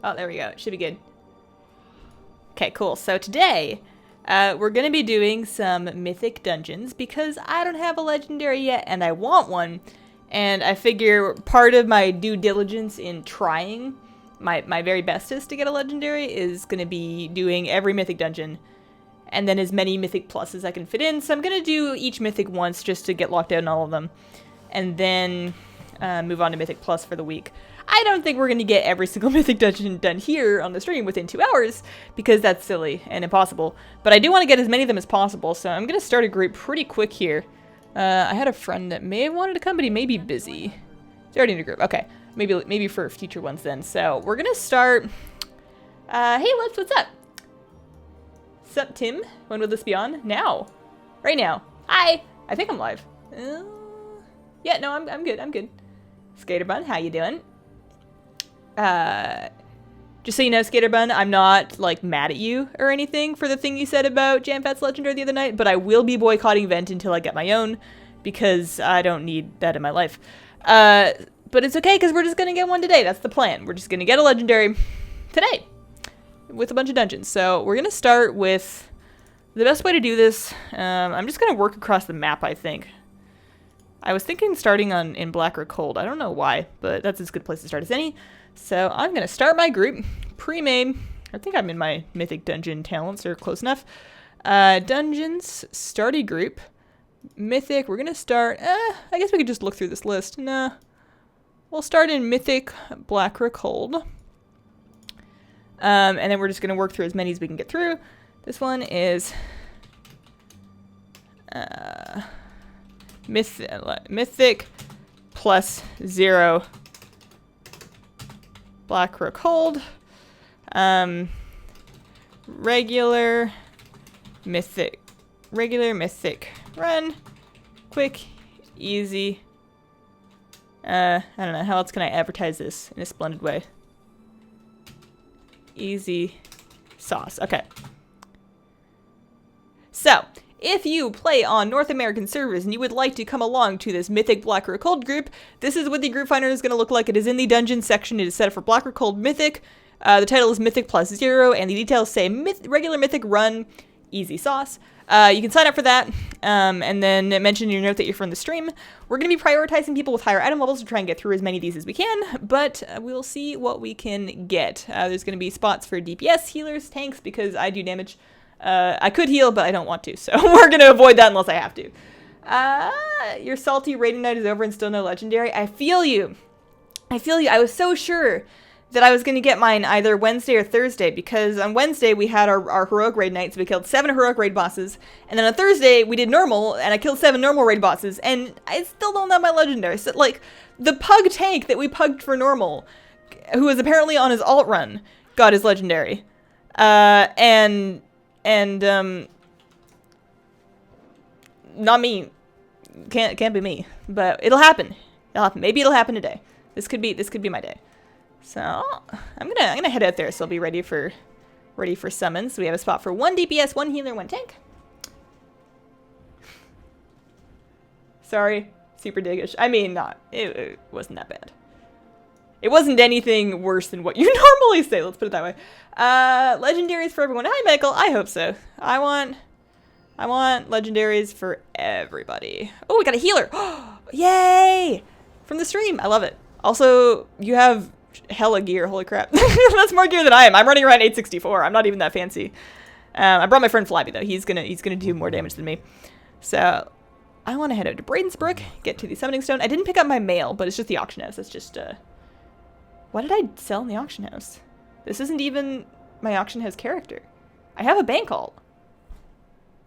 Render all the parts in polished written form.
Oh, there we go. It should be good. Okay, cool. So today, we're going to be doing some Mythic Dungeons because I don't have a legendary yet and I want one. And I figure part of my due diligence in trying my very bestest to get a legendary is going to be doing every Mythic Dungeon and then as many Mythic Plus as I can fit in. So I'm going to do each Mythic once just to get locked out in all of them. And then move on to Mythic Plus for the week. I don't think we're going to get every single Mythic Dungeon done here on the stream within 2 hours, because that's silly and impossible. But I do want to get as many of them as possible, so I'm going to start a group pretty quick here. I had a friend that may have wanted to come, but he may be busy. He's already in a group. Okay, maybe for future ones then. So we're going to start... hey, Lips, what's up? Sup, Tim? When will this be on? Now. Right now. Hi! I think I'm live. Yeah, no, I'm good, I'm good. Skaterbun, how you doing? Just so you know, Skaterbun, I'm not, like, mad at you or anything for the thing you said about Jamfat's Legendary the other night, but I will be boycotting Vent until I get my own, because I don't need that in my life. But it's okay, because we're just gonna get one today. That's the plan. We're just gonna get a Legendary today with a bunch of dungeons. So we're gonna start with the best way to do this. I'm just gonna work across the map, I think. I was thinking starting in Black or Cold. I don't know why, but that's as good a place to start as any. So I'm going to start my group. Pre-made. I think I'm in my Mythic Dungeon talents, or close enough. Dungeons, start a group. Mythic, we're going to start... I guess we could just look through this list. Nah. We'll start in Mythic Black or Cold. And then we're just going to work through as many as we can get through. This one is... Mythic plus 0 Black Rook Hold. Regular Mythic Run. Quick, easy. I don't know, how else can I advertise this in a splendid way? Easy sauce. Okay. So, if you play on North American servers and you would like to come along to this Mythic Black or Cold group, this is what the group finder is going to look like. It is in the dungeon section. It is set up for Black or Cold Mythic. The title is Mythic plus 0, and the details say regular Mythic Run, easy sauce. You can sign up for that, and then mention in your note that you're from the stream. We're going to be prioritizing people with higher item levels to try and get through as many of these as we can, but we'll see what we can get. There's going to be spots for DPS, healers, tanks, because I do damage. I could heal, but I don't want to, so we're going to avoid that unless I have to. Your salty rating night is over and still no legendary. I feel you. I feel you. I was so sure that I was going to get mine either Wednesday or Thursday, because on Wednesday we had our heroic raid night, so we killed 7 heroic raid bosses, and then on Thursday we did normal, and I killed 7 normal raid bosses, and I still don't have my legendary. So, like, the pug tank that we pugged for normal, who was apparently on his alt run, got his legendary. Not me. Can't be me. But it'll happen. Maybe it'll happen today. This could be my day. So I'm gonna head out there, so I'll be ready for summons. We have a spot for 1 DPS, 1 healer, 1 tank. Sorry, super diggish. I mean, it wasn't that bad. It wasn't anything worse than what you normally say, let's put it that way. Legendaries for everyone. Hi, Michael. I hope so. I want legendaries for everybody. Oh, we got a healer. Yay! From the stream. I love it. Also, you have hella gear. Holy crap. That's more gear than I am. I'm running around 864. I'm not even that fancy. I brought my friend Flabby, though. He's gonna do more damage than me. So, I want to head out to Bradensbrook, get to the Summoning Stone. I didn't pick up my mail, but it's just the auction house. It's just, what did I sell in the auction house? This isn't even my auction house character. I have a bank alt.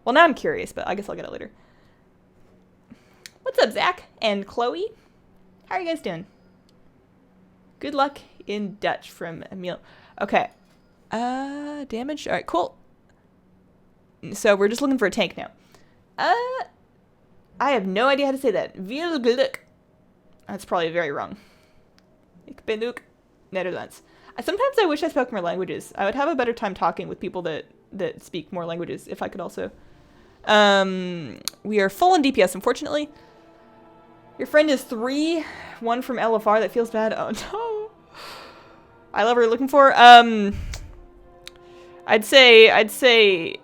Well, now I'm curious, but I guess I'll get it later. What's up, Zach and Chloe? How are you guys doing? Good luck in Dutch from Emil. Okay. Damage? Alright, cool. So we're just looking for a tank now. I have no idea how to say that. Veel geluk. That's probably very wrong. Ik ben ook Netherlands. Sometimes I wish I spoke more languages. I would have a better time talking with people that speak more languages if I could also. We are full on DPS, unfortunately. Your friend is 3. 1 from LFR. That feels bad. Oh no. eye level you're looking for? I'd say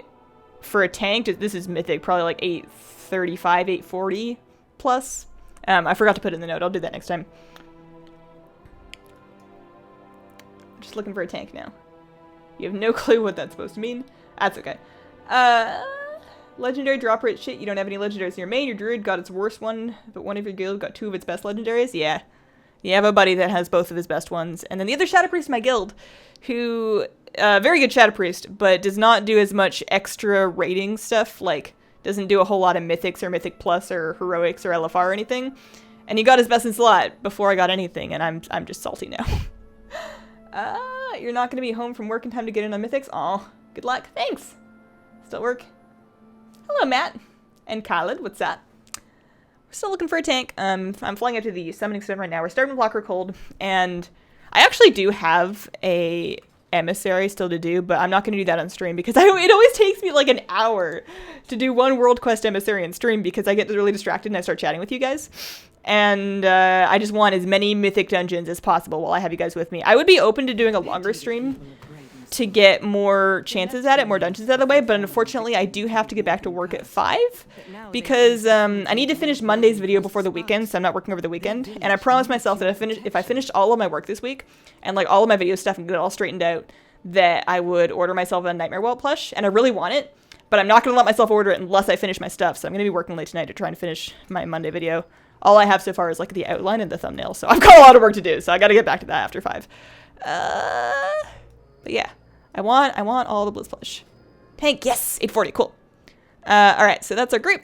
for a tank, this is mythic, probably like 835, 840 plus. I forgot to put it in the note. I'll do that next time. Just looking for a tank now. You have no clue what that's supposed to mean. That's okay. Legendary drop rate shit. You don't have any legendaries in your main. Your druid got its worst one, but one of your guild got 2 of its best legendaries. Yeah. You have a buddy that has both of his best ones. And then the other Shadow Priest in my guild, who, very good Shadow Priest, but does not do as much extra rating stuff, like, doesn't do a whole lot of Mythics or Mythic Plus or Heroics or LFR or anything. And he got his best in slot before I got anything, and I'm just salty now. You're not going to be home from work in time to get in on Mythics? Aw, good luck. Thanks. Still work. Hello, Matt. And Khaled, what's up? We're still looking for a tank. I'm flying up to the summoning stone right now. We're starting with Blocker Cold, and I actually do have a emissary still to do, but I'm not going to do that on stream because it always takes me like an hour to do one world quest emissary in stream because I get really distracted and I start chatting with you guys. And I just want as many Mythic Dungeons as possible while I have you guys with me. I would be open to doing a longer stream to get more chances at it, more dungeons out of the way, but unfortunately I do have to get back to work at 5 because I need to finish Monday's video before the weekend, so I'm not working over the weekend. And I promised myself that if I finished all of my work this week and like all of my video stuff and get it all straightened out, that I would order myself a Nightmare Welt plush, and I really want it, but I'm not going to let myself order it unless I finish my stuff, so I'm going to be working late tonight to try and finish my Monday video. All I have so far is like the outline and the thumbnail, so I've got a lot of work to do, so I got to get back to that after 5. But yeah. I want all the Blizz Plush. Tank, yes! 840, cool. Alright, so that's our group.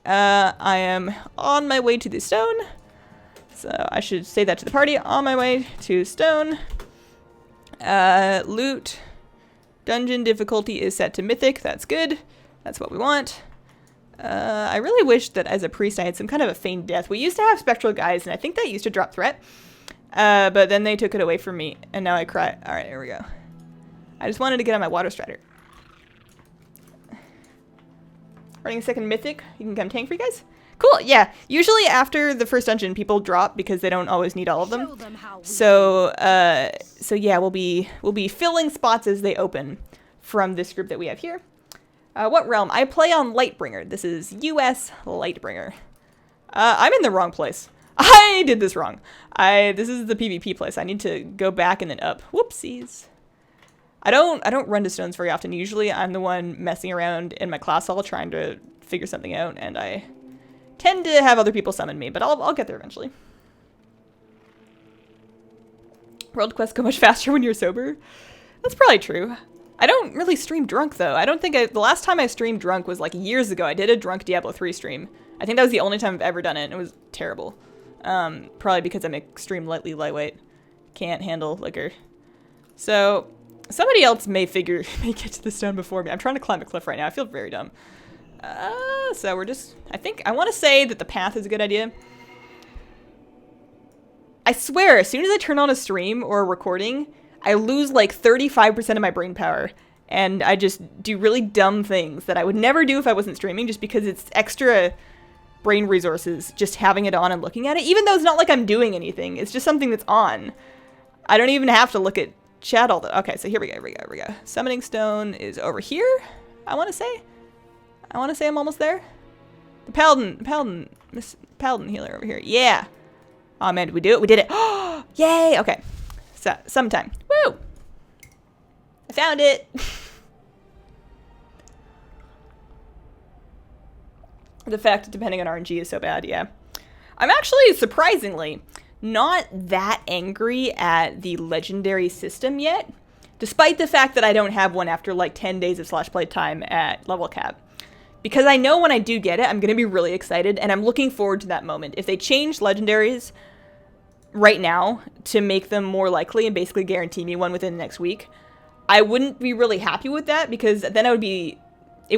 I am on my way to the stone. So I should say that to the party. On my way to stone. Loot. Dungeon difficulty is set to mythic. That's good. That's what we want. I really wish that as a priest I had some kind of a feigned death. We used to have spectral guys, and I think that used to drop threat. But then they took it away from me, and now I cry. Alright, here we go. I just wanted to get on my water strider. Running a second mythic. You can come tank for you guys? Cool, yeah. Usually after the first dungeon, people drop because they don't always need all of them. So yeah, we'll be filling spots as they open from this group that we have here. What realm? I play on Lightbringer. This is US Lightbringer. I'm in the wrong place. I did this wrong. This is the PvP place. I need to go back and then up. Whoopsies. I don't run to stones very often. Usually I'm the one messing around in my class hall trying to figure something out, and I tend to have other people summon me, but I'll get there eventually. World quests go much faster when you're sober. That's probably true. I don't really stream drunk though. I don't think the last time I streamed drunk was like years ago. I did a drunk Diablo 3 stream. I think that was the only time I've ever done it, and it was terrible. Probably because I'm extremely lightweight. Can't handle liquor. So somebody else may get to the stone before me. I'm trying to climb a cliff right now. I feel very dumb. So we're just, I want to say that the path is a good idea. I swear, as soon as I turn on a stream or a recording, I lose like 35% of my brain power. And I just do really dumb things that I would never do if I wasn't streaming, just because it's extra brain resources just having it on and looking at it. Even though it's not like I'm doing anything. It's just something that's on. I don't even have to look at chat all the... Okay, so here we go. Summoning stone is over here, I want to say. I'm almost there. The Paladin healer over here. Yeah. Oh man, did we do it? We did it. Oh, yay. Okay. So, sometime. Woo! I found it. The fact, depending on RNG, is so bad, yeah. I'm actually, surprisingly, not that angry at the legendary system yet, despite the fact that I don't have one after like 10 days of slash play time at level cap. Because I know when I do get it, I'm going to be really excited, and I'm looking forward to that moment. If they change legendaries right now to make them more likely and basically guarantee me one within the next week, I wouldn't be really happy with that, because then it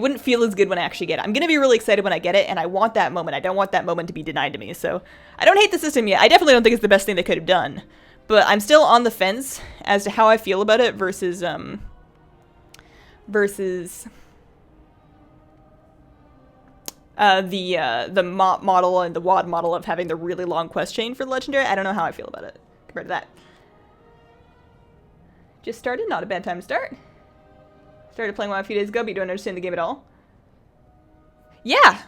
wouldn't feel as good when I actually get it. I'm going to be really excited when I get it, and I want that moment. I don't want that moment to be denied to me, so I don't hate the system yet. I definitely don't think it's the best thing they could have done, but I'm still on the fence as to how I feel about it versus the MOP model and the WoD model of having the really long quest chain for the legendary. I don't know how I feel about it compared to that. Just started, not a bad time to start. Started playing WoW a few days ago, but you don't understand the game at all. Yeah,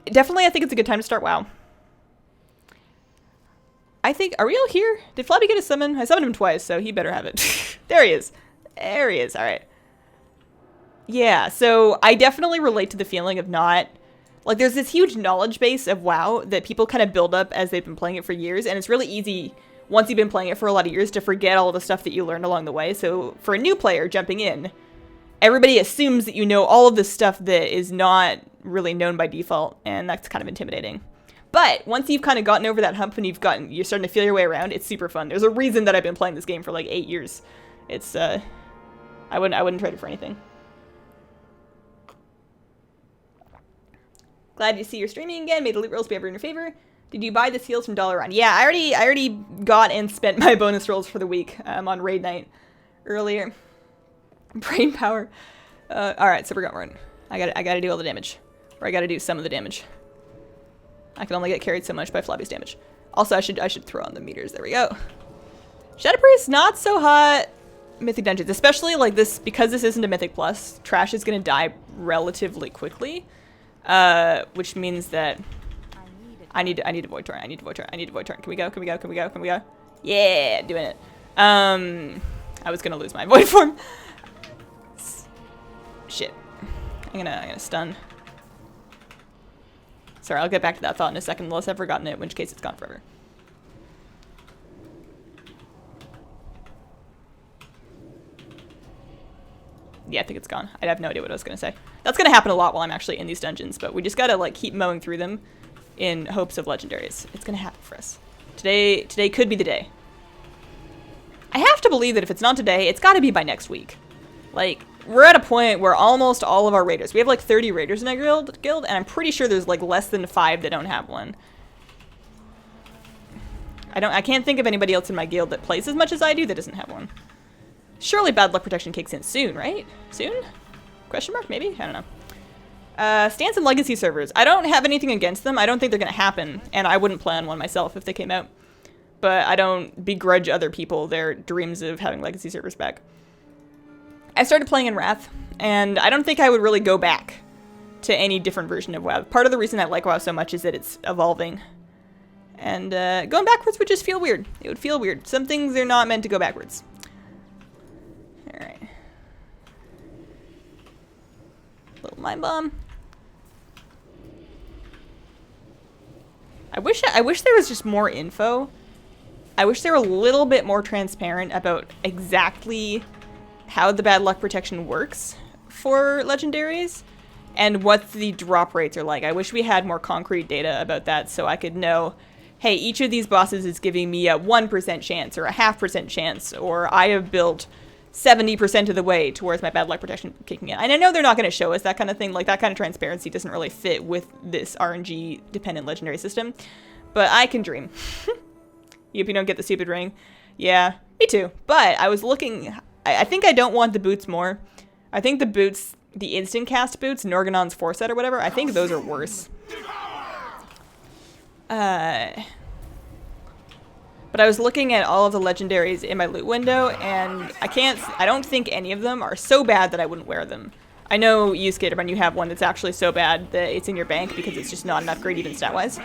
definitely I think it's a good time to start WoW. I think, are we all here? Did Flabby get a summon? I summoned him twice, so he better have it. There he is. There he is, alright. Yeah, so I definitely relate to the feeling of not... Like, there's this huge knowledge base of WoW that people kind of build up as they've been playing it for years, and it's really easy, once you've been playing it for a lot of years, to forget all the stuff that you learned along the way. So, for a new player jumping in, everybody assumes that you know all of this stuff that is not really known by default, and that's kind of intimidating. But once you've kind of gotten over that hump and you're starting to feel your way around, it's super fun. There's a reason that I've been playing this game for like 8 years. It's I wouldn't trade it for anything. Glad to see you're streaming again. Made the loot rolls be ever in your favor. Did you buy the seals from Dalaran? Yeah, I already got and spent my bonus rolls for the week on raid night earlier. Brain power. All right, so we're going. I gotta do all the damage, or I gotta do some of the damage. I can only get carried so much by Flabby's damage. Also, I should throw on the meters. There we go. Shadow Priest, not so hot. Mythic Dungeons, especially like this, because this isn't a Mythic Plus. Trash is gonna die relatively quickly, which means that I need a Void Torrent. I need a Void Torrent. Can we go? Can we go? Can we go? Can we go? Yeah, doing it. I was gonna lose my Void form. Shit. I'm gonna stun. Sorry, I'll get back to that thought in a second, unless I've forgotten it, in which case it's gone forever. Yeah, I think it's gone. I have no idea what I was gonna say. That's gonna happen a lot while I'm actually in these dungeons, but we just gotta like keep mowing through them in hopes of legendaries. It's gonna happen for us. Today could be the day. I have to believe that if it's not today, it's gotta be by next week. Like, we're at a point where almost all of our raiders, we have like 30 raiders in our guild, and I'm pretty sure there's like less than 5 that don't have one. I can't think of anybody else in my guild that plays as much as I do that doesn't have one. Surely bad luck protection kicks in soon, right? Soon? Question mark, maybe? I don't know. Stance and legacy servers. I don't have anything against them. I don't think they're gonna happen, and I wouldn't plan one myself if they came out. But I don't begrudge other people their dreams of having legacy servers back. I started playing in Wrath, and I don't think I would really go back to any different version of WoW. Part of the reason I like WoW so much is that it's evolving. And going backwards would just feel weird. It would feel weird. Some things are not meant to go backwards. Alright. Little mind bomb. I wish there was just more info. I wish they were a little bit more transparent about exactly how the bad luck protection works for legendaries and what the drop rates are like. I wish we had more concrete data about that so I could know, hey, each of these bosses is giving me a 1% chance or a 0.5% chance, or I have built 70% of the way towards my bad luck protection kicking in. And I know they're not going to show us that kind of thing. Like, that kind of transparency doesn't really fit with this RNG dependent legendary system, but I can dream. You don't get the stupid ring. Yeah, me too. But I was looking, I think I don't want the boots more. I think the boots, the instant cast boots, Norganon's Foresight or whatever, I think those are worse. But I was looking at all of the legendaries in my loot window, and I don't think any of them are so bad that I wouldn't wear them. I know you, Skaterman, you have one that's actually so bad that it's in your bank because it's just not enough grade even stat-wise.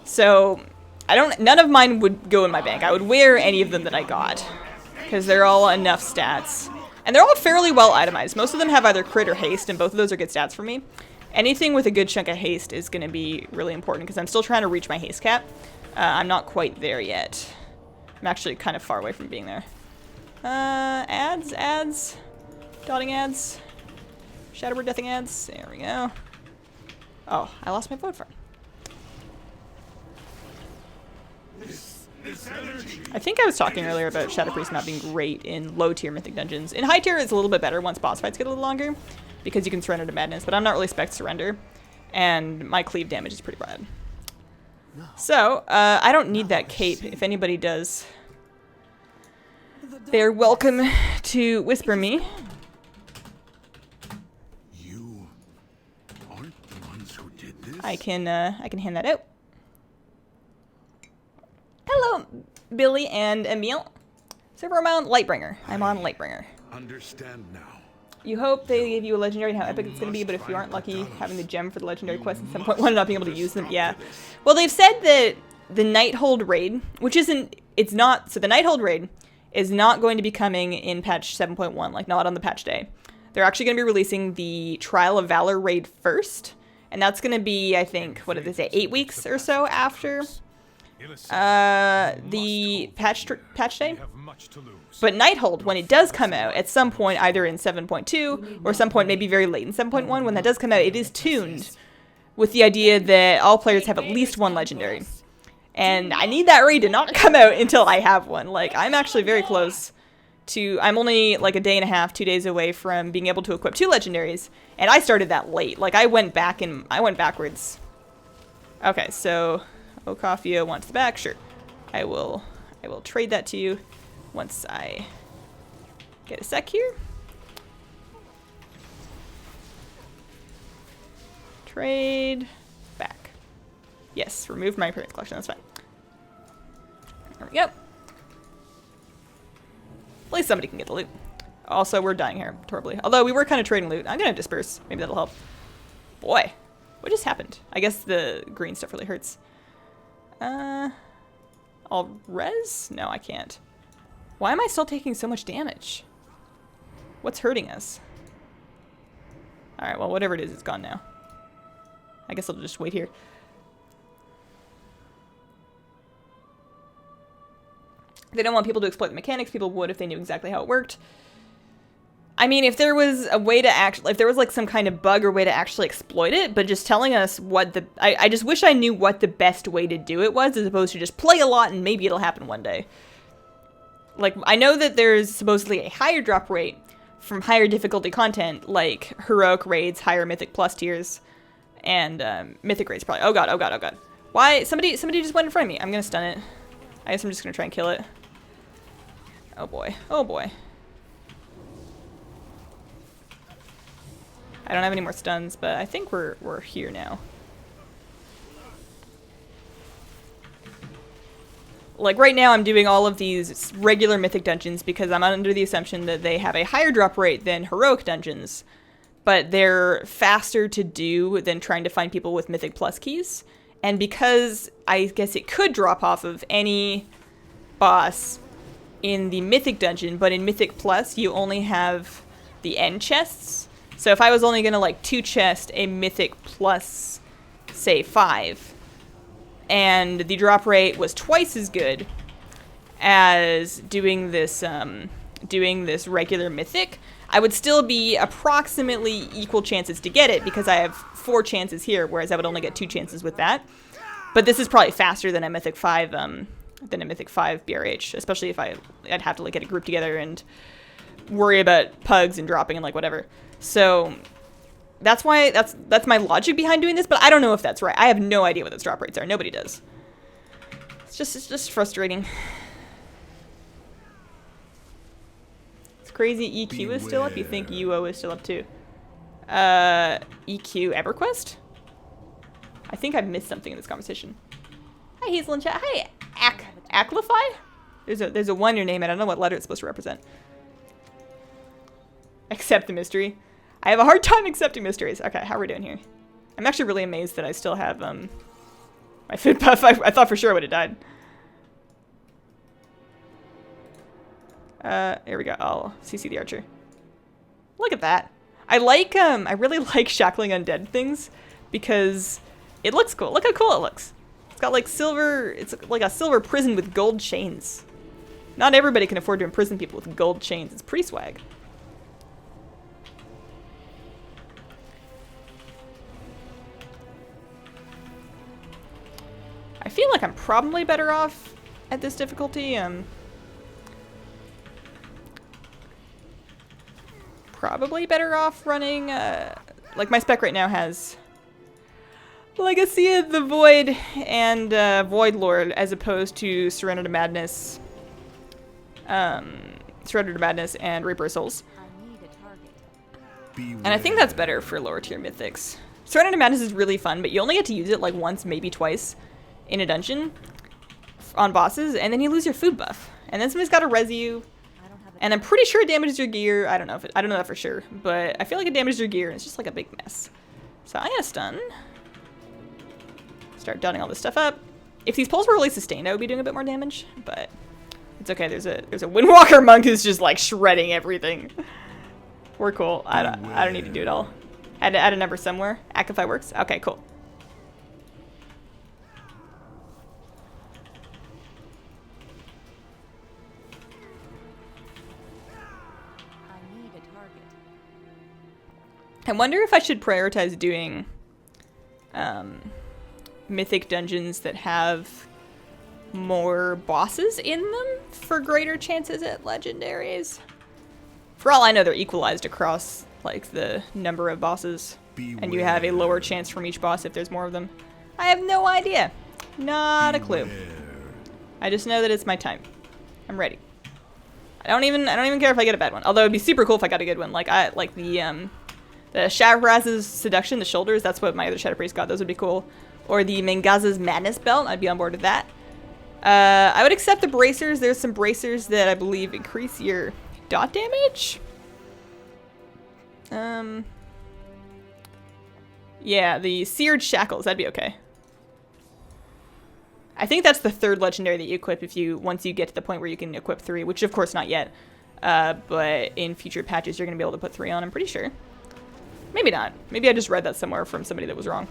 So, none of mine would go in my bank. I would wear any of them that I got, because they're all enough stats. And they're all fairly well itemized. Most of them have either crit or haste, and both of those are good stats for me. Anything with a good chunk of haste is going to be really important, because I'm still trying to reach my haste cap. I'm not quite there yet. I'm actually kind of far away from being there. Ads. Dotting ads. Shadowbird deathing ads. There we go. Oh, I lost my vote for. I think I was talking earlier about Shadow Priest not being great in low tier Mythic Dungeons. In high tier, it's a little bit better once boss fights get a little longer, because you can surrender to madness, but I'm not really spec surrender, and my cleave damage is pretty bad. So, I don't need that cape. If anybody does, they're welcome to whisper me. You aren't the ones who did this? I can hand that out. Hello, Billy and Emil. So I'm on Lightbringer. I'm on Lightbringer. Understand now. You hope they give you a legendary and how epic it's going to be, but if you aren't lucky, having the gem for the legendary quest in 7.1 and not being able to use them, yeah. Well, they've said that the Nighthold raid, which isn't, it's not, so the Nighthold raid is not going to be coming in patch 7.1, like not on the patch day. They're actually going to be releasing the Trial of Valor raid first, and that's going to be, I think, what did they say, 8 weeks or so after the patch day. But Nighthold, when it does come out, at some point, either in 7.2 or some point maybe very late in 7.1, when that does come out, it is tuned with the idea that all players have at least one legendary. And I need that raid to not come out until I have one. Like, I'm actually very close to, I'm only like a day and a half, 2 days away from being able to equip 2 legendaries, and I started that late. Like, I went backwards. Okay, so Okafia wants the back, sure. I will trade that to you once I get a sec here. Trade back. Yes, remove my print collection, that's fine. There we go. At least somebody can get the loot. Also, we're dying here horribly. Although we were kind of trading loot. I'm gonna disperse. Maybe that'll help. Boy, what just happened? I guess the green stuff really hurts. I'll res? No, I can't. Why am I still taking so much damage? What's hurting us? Alright, well, whatever it is, it's gone now. I guess I'll just wait here. They don't want people to exploit the mechanics. People would if they knew exactly how it worked. I mean, if there was a way to actually, if there was like some kind of bug or way to actually exploit it, but just telling us what the, I just wish I knew what the best way to do it was, as opposed to just play a lot and maybe it'll happen one day. Like, I know that there's supposedly a higher drop rate from higher difficulty content, like heroic raids, higher mythic plus tiers, and mythic raids probably. Oh god, oh god, oh god. Why? Somebody just went in front of me. I'm gonna stun it. I guess I'm just gonna try and kill it. Oh boy, oh boy. I don't have any more stuns, but I think we're here now. Like right now I'm doing all of these regular mythic dungeons because I'm under the assumption that they have a higher drop rate than heroic dungeons, but they're faster to do than trying to find people with mythic plus keys. And because I guess it could drop off of any boss in the mythic dungeon, but in mythic plus you only have the end chests. So if I was only gonna like 2 chest a mythic plus, say 5, and the drop rate was twice as good as doing this regular mythic, I would still be approximately equal chances to get it because I have 4 chances here, whereas I would only get 2 chances with that. But this is probably faster than a mythic 5 BRH, especially if I'd have to like get a group together and worry about pugs and dropping and like whatever. So that's why that's my logic behind doing this, but I don't know if that's right. I have no idea what its drop rates are. Nobody does. It's just frustrating. It's crazy. EQ is still up. You think UO is still up too? EQ EverQuest? I think I've missed something in this conversation. Hi Hazel in chat. Hi Aclify? There's a 1 in your name and I don't know what letter it's supposed to represent. Accept the mystery. I have a hard time accepting mysteries. Okay, how are we doing here? I'm actually really amazed that I still have my food buff. I thought for sure I would have died. Here we go. I'll CC the archer. Look at that. I really like shackling undead things because it looks cool. Look how cool it looks. It's got like silver, it's like a silver prison with gold chains. Not everybody can afford to imprison people with gold chains. It's pretty swag. I feel like I'm probably better off at this difficulty. Probably better off running, like my spec right now has Legacy of the Void and Void Lord as opposed to Surrender to Madness, and Reaper of Souls. And I think that's better for lower tier mythics. Surrender to Madness is really fun, but you only get to use it like once, maybe twice in a dungeon on bosses, and then you lose your food buff. And then somebody's got to res you, And I'm pretty sure it damages your gear. I don't know that for sure, but I feel like it damages your gear and it's just like a big mess. So I'm gonna stun. Start dotting all this stuff up. If these pulls were really sustained, I would be doing a bit more damage, but it's okay. There's a Windwalker monk who's just like shredding everything. We're cool. I don't need to do it all. Had to add a number somewhere. Actify works. Okay, cool. I wonder if I should prioritize doing Mythic Dungeons that have more bosses in them for greater chances at legendaries. For all I know, they're equalized across like the number of bosses, and you have a lower chance from each boss if there's more of them. I have no idea. Not a clue. I just know that it's my time. I'm ready. I don't even care if I get a bad one. Although it'd be super cool if I got a good one. Like the Shadowraz's Seduction, the shoulders, that's what my other Shadow Priest got. Those would be cool. Or the Mengaza's Madness Belt. I'd be on board with that. I would accept the bracers. There's some bracers that I believe increase your dot damage. Yeah, the Seared Shackles. That'd be okay. I think that's the third legendary that you equip once you get to the point where you can equip 3, which of course not yet. But in future patches, you're going to be able to put 3 on, I'm pretty sure. Maybe not. Maybe I just read that somewhere from somebody that was wrong.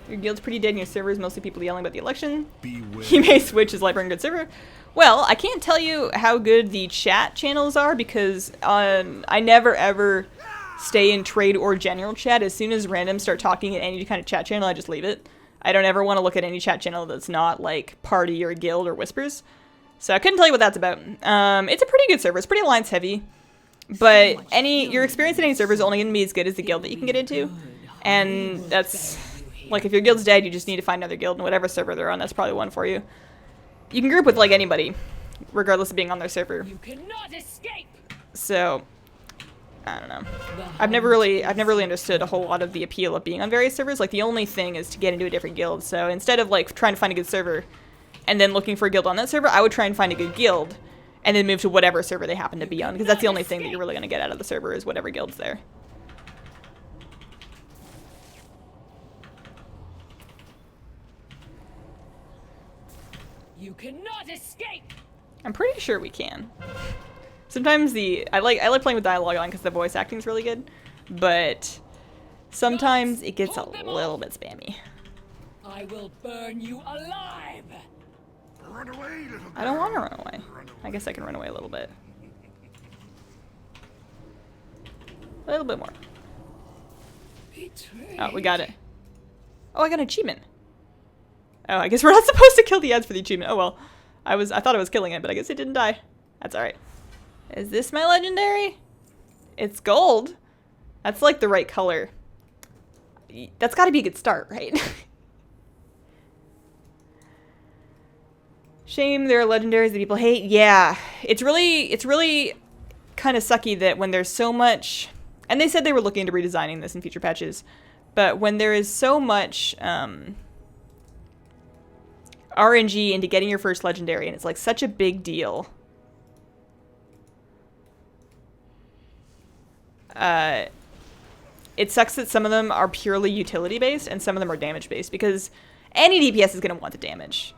Your guild's pretty dead and your server is mostly people yelling about the election. Beware. You may switch as Lightburn good server. Well, I can't tell you how good the chat channels are because I never ever stay in trade or general chat. As soon as randoms start talking in any kind of chat channel, I just leave it. I don't ever want to look at any chat channel that's not like party or guild or whispers. So I couldn't tell you what that's about. It's a pretty good server. It's pretty alliance heavy. But your experience at any server is only going to be as good as the guild that you can get into. And that's, like, if your guild's dead, you just need to find another guild. And whatever server they're on, that's probably one for you. You can group with, like, anybody, regardless of being on their server. You cannot escape. So, I don't know. I've never really understood a whole lot of the appeal of being on various servers. Like, the only thing is to get into a different guild. So instead of, like, trying to find a good server and then looking for a guild on that server, I would try and find a good guild and then move to whatever server they happen to be on, because that's the only thing that you're really going to get out of the server is whatever guild's there. You cannot escape. I'm pretty sure we can. Sometimes I like playing with dialogue on because the voice acting is really good, but sometimes it gets a little bit spammy. I will burn you alive. Run away, little girl. I don't want to run away. I guess I can run away a little bit. A little bit more. Oh, we got it. Oh, I got an achievement. Oh, I guess we're not supposed to kill the ads for the achievement. Oh well. I thought I was killing it, but I guess it didn't die. That's alright. Is this my legendary? It's gold. That's like the right color. That's gotta be a good start, right? Shame there are legendaries that people hate. Yeah. It's really kind of sucky that when there's so much, and they said they were looking into redesigning this in future patches, but when there is so much RNG into getting your first legendary, and it's like such a big deal. It sucks that some of them are purely utility based and some of them are damage based, because any DPS is going to want the damage.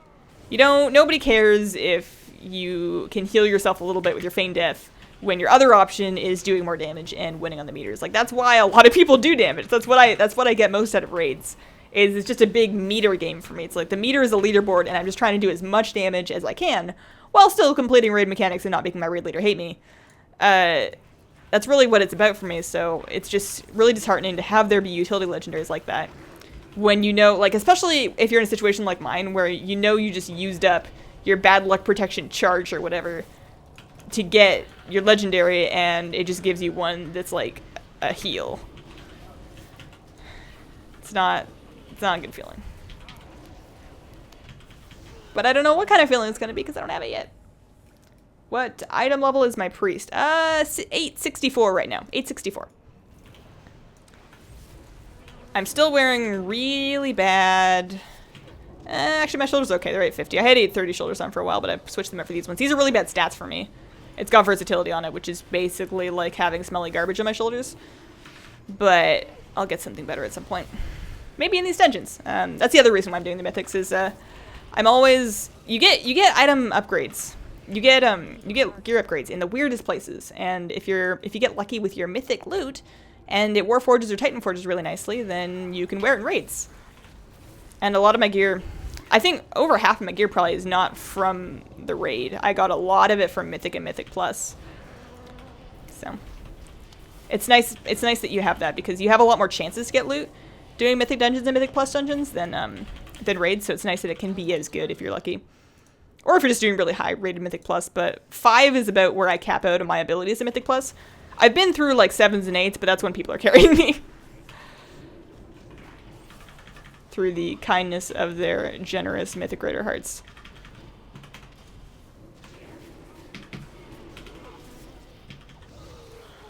Nobody cares if you can heal yourself a little bit with your Feign Death when your other option is doing more damage and winning on the meters. Like, that's why a lot of people do damage. That's what I get most out of raids. It's just a big meter game for me. It's like the meter is a leaderboard, and I'm just trying to do as much damage as I can while still completing raid mechanics and not making my raid leader hate me. That's really what it's about for me, so it's just really disheartening to have there be utility legendaries like that. When like, especially if you're in a situation like mine, where you just used up your bad luck protection charge or whatever to get your legendary, and it just gives you one that's like a heal. It's not a good feeling. But I don't know what kind of feeling it's going to be because I don't have it yet. What item level is my priest? 864 right now. 864. I'm still wearing really bad Actually, my shoulders are okay. They're 850. I had 830 shoulders on for a while, but I switched them up for these ones. These are really bad stats for me. It's got versatility on it, which is basically like having smelly garbage on my shoulders. But I'll get something better at some point. Maybe in these dungeons. That's the other reason why I'm doing the mythics is I'm always you get item upgrades. You get gear upgrades in the weirdest places, and if you get lucky with your mythic loot, and it Warforges or Titan Forges really nicely, then you can wear it in raids. And a lot of my gear, I think over half of my gear probably is not from the raid. I got a lot of it from Mythic and Mythic Plus. So it's nice that you have that because you have a lot more chances to get loot doing Mythic Dungeons and Mythic Plus dungeons than raids, so it's nice that it can be as good if you're lucky. Or if you're just doing really high rated Mythic Plus, but 5 is about where I cap out of my abilities in Mythic Plus. I've been through like 7s and 8s, but that's when people are carrying me. Through the kindness of their generous Mythic Raider hearts.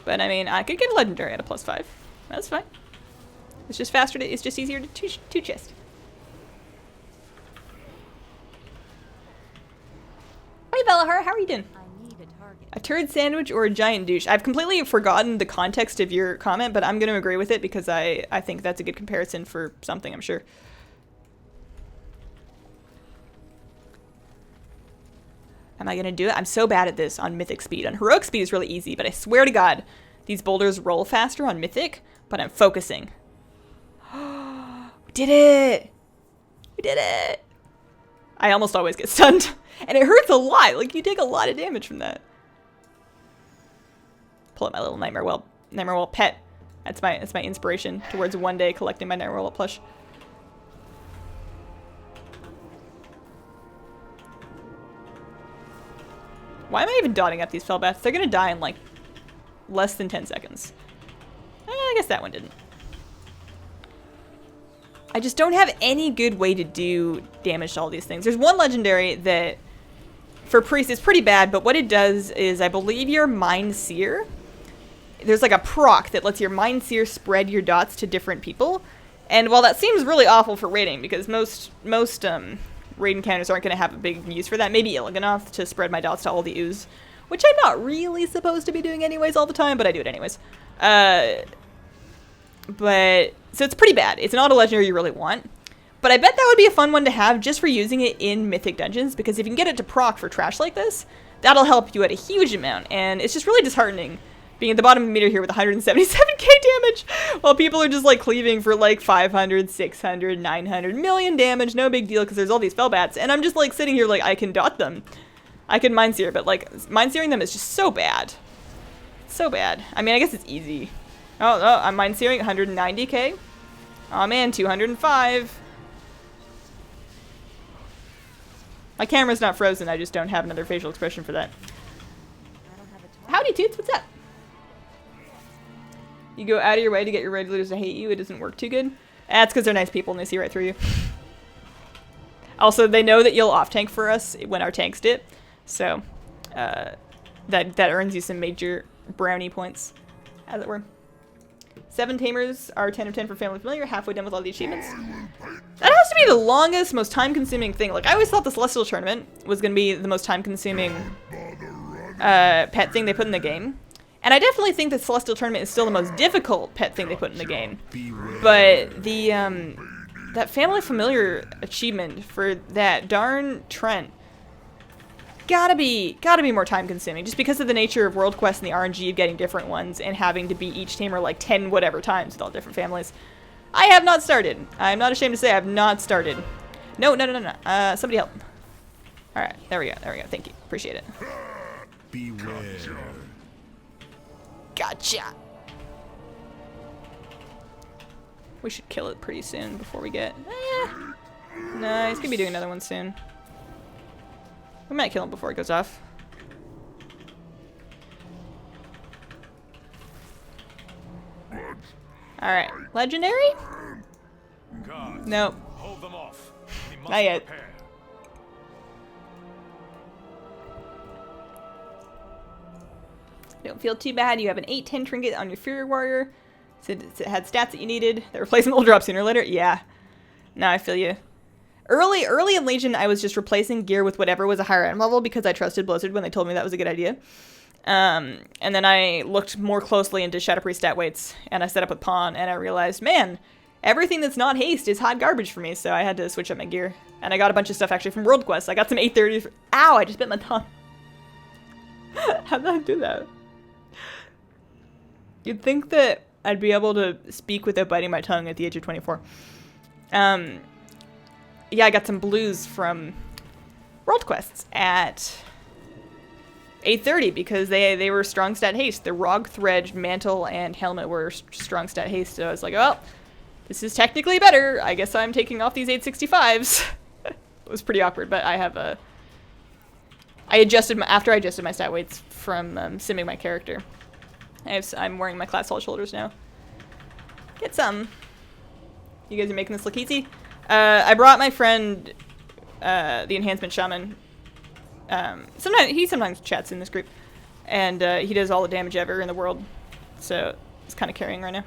But I mean, I could get a Legendary at a +5. That's fine. It's just faster, it's just easier to two-chest. Hey Bellahar, how are you doing? A turd sandwich or a giant douche? I've completely forgotten the context of your comment, but I'm going to agree with it because I think that's a good comparison for something, I'm sure. Am I going to do it? I'm so bad at this on Mythic speed. On Heroic speed is really easy, but I swear to God, these boulders roll faster on Mythic, but I'm focusing. We did it! We did it! I almost always get stunned. And it hurts a lot. Like, you take a lot of damage from that. Pull up my little Nightmare Well pet. That's my inspiration towards one day collecting my Nightmare Well plush. Why am I even dotting up these Fellbats? They're gonna die in like less than 10 seconds. I guess that one didn't. I just don't have any good way to do damage to all these things. There's one legendary that for priest is pretty bad, but what it does is I believe your Mind Seer, there's like a proc that lets your Mind Seer spread your dots to different people. And while that seems really awful for raiding, because most raid encounters aren't going to have a big use for that, maybe Illiganoth to spread my dots to all the ooze, which I'm not really supposed to be doing anyways all the time, but I do it anyways. But so it's pretty bad. It's not a legendary you really want. But I bet that would be a fun one to have just for using it in Mythic Dungeons, because if you can get it to proc for trash like this, that'll help you at a huge amount. And it's just really disheartening being at the bottom of the meter here with 177k damage, while people are just like cleaving for like 500, 600, 900 million damage. No big deal because there's all these Fellbats. And I'm just like sitting here like I can dot them. I can Mind Seer, but like Mind Seering them is just so bad. So bad. I mean, I guess it's easy. Oh, I'm Mind Seering 190k. Oh man, 205. My camera's not frozen, I just don't have another facial expression for that. Howdy Toots, what's up? You go out of your way to get your regulars to hate you, it doesn't work too good. That's because they're nice people and they see right through you. Also, they know that you'll off-tank for us when our tanks dip. So, that earns you some major brownie points, as it were. 7 tamers are 10 of 10 for family familiar, halfway done with all the achievements. That has to be the longest, most time-consuming thing. Like, I always thought the Celestial Tournament was going to be the most time-consuming pet thing they put in the game. And I definitely think the Celestial Tournament is still the most difficult pet thing they put in the game. But the, that family familiar achievement for that darn Trent gotta be more time consuming just because of the nature of World Quest and the RNG of getting different ones and having to beat each tamer like 10 whatever times with all different families. I have not started. I'm not ashamed to say I have not started. No. Somebody help. Alright, there we go. Thank you. Appreciate it. Beware. Gotcha. We should kill it pretty soon before we get... No, he's gonna be doing another one soon. We might kill him before it goes off. Alright. Legendary? Nope. Hold them off. Not yet. Prepare. Don't feel too bad. You have an 8/10 trinket on your Fury Warrior. So it had stats that you needed. That replacement will drop sooner or later. Yeah. No, I feel you. Early in Legion, I was just replacing gear with whatever was a higher end level because I trusted Blizzard when they told me that was a good idea. And then I looked more closely into Shadow Priest stat weights, and I set up with Pawn, and I realized, man, everything that's not haste is hot garbage for me, so I had to switch up my gear. And I got a bunch of stuff actually from World Quest. I got some 830. Ow, I just bit my tongue. How did I do that? You'd think that I'd be able to speak without biting my tongue at the age of 24. Yeah, I got some blues from World Quests at 830 because they were strong stat haste. The Rog Thread, Mantle, and Helmet were strong stat haste, so I was like, oh, this is technically better. I guess I'm taking off these 865s. It was pretty awkward, but I have a... After I adjusted my stat weights from simming my character. I'm wearing my class hall shoulders now. Get some. You guys are making this look easy? I brought my friend, the Enhancement Shaman. He sometimes chats in this group. And he does all the damage ever in the world. So he's kind of carrying right now.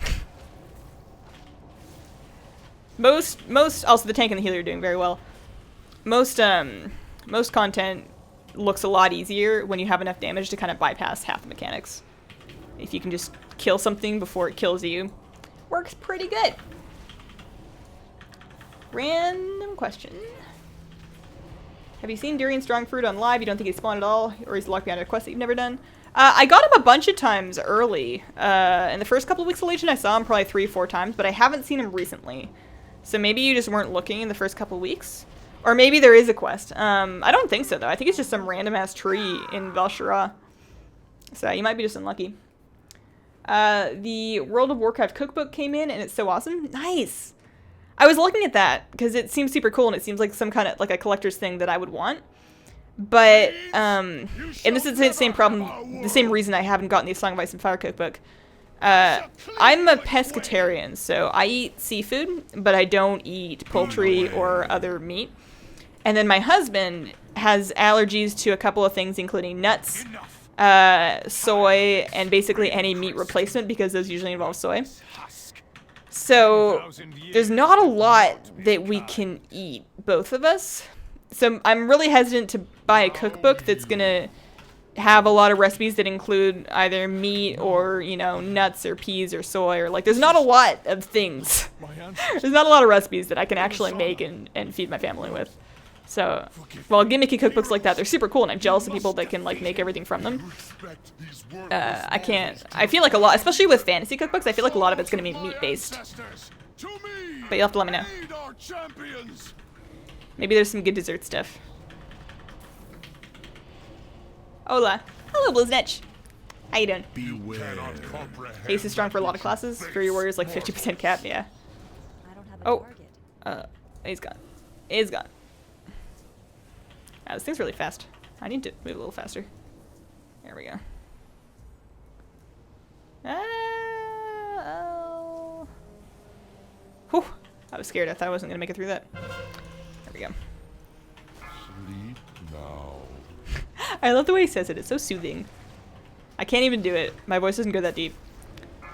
Also the tank and the healer are doing very well. Most content looks a lot easier when you have enough damage to kind of bypass half the mechanics. If you can just kill something before it kills you, works pretty good. Random question. Have you seen Durian Strong Fruit on live? You don't think he's spawned at all? Or he's locked behind a quest that you've never done? I got him a bunch of times early. In the first couple of weeks of Legion, I saw him probably 3-4 times, but I haven't seen him recently. So maybe you just weren't looking in the first couple of weeks? Or maybe there is a quest. I don't think so, though. I think it's just some random-ass tree in Azshara. So you might be just unlucky. The World of Warcraft cookbook came in, and it's so awesome. Nice! I was looking at that, because it seems super cool, and it seems like some kind of, like, a collector's thing that I would want. But, and this is the same problem, the same reason I haven't gotten the Song of Ice and Fire cookbook. I'm a pescatarian, so I eat seafood, but I don't eat poultry or other meat. And then my husband has allergies to a couple of things, including nuts, soy, and basically any meat replacement, because those usually involve soy. So there's not a lot that we can eat, both of us. So I'm really hesitant to buy a cookbook that's going to have a lot of recipes that include either meat or, you know, nuts or peas or soy, or like, there's not a lot of things. There's not a lot of recipes that I can actually make and feed my family with. So, while gimmicky cookbooks like that, they're super cool, and I'm jealous of people that can, like, make everything from them. I can't. I feel like a lot, especially with fantasy cookbooks, I feel like a lot of it's going to be meat-based. But you'll have to let me know. Maybe there's some good dessert stuff. Hola. Hello, Blizznetch. How you doing? Haste is strong for a lot of classes. For your warriors, like 50% cap, yeah. Oh. He's gone. He's gone. This thing's really fast. I need to move a little faster. There we go. Oh. Whew. I was scared. I thought I wasn't going to make it through that. There we go. Sleep now. I love the way he says it. It's so soothing. I can't even do it. My voice doesn't go that deep. I'm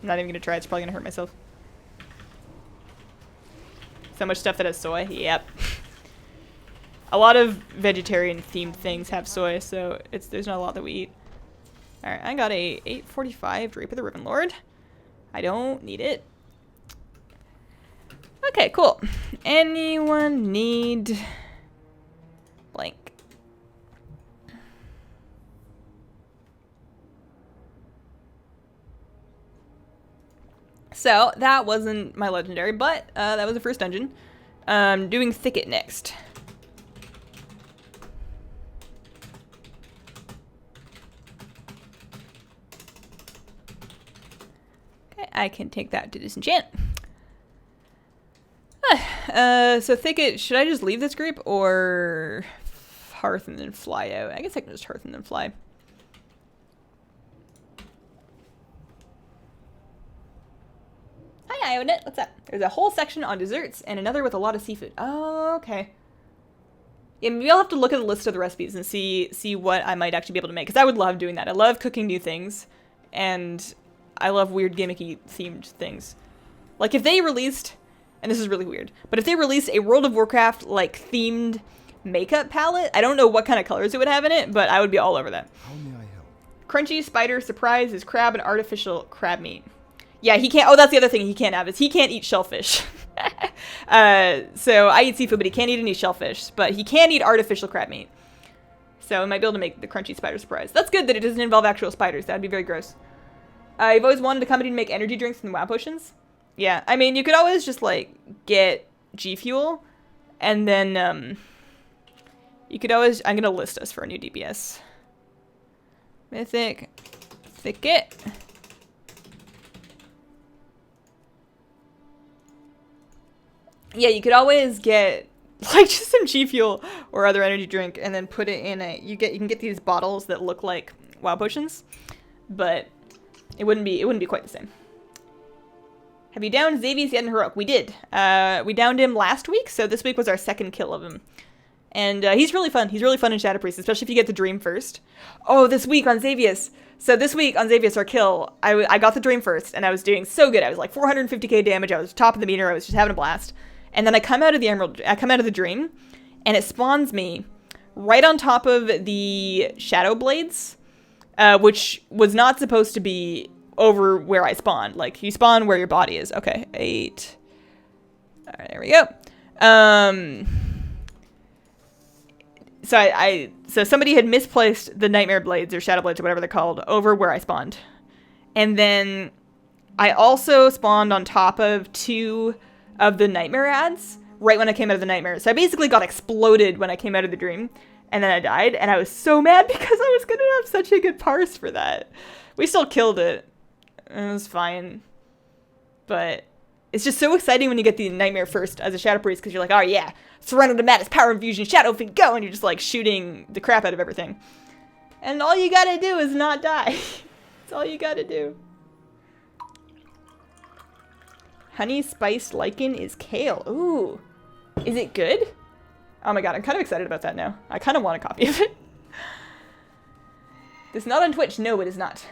not even going to try. It's probably going to hurt myself. So much stuff that has soy. Yep. A lot of vegetarian-themed things have soy, so there's not a lot that we eat. Alright, I got a 845 Drape of the Riven Lord. I don't need it. Okay, cool. Anyone need... blank? So, that wasn't my legendary, but that was the first dungeon. Doing Thicket next. I can take that to disenchant. So Thicket, should I just leave this group or hearth and then fly out? I guess I can just hearth and then fly. Hi, Ionit. What's up? There's a whole section on desserts and another with a lot of seafood. Oh, okay. Yeah, maybe I'll have to look at the list of the recipes and see what I might actually be able to make, because I would love doing that. I love cooking new things, and I love weird gimmicky themed things. Like if they released and this is really weird, but if they released a World of Warcraft, like, themed makeup palette, I don't know what kind of colors it would have in it, but I would be all over that. How may I help? Crunchy spider surprise is crab and artificial crab meat. Yeah, he can't. Oh, that's the other thing he can't have is he can't eat shellfish. So I eat seafood, but he can't eat any shellfish. But he can eat artificial crab meat. So I might be able to make the crunchy spider surprise. That's good that it doesn't involve actual spiders. That'd be very gross. I've always wanted a company to make energy drinks and WoW potions. Yeah, I mean, you could always just, like, get G Fuel. And then, you could always... I'm going to list us for a new DPS. Mythic Thicket. Yeah, you could always get, like, just some G Fuel or other energy drink and then put it in a... You can get these bottles that look like WoW potions. But it wouldn't be quite the same. Have you downed Xavius yet in Rook? We did. We downed him last week, so this week was our second kill of him. And he's really fun. He's really fun in Shadow Priest, especially if you get the Dream first. Oh, this week on Xavius. So this week on Xavius, our kill, I got the Dream first, and I was doing so good. I was like 450k damage. I was top of the meter. I was just having a blast. And then I come out of the Dream, and it spawns me right on top of the Shadow Blades, which was not supposed to be over where I spawned. Like, you spawn where your body is. Okay, 8. All right, there we go. So somebody had misplaced the Nightmare Blades or Shadow Blades or whatever they're called over where I spawned. And then I also spawned on top of 2 of the Nightmare ads right when I came out of the Nightmare. So I basically got exploded when I came out of the Dream. And then I died. And I was so mad because I was going to have such a good parse for that. We still killed it. It was fine. But it's just so exciting when you get the Nightmare first as a Shadow Priest, because you're like, oh yeah, Surrender to Madness, Power Infusion, Shadow Fiend, go! And you're just like shooting the crap out of everything. And all you gotta do is not die. That's all you gotta do. Honey Spiced Lichen is kale. Ooh. Is it good? Oh my god, I'm kind of excited about that now. I kind of want a copy of it. This is not on Twitch. No, it is not.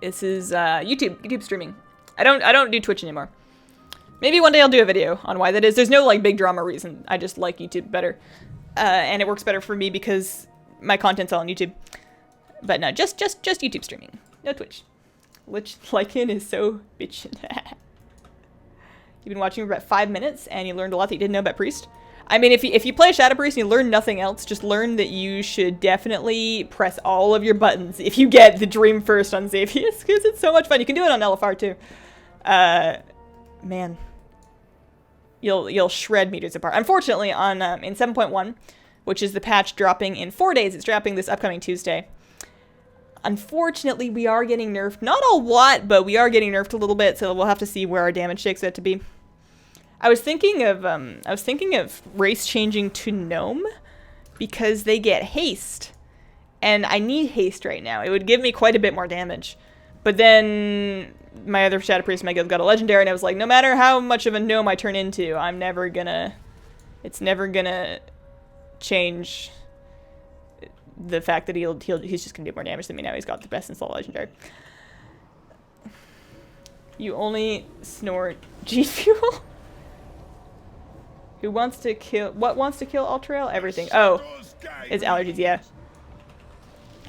This is YouTube streaming. I don't do Twitch anymore. Maybe one day I'll do a video on why that is. There's no like big drama reason. I just like YouTube better. And it works better for me because my content's all on YouTube. But no, just YouTube streaming. No Twitch. Which Lycan is so bitchin'. You've been watching for about 5 minutes and you learned a lot that you didn't know about Priest. I mean, if you play Shadow Priest and you learn nothing else, just learn that you should definitely press all of your buttons if you get the Dream first on Xavius, because it's so much fun. You can do it on LFR too. Man. You'll shred meters apart. Unfortunately, on in 7.1, which is the patch dropping in 4 days, it's dropping this upcoming Tuesday. Unfortunately, we are getting nerfed. Not a lot, but we are getting nerfed a little bit, so we'll have to see where our damage shakes out to be. I was thinking of race changing to Gnome because they get haste. And I need haste right now. It would give me quite a bit more damage. But then my other Shadow Priest in my guild got a legendary and I was like, no matter how much of a gnome I turn into, it's never gonna change the fact that he's just gonna do more damage than me now. He's got the best install legendary. You only snort G Fuel? What wants to kill Ultrail? Everything. Oh, it's allergies, yeah.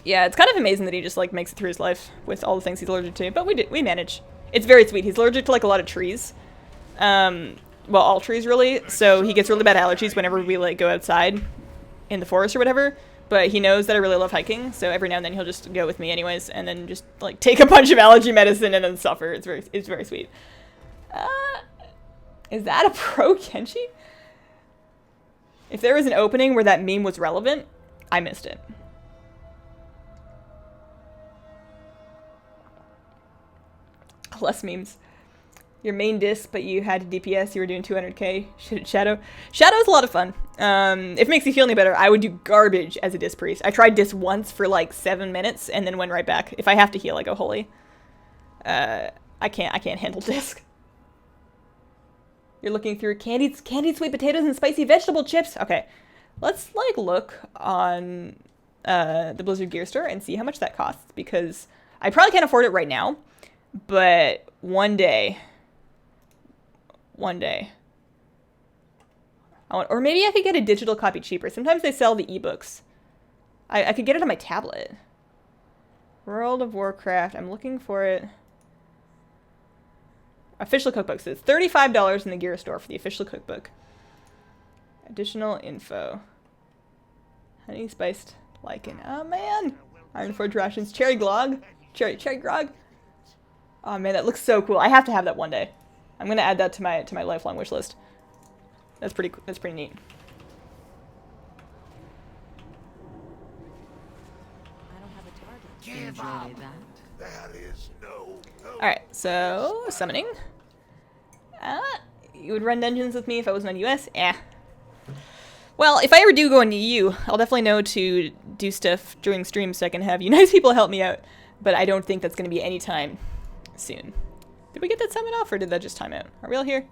Yeah, it's kind of amazing that he just like makes it through his life with all the things he's allergic to, but we manage. It's very sweet. He's allergic to like a lot of trees. Well, all trees really, so he gets really bad allergies whenever we like go outside in the forest or whatever, but he knows that I really love hiking, so every now and then he'll just go with me anyways and then just like take a bunch of allergy medicine and then suffer. It's very sweet. Is that a pro Kenshi? If there was an opening where that meme was relevant, I missed it. Less memes. Your main disc, but you had to DPS, you were doing 200k. Shadow. Shadow's a lot of fun. If it makes you feel any better, I would do garbage as a disc priest. I tried disc once for like 7 minutes and then went right back. If I have to heal, I go holy. I can't handle disc. You're looking through candied sweet potatoes and spicy vegetable chips. Okay, let's like look on the Blizzard Gear Store and see how much that costs, because I probably can't afford it right now. But one day, or maybe I could get a digital copy cheaper. Sometimes they sell the ebooks. I could get it on my tablet. World of Warcraft. I'm looking for it. Official cookbook. So it's $35 in the gear store for the official cookbook. Additional info. Honey spiced lichen. Oh man. Ironforge rations. Cherry glog. Cherry grog. Oh man, that looks so cool. I have to have that one day. I'm gonna add that to my lifelong wish list. That's pretty neat. Give up. That is no. Alright, so summoning. You would run dungeons with me if I wasn't on US? Eh. Well, if I ever do go on EU, I'll definitely know to do stuff during streams so I can have you nice people help me out. But I don't think that's going to be anytime soon. Did we get that summon off, or did that just time out? Are we all here?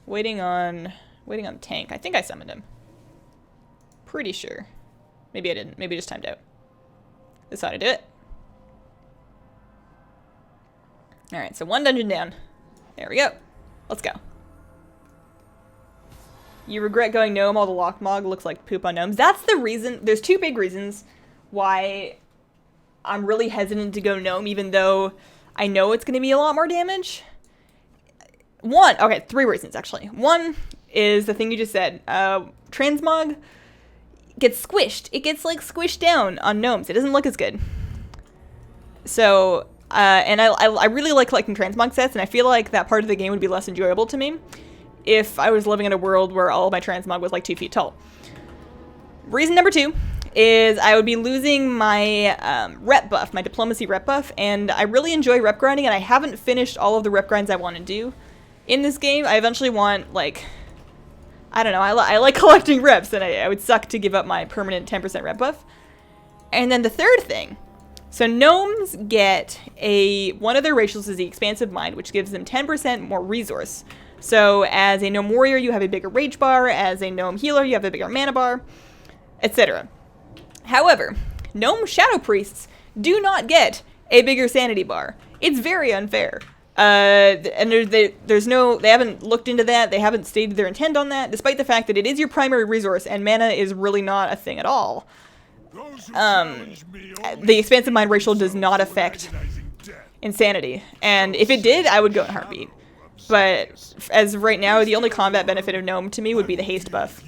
Waiting on tank. I think I summoned him. Pretty sure. Maybe I didn't. Maybe it just timed out. That's how to do it. Alright, so one dungeon down. There we go. Let's go. You regret going gnome, all the lockmog looks like poop on gnomes. That's the reason. There's two big reasons why I'm really hesitant to go gnome, even though I know it's going to be a lot more damage. Three reasons actually. One is the thing you just said. Transmog gets squished. It gets like squished down on gnomes. It doesn't look as good. So, and I really like collecting transmog sets, and I feel like that part of the game would be less enjoyable to me if I was living in a world where all of my transmog was like 2 feet tall. Reason number two is I would be losing my rep buff, my diplomacy rep buff, and I really enjoy rep grinding, and I haven't finished all of the rep grinds I want to do in this game. I eventually want, like, I don't know, I like collecting reps, and I would suck to give up my permanent 10% rep buff. And then the third thing, so gnomes get one of their racials is the Expansive Mind, which gives them 10% more resource. So as a gnome warrior, you have a bigger rage bar. As a gnome healer, you have a bigger mana bar, etc. Hahowever, gnome shadow priests do not get a bigger sanity bar. It's very unfair. And they haven't looked into that. They haven't stated their intent on that, despite the fact that it is your primary resource and mana is really not a thing at all. The Expansive Mind racial does not affect insanity. And if it did, I would go in a heartbeat. But as of right now, the only combat benefit of gnome to me would be the haste buff.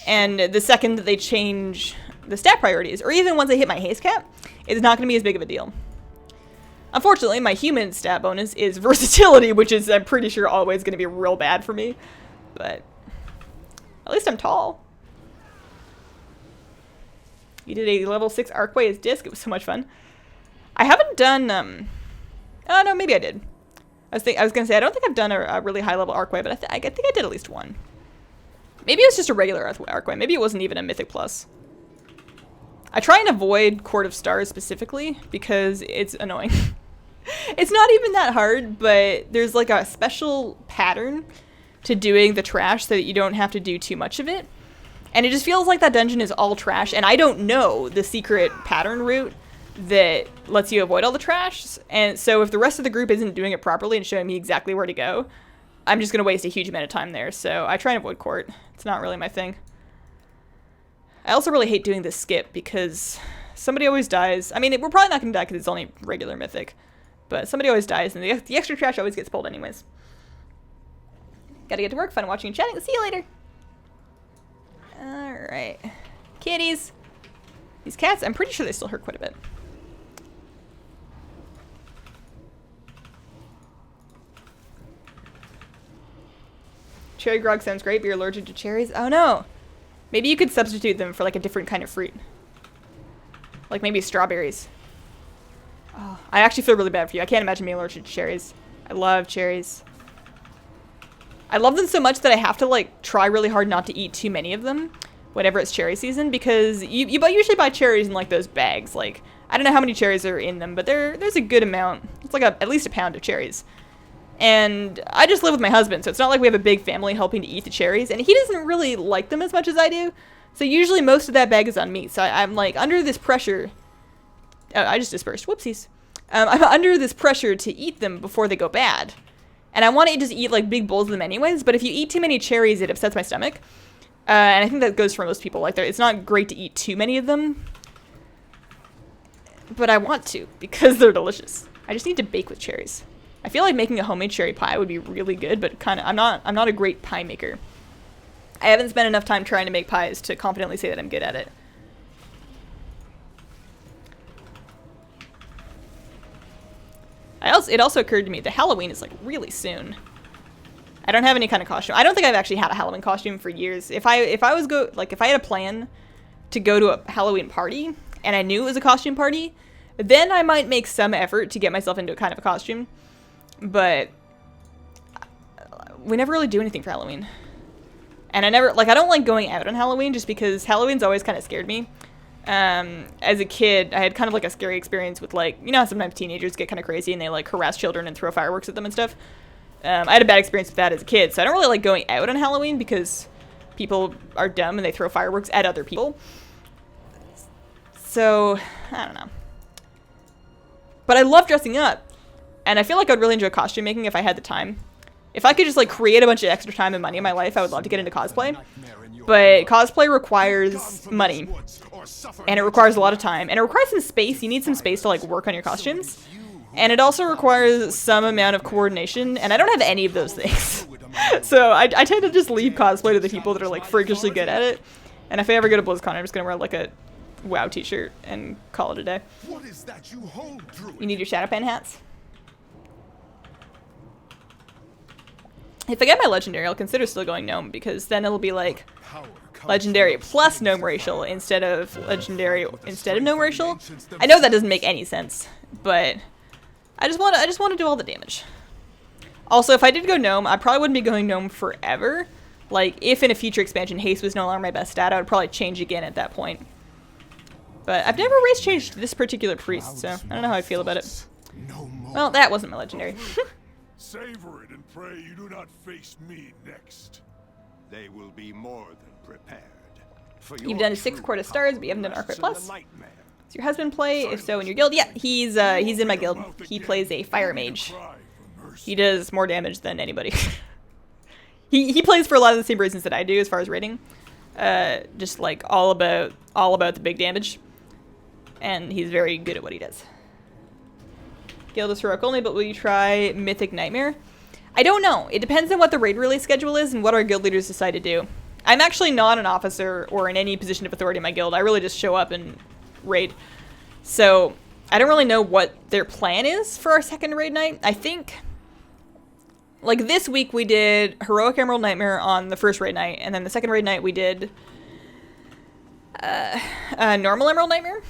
And the second that they change the stat priorities, or even once I hit my haste cap, it's not going to be as big of a deal. Unfortunately, my human stat bonus is versatility, which is, I'm pretty sure, always going to be real bad for me. But at least I'm tall. You did a level 6 Arcway as disc. It was so much fun. I haven't done, oh no, maybe I did. I was going to say, I don't think I've done a really high level Arcway, but I think I did at least one. Maybe it was just a regular Arcway. Maybe it wasn't even a Mythic Plus. I try and avoid Court of Stars specifically because it's annoying. It's not even that hard, but there's like a special pattern to doing the trash so that you don't have to do too much of it. And it just feels like that dungeon is all trash, and I don't know the secret pattern route that lets you avoid all the trash. And so if the rest of the group isn't doing it properly and showing me exactly where to go, I'm just going to waste a huge amount of time there. So I try and avoid court. It's not really my thing. I also really hate doing this skip because somebody always dies. I mean, we're probably not going to die because it's only regular mythic. But somebody always dies, and the extra trash always gets pulled anyways. Gotta get to work. Fun watching and chatting. See you later. Alright. Kitties. These cats, I'm pretty sure they still hurt quite a bit. Cherry grog sounds great, but you're allergic to cherries? Oh no! Maybe you could substitute them for like a different kind of fruit. Like maybe strawberries. Oh, I actually feel really bad for you. I can't imagine being allergic to cherries. I love cherries. I love them so much that I have to like try really hard not to eat too many of them whenever it's cherry season, because you usually buy cherries in like those bags. Like, I don't know how many cherries are in them, but there's a good amount. It's like at least a pound of cherries. And I just live with my husband, so it's not like we have a big family helping to eat the cherries, and he doesn't really like them as much as I do. So usually most of that bag is on me. So I'm like under this pressure. Oh, I just dispersed. Whoopsies. I'm under this pressure to eat them before they go bad. And I want to just eat like big bowls of them anyways, but if you eat too many cherries, it upsets my stomach. And I think that goes for most people. Like, it's not great to eat too many of them. But I want to, because they're delicious. I just need to bake with cherries. I feel like making a homemade cherry pie would be really good, but I'm not a great pie maker. I haven't spent enough time trying to make pies to confidently say that I'm good at it. It also occurred to me that Halloween is like really soon. I don't have any kind of costume. I don't think I've actually had a Halloween costume for years. If I had a plan to go to a Halloween party and I knew it was a costume party, then I might make some effort to get myself into a kind of a costume. But we never really do anything for Halloween. And I don't like going out on Halloween just because Halloween's always kind of scared me. As a kid, I had kind of like a scary experience with like, you know how sometimes teenagers get kind of crazy and they like harass children and throw fireworks at them and stuff. I had a bad experience with that as a kid, so I don't really like going out on Halloween because people are dumb and they throw fireworks at other people. So, I don't know. But I love dressing up, and I feel like I'd really enjoy costume making if I had the time. If I could just like create a bunch of extra time and money in my life, I would love to get into cosplay. But cosplay requires money, and it requires a lot of time, and it requires some space. You need some space to like work on your costumes. And it also requires some amount of coordination, and I don't have any of those things. So I tend to just leave cosplay to the people that are like freakishly good at it. And if I ever go to BlizzCon, I'm just gonna wear like a WoW t-shirt and call it a day. What is that you hold, Druid? You need your Shadowpan hats. If I get my legendary, I'll consider still going gnome, because then it'll be like legendary plus gnome racial instead of legendary instead of gnome racial. I know that doesn't make any sense, but I just want to do all the damage. Also, if I did go gnome, I probably wouldn't be going gnome forever. Like, if in a future expansion haste was no longer my best stat, I would probably change again at that point. But I've never race changed this particular priest, so I don't know how I feel about it. Well, that wasn't my legendary. Savor it and pray you do not face me next. They will be more than prepared. You've done a 6 Court of Stars, but you haven't done Arclight Plus. Does your husband play? If so, in your guild? Yeah, he's in my guild. He plays a fire mage. He does more damage than anybody. he plays for a lot of the same reasons that I do as far as rating. Just like all about the big damage. And he's very good at what he does. Guild is heroic only, but will you try Mythic Nightmare? I don't know. It depends on what the raid release schedule is and what our guild leaders decide to do. I'm actually not an officer or in any position of authority in my guild. I really just show up and raid. So I don't really know what their plan is for our second raid night. I think, like this week we did Heroic Emerald Nightmare on the first raid night, and then the second raid night we did Normal Emerald Nightmare.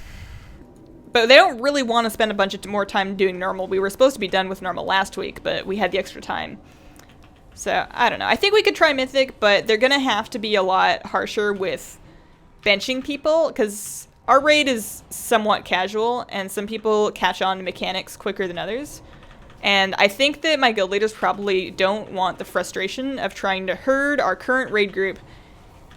But they don't really want to spend a bunch of more time doing normal. We were supposed to be done with normal last week, but we had the extra time. So, I don't know. I think we could try Mythic, but they're going to have to be a lot harsher with benching people, because our raid is somewhat casual, and some people catch on to mechanics quicker than others. And I think that my guild leaders probably don't want the frustration of trying to herd our current raid group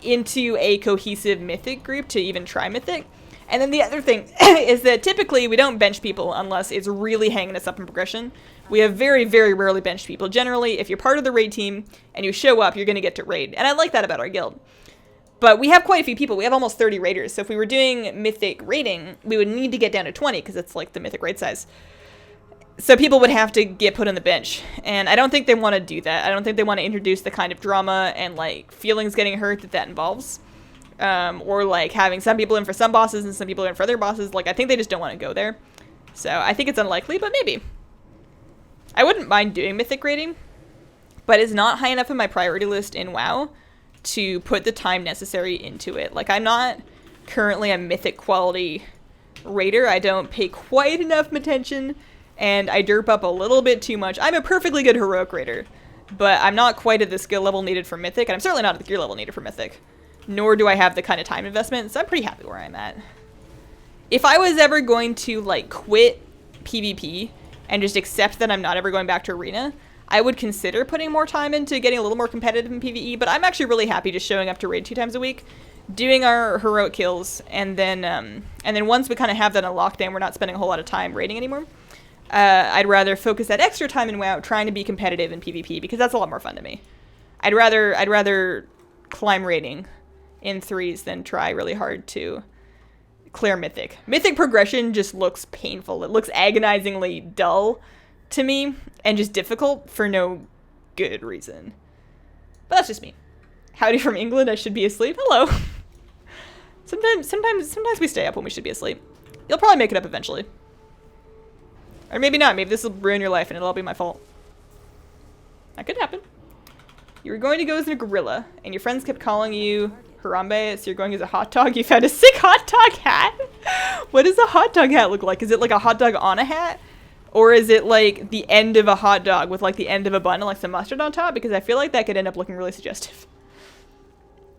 into a cohesive Mythic group to even try Mythic. And then the other thing is that typically we don't bench people unless it's really hanging us up in progression. We have very, very rarely benched people. Generally, if you're part of the raid team and you show up, you're going to get to raid. And I like that about our guild. But we have quite a few people. We have almost 30 raiders. So if we were doing Mythic raiding, we would need to get down to 20 because it's like the Mythic raid size. So people would have to get put on the bench. And I don't think they want to do that. I don't think they want to introduce the kind of drama and like feelings getting hurt that involves. Or like having some people in for some bosses and some people in for other bosses. Like, I think they just don't want to go there. So I think it's unlikely, but maybe. I wouldn't mind doing Mythic raiding, but it's not high enough in my priority list in WoW to put the time necessary into it. Like, I'm not currently a Mythic quality raider. I don't pay quite enough attention, and I derp up a little bit too much. I'm a perfectly good heroic raider, but I'm not quite at the skill level needed for Mythic, and I'm certainly not at the gear level needed for Mythic. Nor do I have the kind of time investment, so I'm pretty happy where I'm at. If I was ever going to, like, quit PvP and just accept that I'm not ever going back to Arena, I would consider putting more time into getting a little more competitive in PvE, but I'm actually really happy just showing up to raid 2 times a week, doing our heroic kills, and then once we kind of have that on lockdown, we're not spending a whole lot of time raiding anymore. I'd rather focus that extra time in WoW trying to be competitive in PvP because that's a lot more fun to me. I'd rather climb rating in 3s than try really hard to clear Mythic. Mythic progression just looks painful. It looks agonizingly dull to me and just difficult for no good reason. But that's just me. Howdy from England, I should be asleep. Hello. Sometimes we stay up when we should be asleep. You'll probably make it up eventually. Or maybe not. Maybe this will ruin your life and it'll all be my fault. That could happen. You were going to go as a gorilla, and your friends kept calling you Harambe, so you're going as a hot dog. You found a sick hot dog hat. What does a hot dog hat look like? Is it like a hot dog on a hat? Or is it like the end of a hot dog with like the end of a bun and like some mustard on top? Because I feel like that could end up looking really suggestive.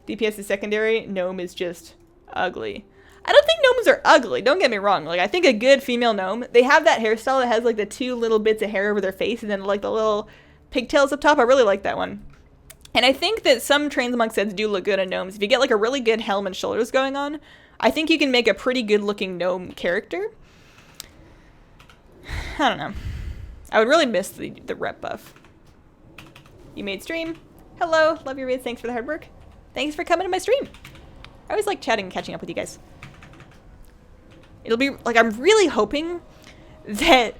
DPS is secondary. Gnome is just ugly. I don't think gnomes are ugly. Don't get me wrong. Like, I think a good female gnome, they have that hairstyle that has like the 2 little bits of hair over their face and then like the little pigtails up top. I really like that one. And I think that some transmog sets do look good on gnomes. If you get like a really good helm and shoulders going on, I think you can make a pretty good looking gnome character. I don't know. I would really miss the rep buff. You made stream. Hello. Love your vids. Thanks for the hard work. Thanks for coming to my stream. I always like chatting and catching up with you guys. It'll be like, I'm really hoping that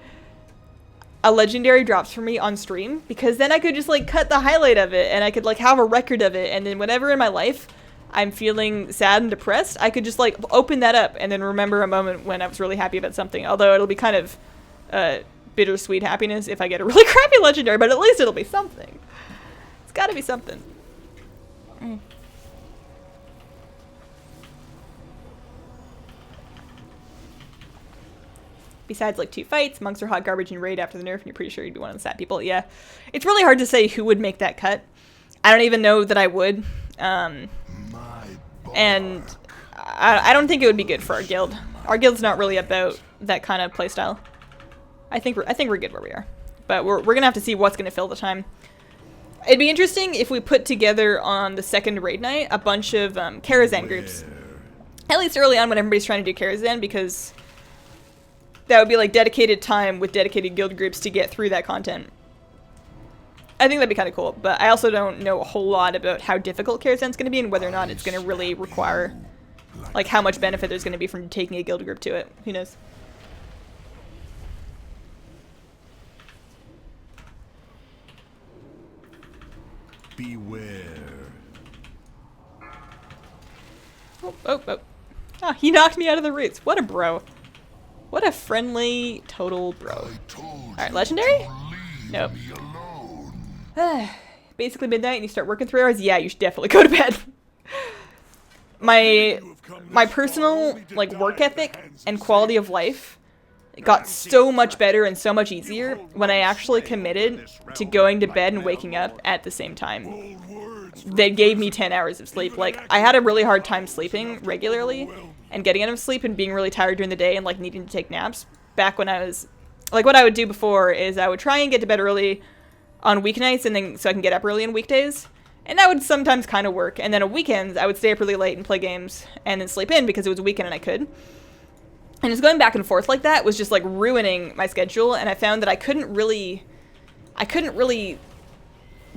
a legendary drops for me on stream, because then I could just like cut the highlight of it and I could like have a record of it, and then whenever in my life I'm feeling sad and depressed, I could just like open that up and then remember a moment when I was really happy about something. Although it'll be kind of bittersweet happiness if I get a really crappy legendary, but at least it'll be something. It's gotta be something. Besides like 2 fights, monks are hot garbage and raid after the nerf, and you're pretty sure you'd be one of the sad people. Yeah, it's really hard to say who would make that cut. I don't even know that I would. And I don't think it would be good for our guild. Our guild's not really about that kind of playstyle. I think we're good where we are, but we're gonna have to see what's gonna fill the time. It'd be interesting if we put together on the second raid night a bunch of Karazhan groups. At least early on when everybody's trying to do Karazhan, because that would be like dedicated time with dedicated guild groups to get through that content. I think that'd be kind of cool, but I also don't know a whole lot about how difficult Karazhan's going to be and whether or not it's going to really require, like, how much benefit there's going to be from taking a guild group to it. Who knows? Beware. Oh, he knocked me out of the roots. What a bro. What a friendly, total bro. Alright, legendary? Nope. Basically midnight and you start working 3 hours? Yeah, you should definitely go to bed. My personal, like, work ethic and quality of life got so much better and so much easier when I actually committed to going to bed and waking up at the same time. That gave me 10 hours of sleep. Like, I had a really hard time sleeping regularly and getting enough sleep and being really tired during the day and like needing to take naps back when I was like, what I would do before is I would try and get to bed early on weeknights and then so I can get up early on weekdays, and that would sometimes kind of work. And then on weekends I would stay up really late and play games and then sleep in because it was a weekend and I could. And just going back and forth like that was just like ruining my schedule, and I found that I couldn't really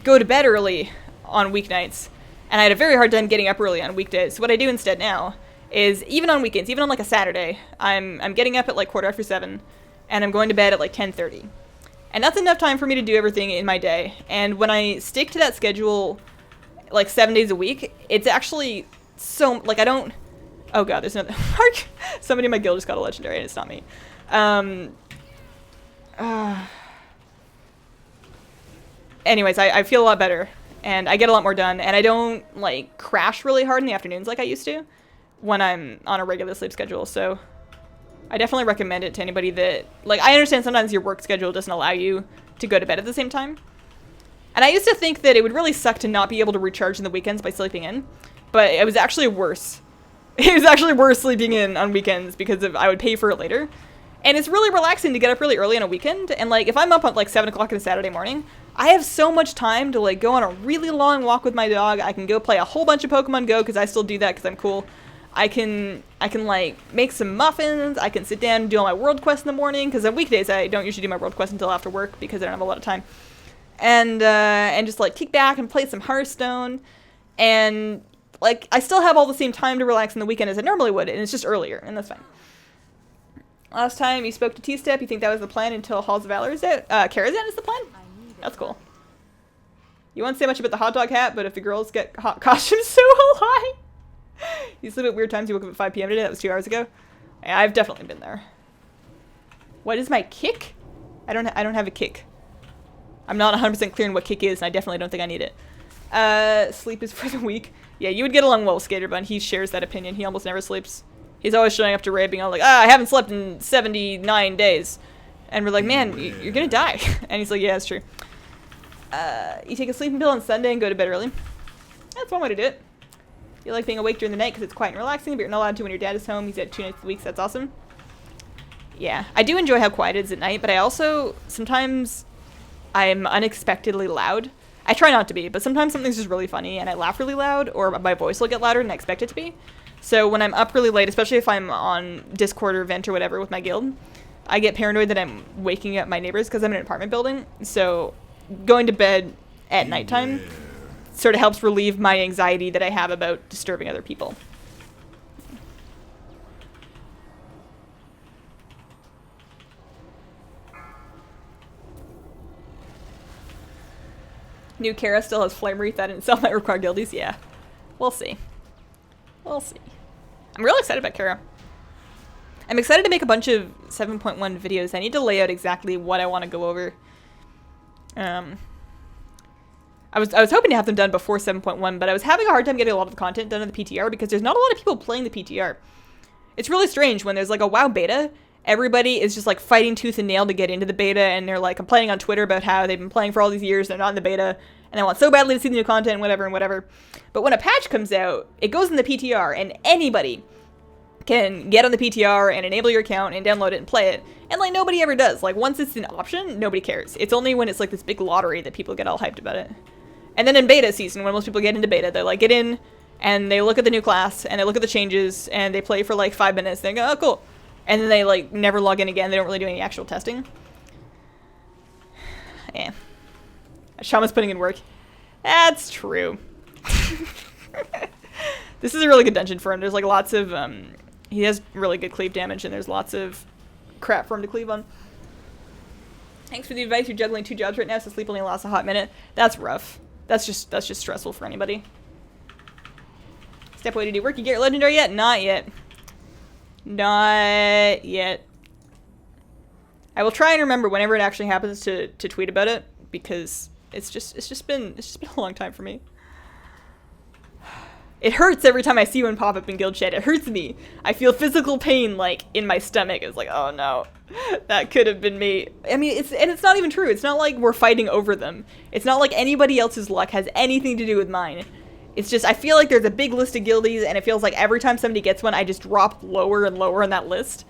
go to bed early on weeknights, and I had a very hard time getting up early on weekdays. So what I do instead now is, even on weekends, even on like a Saturday, I'm getting up at like 7:15, and I'm going to bed at like 10:30. And that's enough time for me to do everything in my day. And when I stick to that schedule like 7 days a week, it's actually so, like, I don't, oh god, there's another mark. Somebody in my guild just got a legendary and it's not me. Anyways, I feel a lot better and I get a lot more done, and I don't like crash really hard in the afternoons like I used to when I'm on a regular sleep schedule. So I definitely recommend it to anybody that, like, I understand sometimes your work schedule doesn't allow you to go to bed at the same time. And I used to think that it would really suck to not be able to recharge in the weekends by sleeping in, but it was actually worse. It was actually worse sleeping in on weekends because I would pay for it later. And it's really relaxing to get up really early on a weekend. And like, if I'm up at like 7 o'clock on a Saturday morning, I have so much time to like go on a really long walk with my dog. I can go play a whole bunch of Pokemon Go because I still do that because I'm cool. I can I can, like, make some muffins. I can sit down and do all my world quests in the morning, because on weekdays I don't usually do my world quests until after work because I don't have a lot of time. And just, like, kick back and play some Hearthstone. And, like, I still have all the same time to relax on the weekend as I normally would, and it's just earlier, and that's fine. Last time you spoke to T-Step, you think that was the plan until Halls of Valor is out? Karazhan is the plan? That's cool. You won't say much about the hot dog hat, but if the girls get hot costumes so high. You sleep at weird times, you woke up at 5 p.m. today, that was 2 hours ago. Yeah, I've definitely been there. What is my kick? I don't have a kick. I'm not 100% clear on what kick is, and I definitely don't think I need it. Sleep is for the weak. Yeah, you would get along well with Skaterbun. He shares that opinion. He almost never sleeps. He's always showing up to raid being all like, I haven't slept in 79 days. And we're like, man, you're gonna die. And he's like, yeah, it's true. You take a sleeping pill on Sunday and go to bed early. That's one way to do it. You like being awake during the night because it's quiet and relaxing, but you're not allowed to when your dad is home. He's at 2 nights a week, so that's awesome. Yeah, I do enjoy how quiet it is at night, but I also, sometimes I'm unexpectedly loud. I try not to be, but sometimes something's just really funny and I laugh really loud, or my voice will get louder than I expect it to be. So when I'm up really late, especially if I'm on Discord or Vent or whatever with my guild, I get paranoid that I'm waking up my neighbors because I'm in an apartment building. So going to bed at nighttime sort of helps relieve my anxiety that I have about disturbing other people. New Kara still has Flame Wreath that in itself might require guildies. Yeah, we'll see. We'll see. I'm really excited about Kara. I'm excited to make a bunch of 7.1 videos. I need to lay out exactly what I want to go over. I was hoping to have them done before 7.1, but I was having a hard time getting a lot of the content done in the PTR because there's not a lot of people playing the PTR. It's really strange when there's like a WoW beta. Everybody is just like fighting tooth and nail to get into the beta, and they're like complaining on Twitter about how they've been playing for all these years, they're not in the beta, and they want so badly to see the new content, whatever and whatever. But when a patch comes out, it goes in the PTR, and anybody can get on the PTR and enable your account and download it and play it. And like nobody ever does. Like once it's an option, nobody cares. It's only when it's like this big lottery that people get all hyped about it. And then in beta season, when most people get into beta, they like get in and they look at the new class and they look at the changes and they play for like 5 minutes. They go, oh cool. And then they like never log in again. They don't really do any actual testing. Yeah. Shama's putting in work. That's true. This is a really good dungeon for him. There's like lots of, he has really good cleave damage and there's lots of crap for him to cleave on. Thanks for the advice. You're juggling 2 jobs right now, so sleep only lasts a hot minute. That's rough. That's just stressful for anybody. Step away to do work. You get your legendary yet? Not yet. Not yet. I will try and remember whenever it actually happens to tweet about it, because it's just been a long time for me. It hurts every time I see one pop up in guild chat. It hurts me. I feel physical pain like in my stomach. It's like, oh no, that could have been me. I mean, it's not even true. It's not like we're fighting over them. It's not like anybody else's luck has anything to do with mine. It's just, I feel like there's a big list of guildies, and it feels like every time somebody gets one, I just drop lower and lower on that list.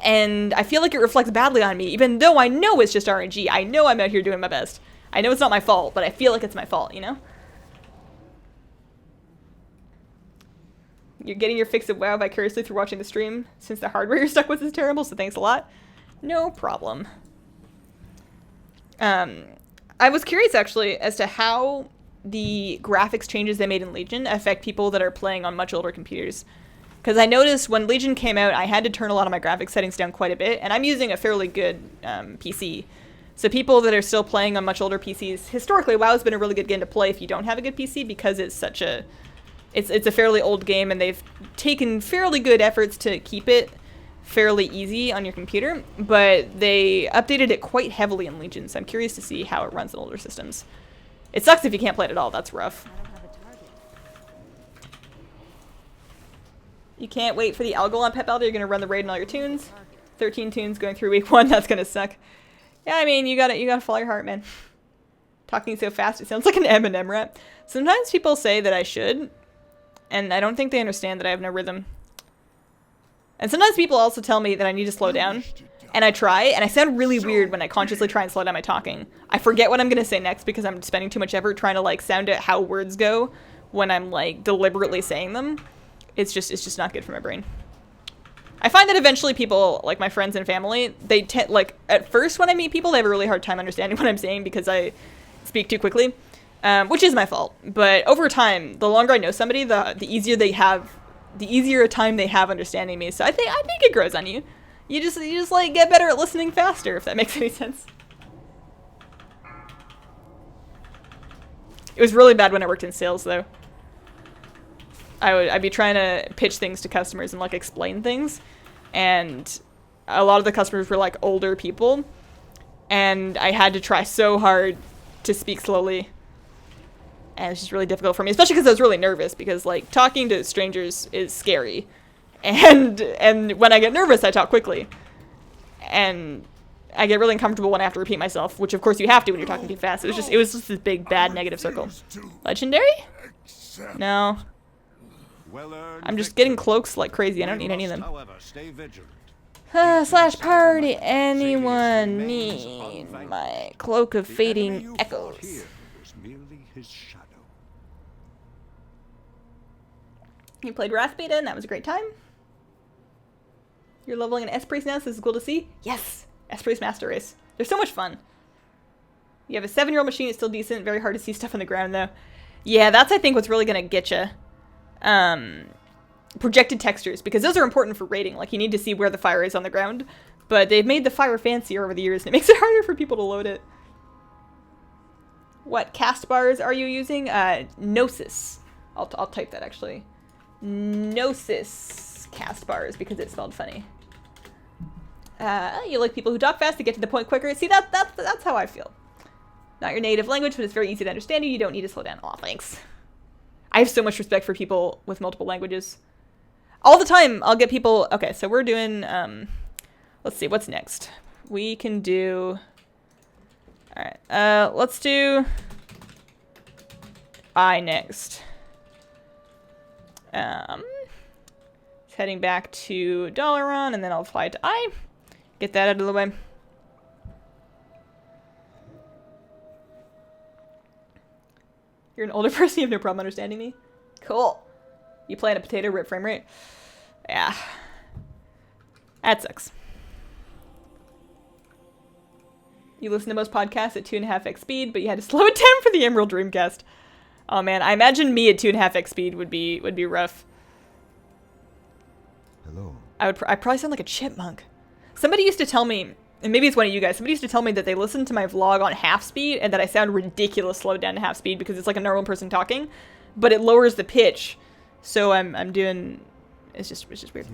And I feel like it reflects badly on me, even though I know it's just RNG. I know I'm out here doing my best. I know it's not my fault, but I feel like it's my fault, you know? You're getting your fix of WoW vicariously through watching the stream, since the hardware you're stuck with is terrible, so thanks a lot. No problem. I was curious, actually, as to how the graphics changes they made in Legion affect people that are playing on much older computers. Because I noticed when Legion came out, I had to turn a lot of my graphics settings down quite a bit, and I'm using a fairly good PC. So people that are still playing on much older PCs, historically, WoW's been a really good game to play if you don't have a good PC, because it's such a... It's a fairly old game, and they've taken fairly good efforts to keep it fairly easy on your computer, but they updated it quite heavily in Legion, so I'm curious to see how it runs in older systems. It sucks if you can't play it at all. That's rough. You can't wait for the Algol on Pep Elder. You're going to run the raid in all your tunes. 13 tunes going through week 1. That's going to suck. Yeah, I mean, you gotta follow your heart, man. Talking so fast, it sounds like an Eminem rap. Sometimes people say that I should, and I don't think they understand that I have no rhythm. And sometimes people also tell me that I need to slow down. And I try, and I sound really weird when I consciously try and slow down my talking. I forget what I'm going to say next because I'm spending too much effort trying to, like, sound out how words go when I'm, like, deliberately saying them. It's just not good for my brain. I find that eventually people, like my friends and family, they tend, like, at first when I meet people, they have a really hard time understanding what I'm saying because I speak too quickly, which is my fault. But over time, the longer I know somebody, the easier a time they have understanding me. So I think it grows on you. You just like get better at listening faster, if that makes any sense. It was really bad when I worked in sales, though. I'd be trying to pitch things to customers and like explain things, and a lot of the customers were like older people, and I had to try so hard to speak slowly, and it's just really difficult for me, especially because I was really nervous, because like talking to strangers is scary, and when I get nervous I talk quickly, and I get really uncomfortable when I have to repeat myself, which of course you have to when you're talking too fast. It was just this big bad negative circle. Legendary? No. I'm just getting cloaks like crazy. I don't need any of them. Slash party. Anyone need my cloak of fading echoes? You played Wrath Beta and that was a great time. You're leveling an S-Priest now, so this is cool to see. Yes! S-Priest Master Race. They're so much fun. You have a 7-year-old machine, it's still decent. Very hard to see stuff on the ground though. Yeah, that's I think what's really gonna get you. Projected textures, because those are important for rating. Like, you need to see where the fire is on the ground, but they've made the fire fancier over the years, and it makes it harder for people to load it. What cast bars are you using? Gnosis. I'll type that, actually. Gnosis cast bars, because it's spelled funny. You like people who talk fast to get to the point quicker. See, that's how I feel. Not your native language, but it's very easy to understand you. You don't need to slow down. Aw, thanks. I have so much respect for people with multiple languages. All the time, I'll get people... Okay, so we're doing... let's see, what's next? We can do... Alright, let's do... I next. Heading back to Dalaran, and then I'll fly to I. Get that out of the way. You're an older person, you have no problem understanding me? Cool. You play in a potato, rip frame rate? Yeah. That sucks. You listen to most podcasts at 2.5x speed, but you had to slow it down for the Emerald Dreamcast. Oh man, I imagine me at 2.5x speed would be rough. Hello. I'd probably sound like a chipmunk. Somebody used to tell me, and maybe it's one of you guys, somebody used to tell me that they listened to my vlog on half speed and that I sound ridiculous slowed down to half speed because it's like a normal person talking, but it lowers the pitch. So I'm doing, it's just weird.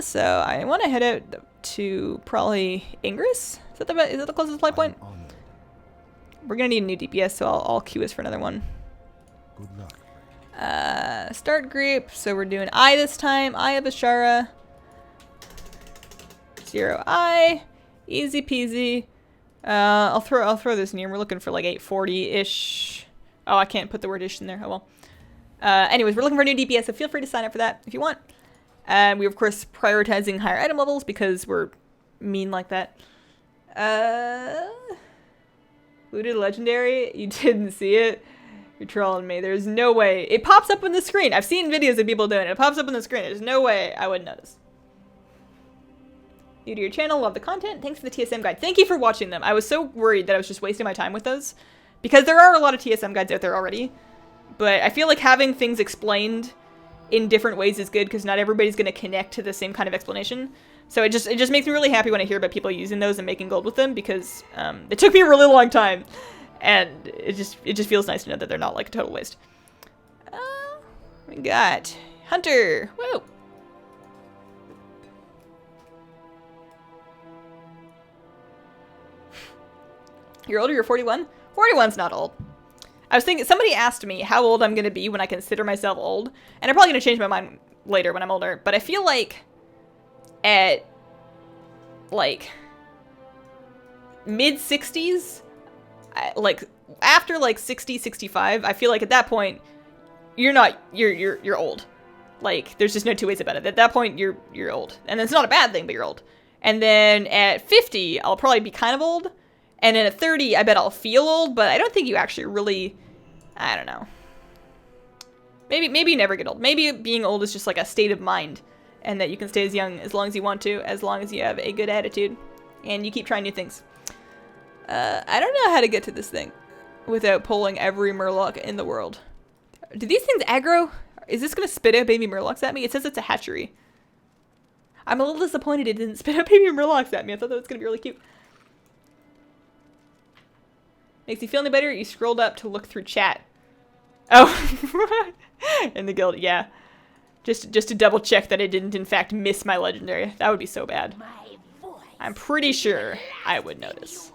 So I want to head out to probably Ingress. Is that the closest flight point? We're gonna need a new DPS, so I'll queue us for another one. Good luck. Start group. So we're doing I this time. I of Azshara. 0 I. Easy peasy. I'll throw this in here. We're looking for like 840-ish. Oh, I can't put the word ish in there. Oh well. Anyways, we're looking for a new DPS, so feel free to sign up for that if you want. We're of course prioritizing higher item levels because we're mean like that. Looted legendary? You didn't see it? You're trolling me. There's no way. It pops up on the screen. I've seen videos of people doing it. It pops up on the screen. There's no way I wouldn't notice. New to your channel. Love the content. Thanks for the TSM guide. Thank you for watching them. I was so worried that I was just wasting my time with those. Because there are a lot of TSM guides out there already. But I feel like having things explained in different ways is good because not everybody's going to connect to the same kind of explanation. So it just makes me really happy when I hear about people using those and making gold with them because it took me a really long time. And it just feels nice to know that they're not like a total waste. We got Hunter. Whoa. You're older, you're 41? 41's not old. I was thinking, somebody asked me how old I'm going to be when I consider myself old. And I'm probably going to change my mind later when I'm older. But I feel like at, like, mid-60s, like, after, like, 60, 65, I feel like at that point, you're old. Like, there's just no two ways about it. At that point, you're old. And it's not a bad thing, but you're old. And then at 50, I'll probably be kind of old. And then at 30, I bet I'll feel old, but I don't think you actually really, I don't know. Maybe you never get old. Maybe being old is just like a state of mind. and that you can stay as young as long as you want to, as long as you have a good attitude and you keep trying new things. I don't know how to get to this thing without pulling every murloc in the world. Do these things aggro? Is this going to spit out baby murlocs at me? It says it's a hatchery. I'm a little disappointed it didn't spit out baby murlocs at me. I thought that was going to be really cute. Makes you feel any better? You scrolled up to look through chat. Oh. In the guild, yeah. Just to double check that I didn't in fact miss my legendary. That would be so bad. I'm pretty sure I would notice.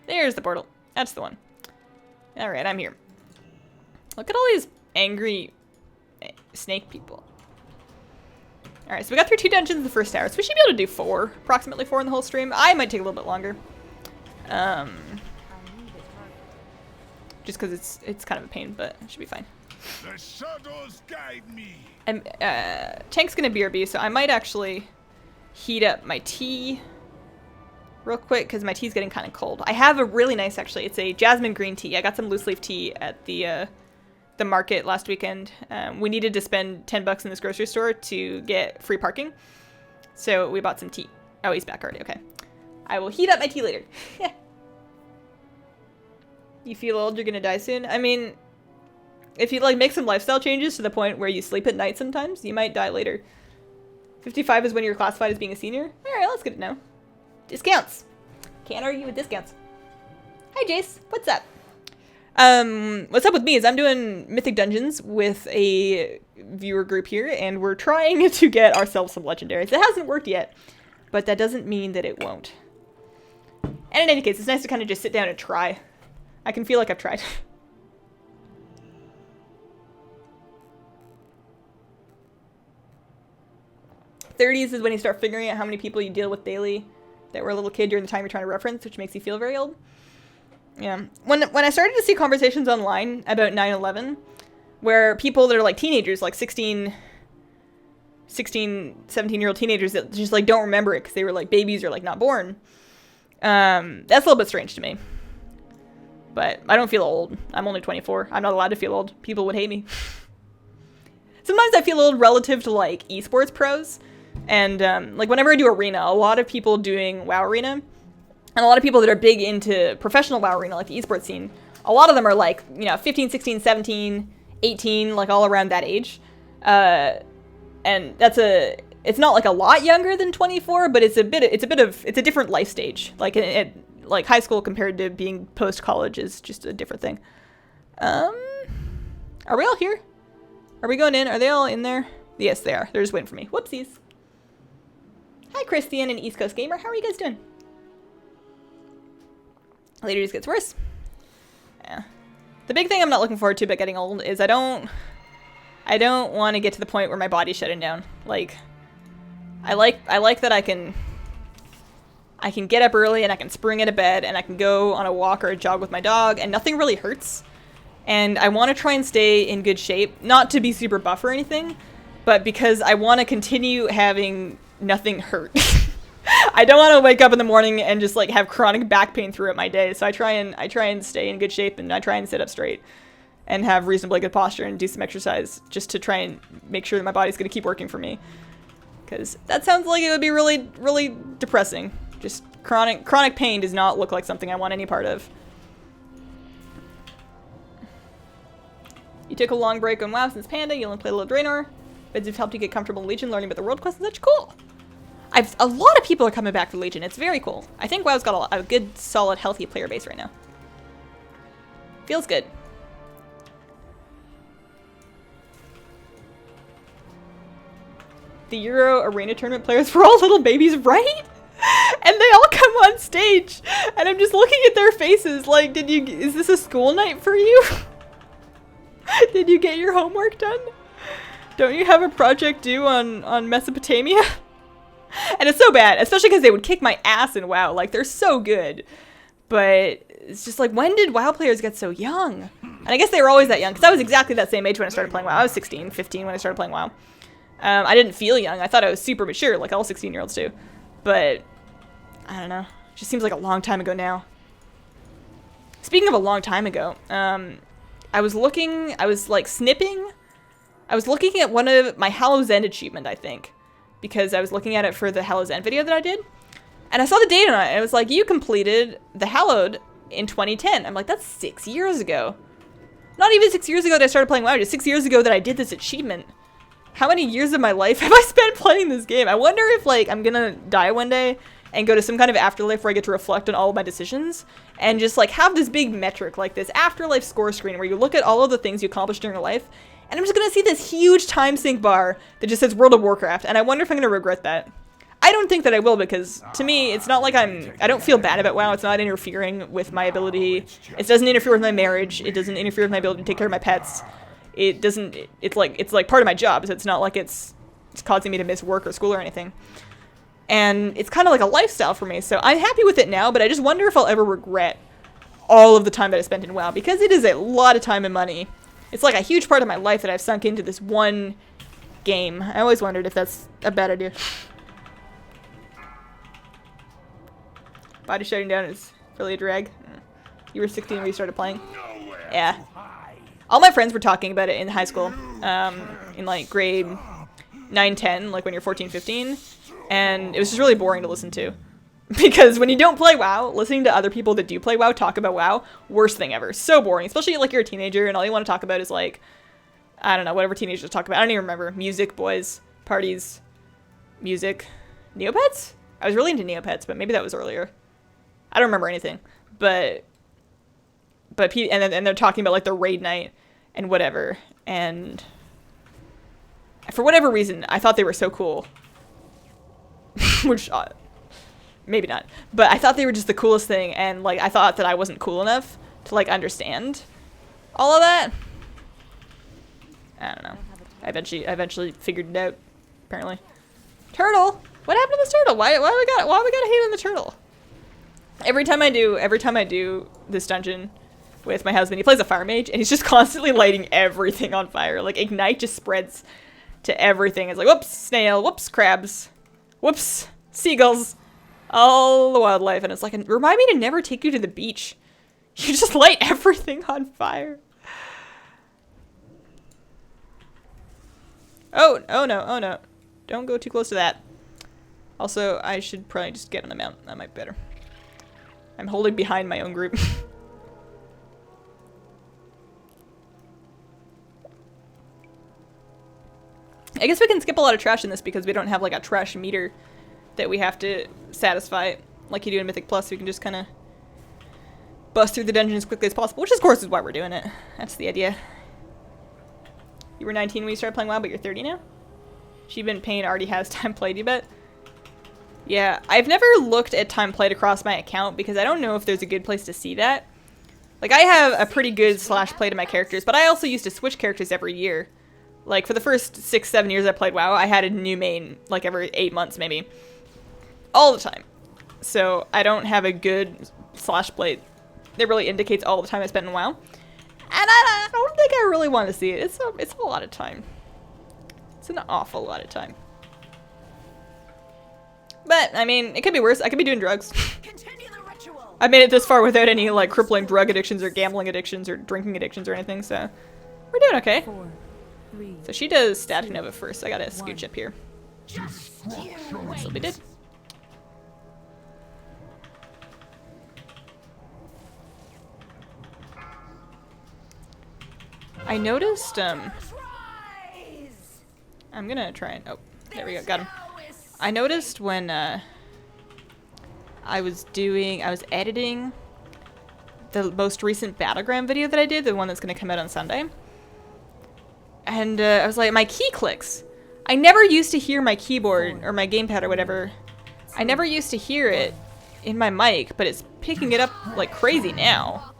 There's the portal. That's the one. Alright, I'm here. Look at all these angry snake people. Alright, so we got through 2 dungeons in the first hour, so we should be able to do 4. Approximately 4 in the whole stream. I might take a little bit longer. Just because it's kind of a pain, but it should be fine. The shadows guide me. And Tank's gonna BRB, so I might actually heat up my tea real quick because my tea's getting kind of cold. I have a really nice, actually, it's a jasmine green tea. I got some loose leaf tea at the market last weekend. We needed to spend $10 in this grocery store to get free parking, so we bought some tea. Oh, he's back already. Okay, I will heat up my tea later. You feel old, you're gonna die soon. I mean, if you like make some lifestyle changes to the point where you sleep at night sometimes, you might die later. 55 is when you're classified as being a senior. All right, that's good to know. Discounts. Can't argue with discounts. Hi, Jace. What's up? What's up with me is I'm doing Mythic Dungeons with a viewer group here, and we're trying to get ourselves some legendaries. It hasn't worked yet, but that doesn't mean that it won't. And in any case, it's nice to kind of just sit down and try. I can feel like I've tried. '30s is when you start figuring out how many people you deal with daily that were a little kid during the time you're trying to reference, which makes you feel very old. Yeah. When I started to see conversations online about 9/11, where people that are like teenagers, like 16, 17-year-old teenagers that just like don't remember it because they were like babies or like not born, that's a little bit strange to me. But I don't feel old. I'm only 24. I'm not allowed to feel old. People would hate me. Sometimes I feel old relative to like esports pros. And like whenever I do arena, a lot of people doing WoW Arena, and a lot of people that are big into professional WoW Arena, like the esports scene, a lot of them are like, you know, 15, 16, 17, 18, like all around that age. And it's not like a lot younger than 24, but it's a different life stage. Like like high school compared to being post-college is just a different thing. Are we all here? Are we going in? Are they all in there? Yes, they are. They're just waiting for me. Whoopsies. Hi, Christian and East Coast Gamer. How are you guys doing? Later just gets worse. Yeah. The big thing I'm not looking forward to about getting old is I don't want to get to the point where my body's shutting down. Like, I like that I can get up early and I can spring into bed and I can go on a walk or a jog with my dog and nothing really hurts. And I want to try and stay in good shape, not to be super buff or anything, but because I want to continue having nothing hurt. I don't want to wake up in the morning and just like have chronic back pain throughout my day. So I try and stay in good shape, and I try and sit up straight and have reasonably good posture and do some exercise just to try and make sure that my body's going to keep working for me. Because that sounds like it would be really, really depressing. Just chronic pain does not look like something I want any part of. You took a long break on WoW since Panda. You only played a little Draenor. Vids have helped you get comfortable in Legion, learning about the world quests and such. Cool. A lot of people are coming back for Legion. It's very cool. I think WoW's got a good, solid, healthy player base right now. Feels good. The Euro Arena Tournament players were all little babies, right? And they all come on stage, and I'm just looking at their faces like, is this a school night for you? Did you get your homework done? Don't you have a project due on Mesopotamia? And it's so bad, especially because they would kick my ass in WoW. Like, they're so good. But it's just like, when did WoW players get so young? And I guess they were always that young, because I was exactly that same age when I started playing WoW. I was 16, 15 when I started playing WoW. I didn't feel young. I thought I was super mature, like all 16-year-olds do. But, I don't know. It just seems like a long time ago now. Speaking of a long time ago, I was like snipping I was looking at one of my Hallow's End achievement, I think, because I was looking at it for the Hallow's End video that I did. And I saw the date on it, and it was like, you completed the Hallowed in 2010. I'm like, that's 6 years ago. Not even 6 years ago that I started playing WoW, just 6 years ago that I did this achievement. How many years of my life have I spent playing this game? I wonder if, like, I'm gonna die one day and go to some kind of afterlife where I get to reflect on all of my decisions and just, like, have this big metric, like this afterlife score screen where you look at all of the things you accomplished during your life, and I'm just gonna see this huge time sync bar that just says World of Warcraft, and I wonder if I'm gonna regret that. I don't think that I will, because to me, it's not like I don't feel bad about WoW. It's not interfering with my ability. It doesn't interfere with my marriage. It doesn't interfere with my ability to take care of my pets. It doesn't, it's like part of my job, so it's not like it's causing me to miss work or school or anything. And it's kind of like a lifestyle for me, so I'm happy with it now, but I just wonder if I'll ever regret all of the time that I spent in WoW, because it is a lot of time and money. It's like a huge part of my life that I've sunk into this one game. I always wondered if that's a bad idea. Body shutting down is really a drag. You were 16 when you started playing? Yeah. All my friends were talking about it in high school. In like grade 9, 10, like when you're 14, 15. And it was just really boring to listen to. Because when you don't play WoW, listening to other people that do play WoW talk about WoW, worst thing ever. So boring. Especially like you're a teenager and all you want to talk about is like, I don't know, whatever teenagers talk about. I don't even remember. Music, boys, parties, music. Neopets? I was really into Neopets, but maybe that was earlier. I don't remember anything, but and they're talking about like the raid night and whatever, and for whatever reason, I thought they were so cool, which maybe not, but I thought they were just the coolest thing, and like I thought that I wasn't cool enough to like understand all of that. I don't know. I eventually figured it out. Apparently, turtle. What happened to this turtle? Why we got to hate on the turtle? Every time I do this dungeon with my husband, he plays a fire mage, and he's just constantly lighting everything on fire. Like, Ignite just spreads to everything. It's like, whoops, snail, whoops, crabs, whoops, seagulls, all the wildlife. And it's like, remind me to never take you to the beach. You just light everything on fire. Oh no. Don't go too close to that. Also, I should probably just get on the mount. That might be better. I'm holding behind my own group. I guess we can skip a lot of trash in this because we don't have like a trash meter that we have to satisfy like you do in Mythic Plus. We can just kind of bust through the dungeon as quickly as possible, which of course is why we're doing it. That's the idea. You were 19 when you started playing WoW, but you're 30 now? She been Payne already has time played, you bet? Yeah, I've never looked at time played across my account because I don't know if there's a good place to see that. Like, I have a pretty good slash play to my characters, but I also used to switch characters every year. Like, for the first 6, 7 years I played WoW, I had a new main, like, every 8 months, maybe. All the time. So, I don't have a good slash play that really indicates all the time I spent in WoW. And I don't think I really want to see it. It's a lot of time. It's an awful lot of time. But, I mean, it could be worse. I could be doing drugs. I made it this far without any, like, crippling drug addictions or gambling addictions or drinking addictions or anything, so we're doing okay. 4, 3, so she does Static Nova first. I gotta scooch up here. So we did. I noticed, I'm gonna try and, oh, there we go, got him. I noticed when, I was editing the most recent Battleground video that I did, the one that's gonna come out on Sunday. And, I was like, my key clicks. I never used to hear my keyboard, or my gamepad or whatever. I never used to hear it in my mic, but it's picking it up like crazy now.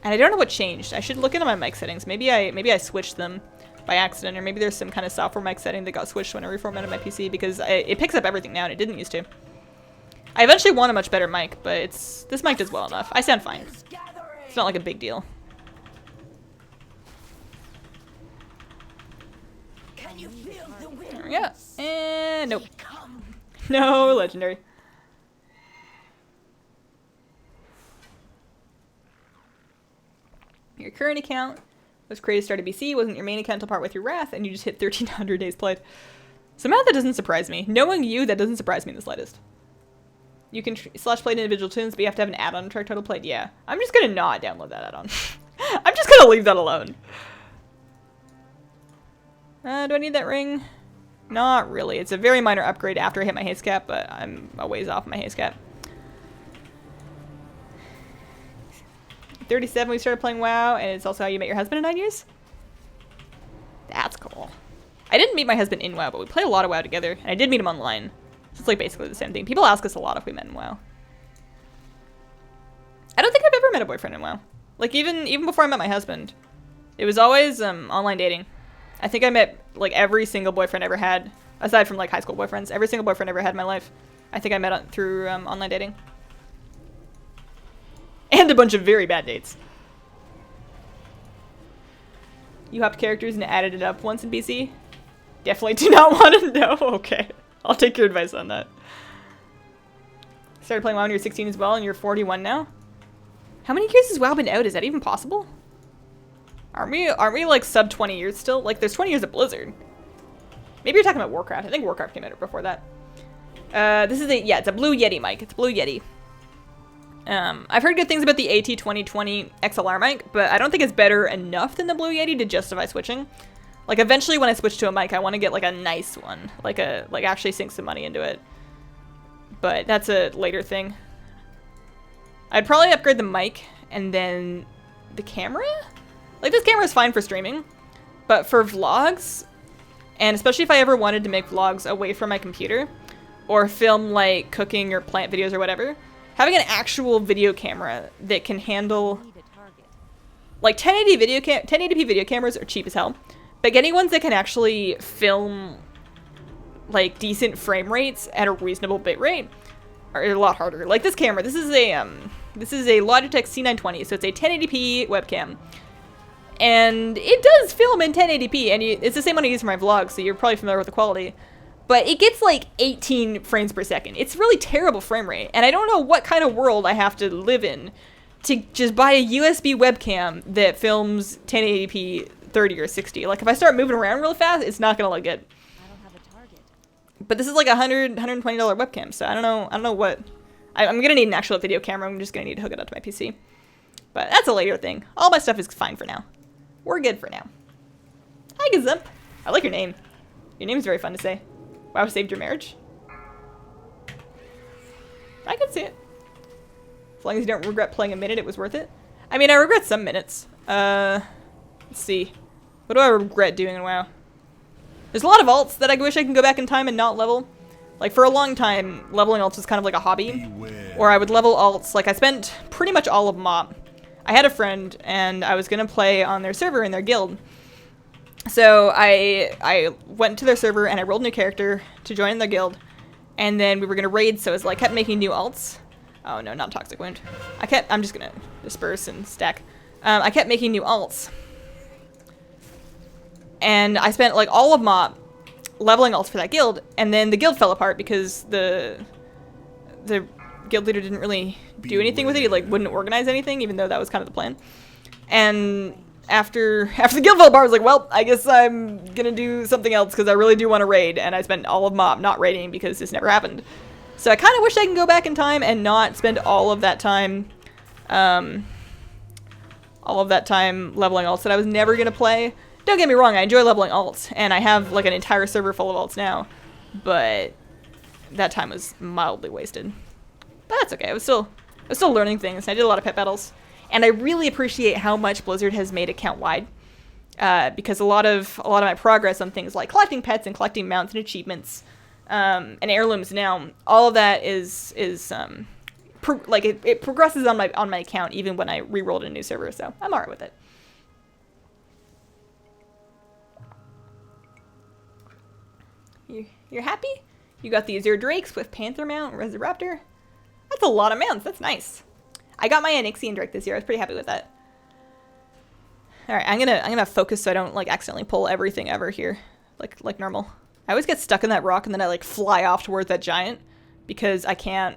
And I don't know what changed. I should look into my mic settings. Maybe I switched them by accident, or maybe there's some kind of software mic setting that got switched when I reformatted my PC, because it picks up everything now and it didn't used to. I eventually want a much better mic, but this mic does well enough. I sound fine. It's not like a big deal. There we go. And nope. No legendary. Your current account Was created started BC, wasn't your main account until part with your Wrath, and you just hit 1,300 days played. Somehow that doesn't surprise me. Knowing you, that doesn't surprise me in the slightest. You can slash play individual tunes, but you have to have an add-on to track total played. Yeah. I'm just gonna not download that add-on. I'm just gonna leave that alone. Do I need that ring? Not really. It's a very minor upgrade after I hit my haste cap, but I'm a ways off my haste cap. 37, we started playing WoW, and it's also how you met your husband in 9 years? That's cool. I didn't meet my husband in WoW, but we played a lot of WoW together, and I did meet him online. So it's like basically the same thing. People ask us a lot if we met in WoW. I don't think I've ever met a boyfriend in WoW. Like even before I met my husband, it was always online dating. I think I met like every single boyfriend I ever had, aside from like high school boyfriends. Every single boyfriend I ever had in my life, I think I met through online dating. And a bunch of very bad dates. You hopped characters and added it up once in BC? Definitely do not want to know. Okay. I'll take your advice on that. Started playing WoW when you were 16 as well, and you're 41 now? How many years has WoW been out? Is that even possible? Aren't we like sub 20 years still? Like there's 20 years of Blizzard. Maybe you're talking about Warcraft. I think Warcraft came out before that. This is it's a Blue Yeti mic. It's a Blue Yeti. I've heard good things about the AT2020 XLR mic, but I don't think it's better enough than the Blue Yeti to justify switching. Like eventually when I switch to a mic, I want to get like a nice one, like actually sink some money into it. But that's a later thing. I'd probably upgrade the mic and then the camera? Like this camera is fine for streaming, but for vlogs, and especially if I ever wanted to make vlogs away from my computer or film like cooking or plant videos or whatever, having an actual video camera that can handle like 1080p video cameras are cheap as hell, but getting ones that can actually film like decent frame rates at a reasonable bit rate are a lot harder. Like this camera, this is a Logitech C920, so it's a 1080p webcam. And it does film in 1080p, and it's the same one I use for my vlogs, so you're probably familiar with the quality. But it gets like 18 frames per second. It's really terrible frame rate, and I don't know what kind of world I have to live in to just buy a USB webcam that films 1080p 30 or 60. Like if I start moving around real fast, it's not gonna look good. I don't have a target. But this is like a $120 webcam, so I don't know what. I'm gonna need an actual video camera. I'm just gonna need to hook it up to my PC. But that's a later thing. All my stuff is fine for now. We're good for now. Hi, Gazump. I like your name. Your name is very fun to say. WoW saved your marriage? I could see it. As long as you don't regret playing a minute, it was worth it. I mean, I regret some minutes. Let's see. What do I regret doing in WoW? There's a lot of alts that I wish I can go back in time and not level. Like, for a long time, leveling alts was kind of like a hobby. Or I would level alts. Like, I spent pretty much all of MOP. I had a friend, and I was going to play on their server in their guild. So I went to their server, and I rolled a new character to join their guild. And then we were going to raid, so I kept making new alts. Oh, no, not Toxic Wound. I'm just going to disperse and stack. I kept making new alts. And I spent, like, all of MOP leveling alts for that guild, and then the guild fell apart because the guild leader didn't really do anything with it. He like wouldn't organize anything, even though that was kind of the plan. And after the guild fell apart, I was like, well, I guess I'm gonna do something else because I really do want to raid, and I spent all of MOP not raiding because this never happened. So I kind of wish I can go back in time and not spend all of that time leveling alts that I was never gonna play. Don't get me wrong, I enjoy leveling alts, and I have like an entire server full of alts now, but that time was mildly wasted. But that's okay. I was still learning things. I did a lot of pet battles, and I really appreciate how much Blizzard has made account wide, because a lot of my progress on things like collecting pets and collecting mounts and achievements, and heirlooms now, all of that is it progresses on my account even when I re-rolled a new server. So I'm alright with it. You're happy? You got the Azure Drakes with Panther Mount, Resurrector. That's a lot of mounts. That's nice. I got my Onyxian Drake this year. I was pretty happy with that. All right, I'm gonna focus so I don't like accidentally pull everything ever here, like normal. I always get stuck in that rock and then I like fly off towards that giant because I can't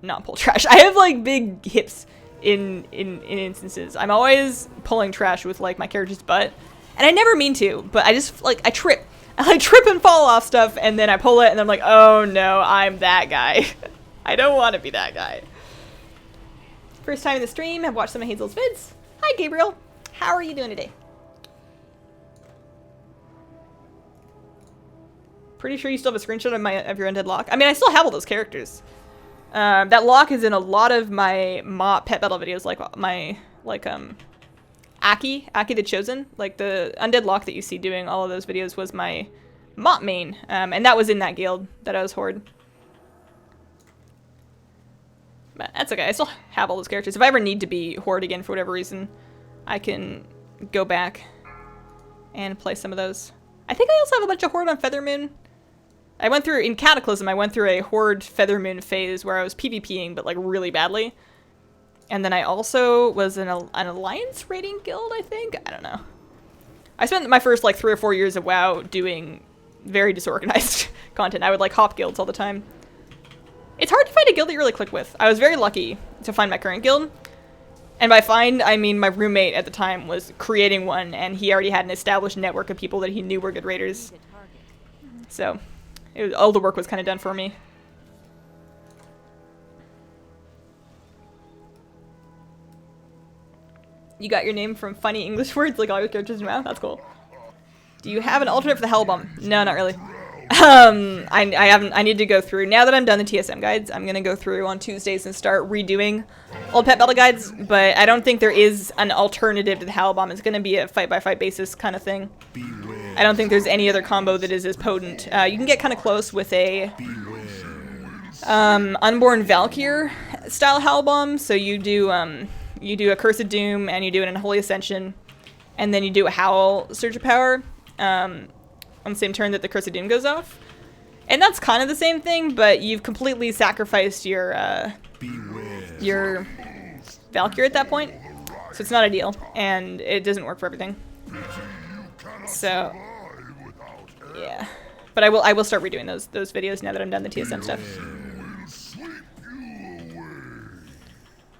not pull trash. I have like big hips in instances. I'm always pulling trash with like my character's butt, and I never mean to, but I just like I trip. I like trip and fall off stuff, and then I pull it, and I'm like, oh no, I'm that guy. I don't want to be that guy. First time in the stream, I've watched some of Hazel's vids. Hi Gabriel, how are you doing today? Pretty sure you still have a screenshot of your undead lock. I mean, I still have all those characters. That lock is in a lot of my pet battle videos, like Aki the Chosen. Like the undead lock that you see doing all of those videos was my Mott main, and that was in that guild that I was Horde. But that's okay. I still have all those characters. If I ever need to be Horde again for whatever reason, I can go back and play some of those. I think I also have a bunch of Horde on Feathermoon. I went through, in Cataclysm, I went through a Horde Feathermoon phase where I was PvPing, but like really badly. And then I also was in an Alliance raiding guild, I think? I don't know. I spent my first like 3 or 4 years of WoW doing very disorganized content. I would like hop guilds all the time. It's hard to find a guild that you really click with. I was very lucky to find my current guild. And by find, I mean my roommate at the time was creating one, and he already had an established network of people that he knew were good raiders. So, all the work was kind of done for me. You got your name from funny English words like all your characters in WoW? That's cool. Do you have an alternate for the Hellbomb? No, not really. I haven't. I need to go through. Now that I'm done the TSM guides, I'm going to go through on Tuesdays and start redoing all pet battle guides, but I don't think there is an alternative to the Hellbomb. It's going to be a fight-by-fight basis kind of thing. Beware. I don't think there's any other combo that is as potent. You can get kind of close with a Unborn Valkyr style Hellbomb, so you do a Cursed Doom, and you do an Unholy Ascension, and then you do a Howl Surge of Power on the same turn that the Cursed Doom goes off. And that's kind of the same thing, but you've completely sacrificed your Valkyr at that point. So it's not ideal, and it doesn't work for everything. So, yeah. But I will start redoing those videos now that I'm done the TSM stuff.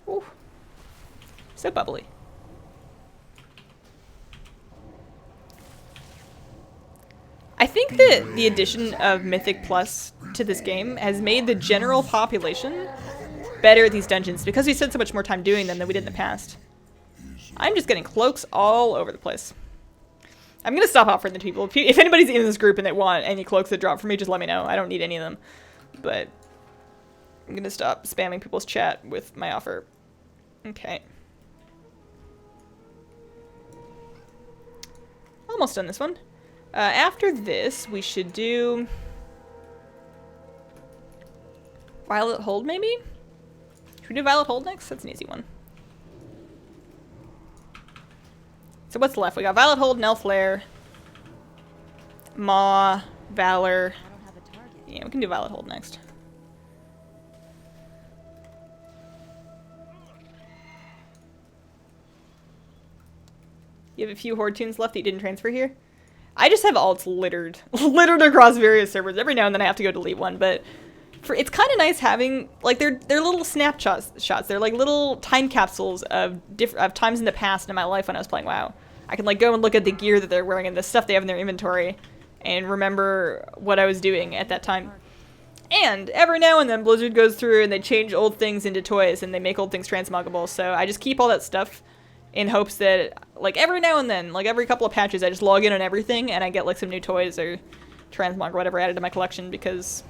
Ooh. So bubbly. I think that the addition of Mythic Plus to this game has made the general population better at these dungeons because we spent so much more time doing them than we did in the past. I'm just getting cloaks all over the place. I'm going to stop offering them to people. If anybody's in this group and they want any cloaks that drop from me, just let me know. I don't need any of them. But I'm going to stop spamming people's chat with my offer. Okay. Almost done this one. After this, we should do Violet Hold, maybe? Should we do Violet Hold next? That's an easy one. So what's left? We got Violet Hold, Nelflare, Maw, Valor. Yeah, we can do Violet Hold next. You have a few Horde tunes left that you didn't transfer here? I just have alts littered across various servers. Every now and then I have to go delete one, but it's kind of nice having, like, they're little snapshots. They're like little time capsules of times in the past in my life when I was playing WoW. I can like go and look at the gear that they're wearing and the stuff they have in their inventory and remember what I was doing at that time. And every now and then Blizzard goes through and they change old things into toys and they make old things transmuggable. So I just keep all that stuff in hopes that, like, every now and then, like every couple of patches, I just log in on everything and I get like some new toys or transmog or whatever added to my collection because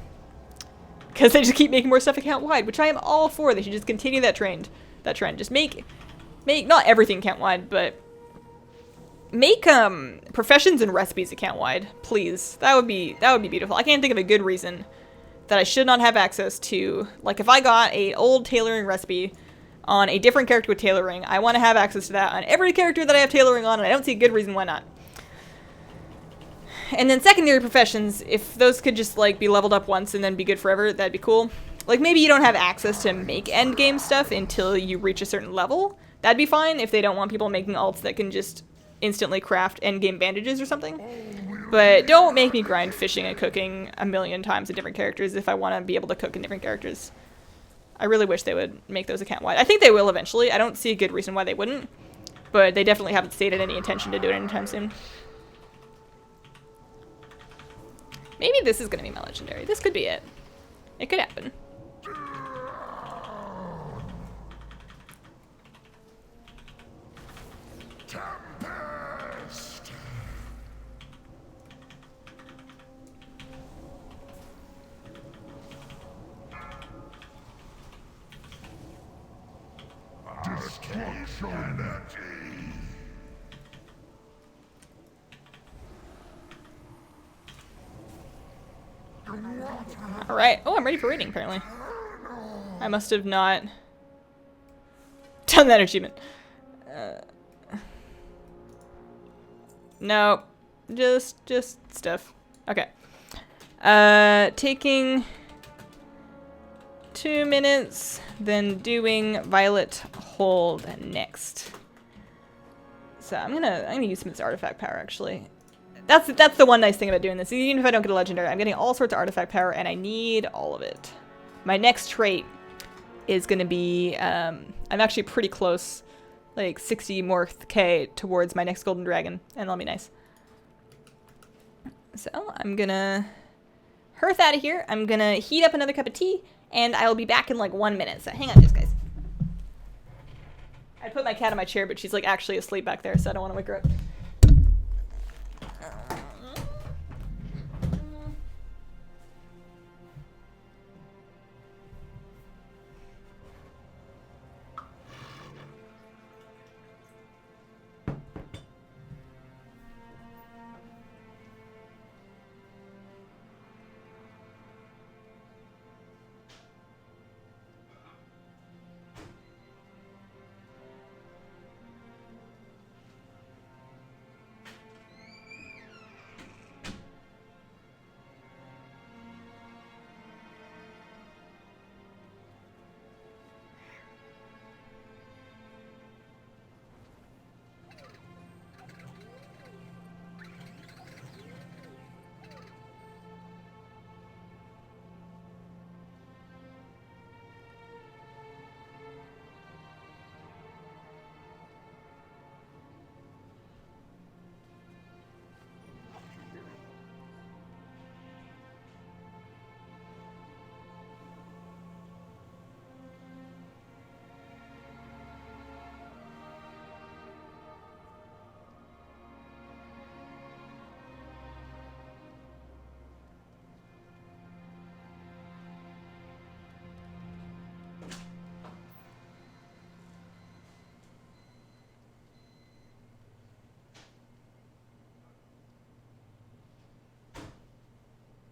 they just keep making more stuff account wide, which I am all for. They should just continue that trend. Just make not everything account wide, but make professions and recipes account wide, please. That would be beautiful. I can't think of a good reason that I should not have access to, like, if I got a old tailoring recipe on a different character with tailoring, I want to have access to that on every character that I have tailoring on, and I don't see a good reason why not. And then secondary professions, if those could just, like, be leveled up once and then be good forever, that'd be cool. Like, maybe you don't have access to make endgame stuff until you reach a certain level. That'd be fine if they don't want people making alts that can just instantly craft endgame bandages or something. But don't make me grind fishing and cooking a million times in different characters if I want to be able to cook in different characters. I really wish they would make those account-wide. I think they will eventually. I don't see a good reason why they wouldn't. But they definitely haven't stated any intention to do it anytime soon. Maybe this is going to be my legendary. This could be it. It could happen. Alright. Oh, I'm ready for raiding, apparently. I must have not done that achievement. No. Just stuff. Okay. Taking 2 minutes, then doing Violet Hold next. So I'm gonna use some of this artifact power, actually. That's the one nice thing about doing this. Even if I don't get a legendary, I'm getting all sorts of artifact power, and I need all of it. My next trait is going to be, I'm actually pretty close, like 60 more K towards my next golden dragon, and that'll be nice. So I'm going to hearth out of here. I'm going to heat up another cup of tea, and I will be back in like 1 minute. So hang on just, guys. I put my cat on my chair, but she's like actually asleep back there, so I don't want to wake her up.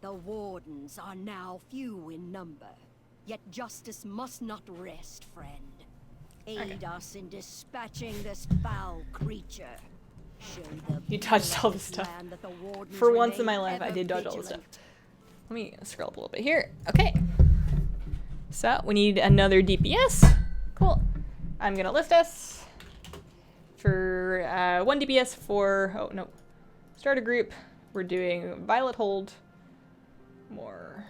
The wardens are now few in number, yet justice must not rest, friend. Aid us in dispatching this foul creature. Show the You dodged all this stuff. For once in my life, I did dodge all this stuff. Let me scroll up a little bit here. Okay. So, we need another DPS. Cool. I'm gonna list us for 1 DPS for, oh no, start a group. We're doing Violet Hold. More.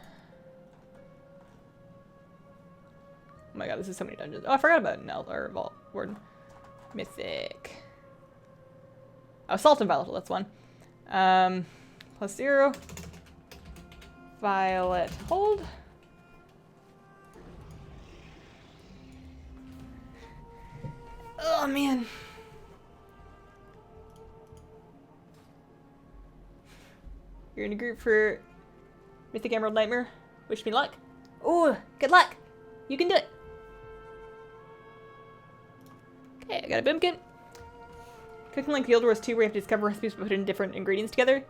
Oh my god, this is so many dungeons. Oh, I forgot about Nell or Vault Warden. Mythic. Oh, Salt and Violet, that's one. +0. Violet Hold. Oh man. You're in a group for Mythic Emerald Nightmare. Wish me luck. Oh, good luck. You can do it. Okay, I got a Boomkin. Cooking like Guild Wars 2 where you have to discover recipes but put in different ingredients together.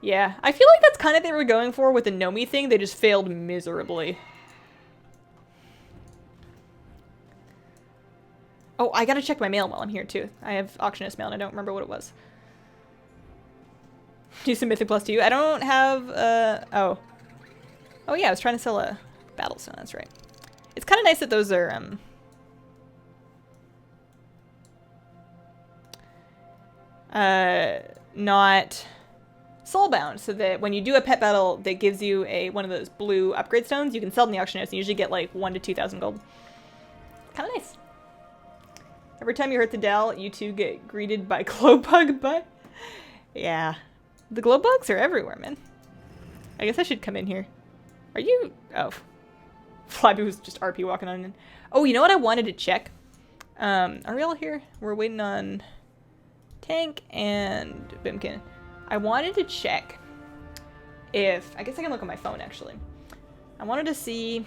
Yeah, I feel like that's kind of what they were going for with the Nomi thing. They just failed miserably. Oh, I gotta check my mail while I'm here too. I have Auctionist mail and I don't remember what it was. Do some Mythic Plus 2. I don't have, oh. Oh yeah, I was trying to sell a Battlestone, that's right. It's kind of nice that those are, not soulbound, so that when you do a pet battle that gives you one of those blue upgrade stones, you can sell them in the auction house and usually get like 1,000 to 2,000 gold. Kind of nice. Every time you hurt the Dell, you two get greeted by glowbug butt. Yeah. The glowbugs are everywhere, man. I guess I should come in here. Are you... Oh. Flybee was just RP walking on in. Oh, you know what I wanted to check? Are we all here? We're waiting on Tank and Bimkin. I wanted to check if... I guess I can look on my phone, actually. I wanted to see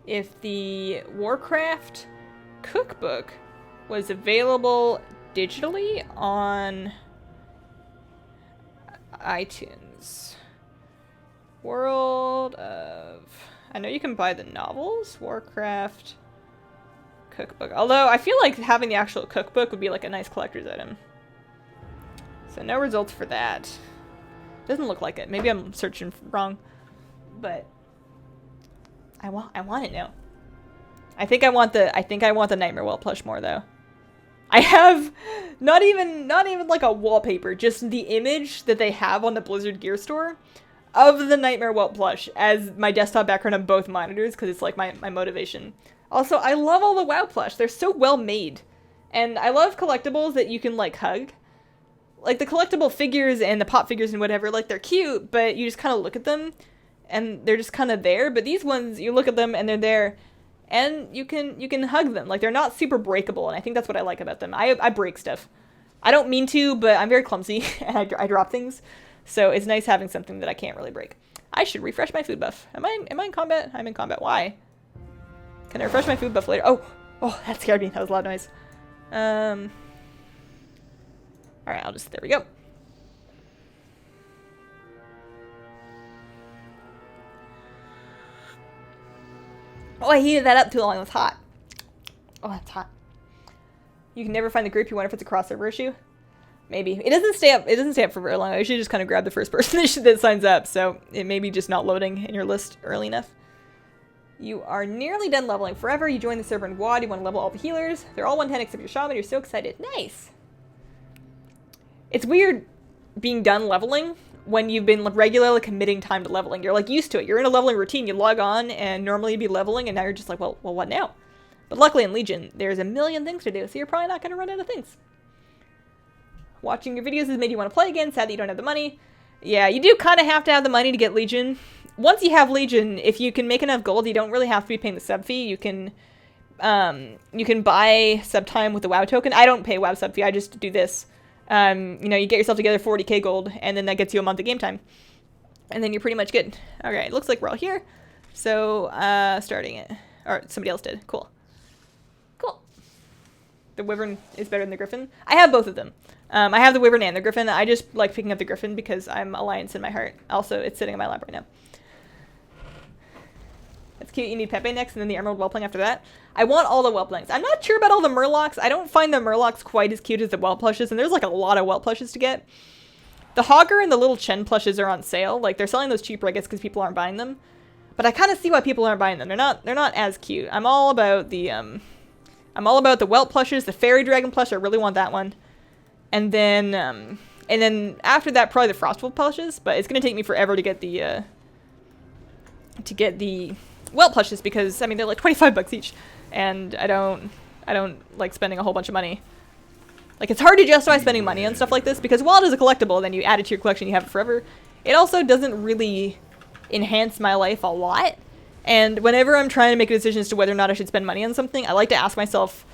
if the Warcraft cookbook was available digitally on iTunes. World of... I know you can buy the novels. Warcraft cookbook. Although, I feel like having the actual cookbook would be like a nice collector's item. So no results for that. Doesn't look like it. Maybe I'm searching wrong. But I want it now. I think I want the Nightmare Welt plush more though. I have not even like a wallpaper, just the image that they have on the Blizzard Gear store of the Nightmare Welt plush as my desktop background on both monitors, because it's like my motivation. Also, I love all the WoW plush. They're so well made. And I love collectibles that you can like hug. Like the collectible figures and the pop figures and whatever, like they're cute, but you just kind of look at them and they're just kind of there. But these ones, you look at them and they're there and you can hug them. Like they're not super breakable, and I think that's what I like about them. I break stuff. I don't mean to, but I'm very clumsy and I drop things. So it's nice having something that I can't really break. I should refresh my food buff. Am I in combat? I'm in combat. Why? Can I refresh my food buff later? Oh, that scared me. That was a loud noise. Alright, there we go. Oh, I heated that up too long. It was hot. Oh, that's hot. You can never find the group you want if it's a cross-server issue. Maybe. It doesn't stay up for very long. I usually just kind of grab the first person that signs up, so it may be just not loading in your list early enough. You are nearly done leveling forever. You join the server in VoD. You want to level all the healers. They're all 110 except your shaman. You're so excited. Nice. It's weird being done leveling when you've been regularly committing time to leveling. You're like used to it. You're in a leveling routine. You log on and normally you'd be leveling, and now you're just like, well, what now? But luckily in Legion, there's a million things to do, so you're probably not going to run out of things. Watching your videos has made you want to play again. Sad that you don't have the money. Yeah, you do kind of have to have the money to get Legion. Once you have Legion, if you can make enough gold, you don't really have to be paying the sub fee. You can buy sub time with the WoW token. I don't pay WoW sub fee. I just do this. You know, you get yourself together 40k gold, and then that gets you a month of game time. And then you're pretty much good. Okay, it looks like we're all here. So, starting it. Or somebody else did. Cool. Cool. The Wyvern is better than the Griffin. I have both of them. I have the Wyvern and the Griffin. I just like picking up the Griffin because I'm Alliance in my heart. Also, it's sitting in my lap right now. That's cute. You need Pepe next, and then the Emerald Whelpling after that. I want all the Whelplings. I'm not sure about all the Murlocs. I don't find the Murlocs quite as cute as the Whelp plushes, and there's like a lot of Whelp plushes to get. The Hogger and the little Chen plushes are on sale. Like, they're selling those cheaper, I guess, because people aren't buying them. But I kind of see why people aren't buying them. They're not as cute. I'm all about the Whelp plushes. The Fairy Dragon plush, I really want that one. And then after that, probably the Frostwolf plushes. But it's gonna take me forever to get the Whelp plushes because I mean they're like 25 bucks each, and I don't like spending a whole bunch of money. Like, it's hard to justify spending money on stuff like this because while it is a collectible, then you add it to your collection, you have it forever. It also doesn't really enhance my life a lot. And whenever I'm trying to make a decision as to whether or not I should spend money on something, I like to ask myself,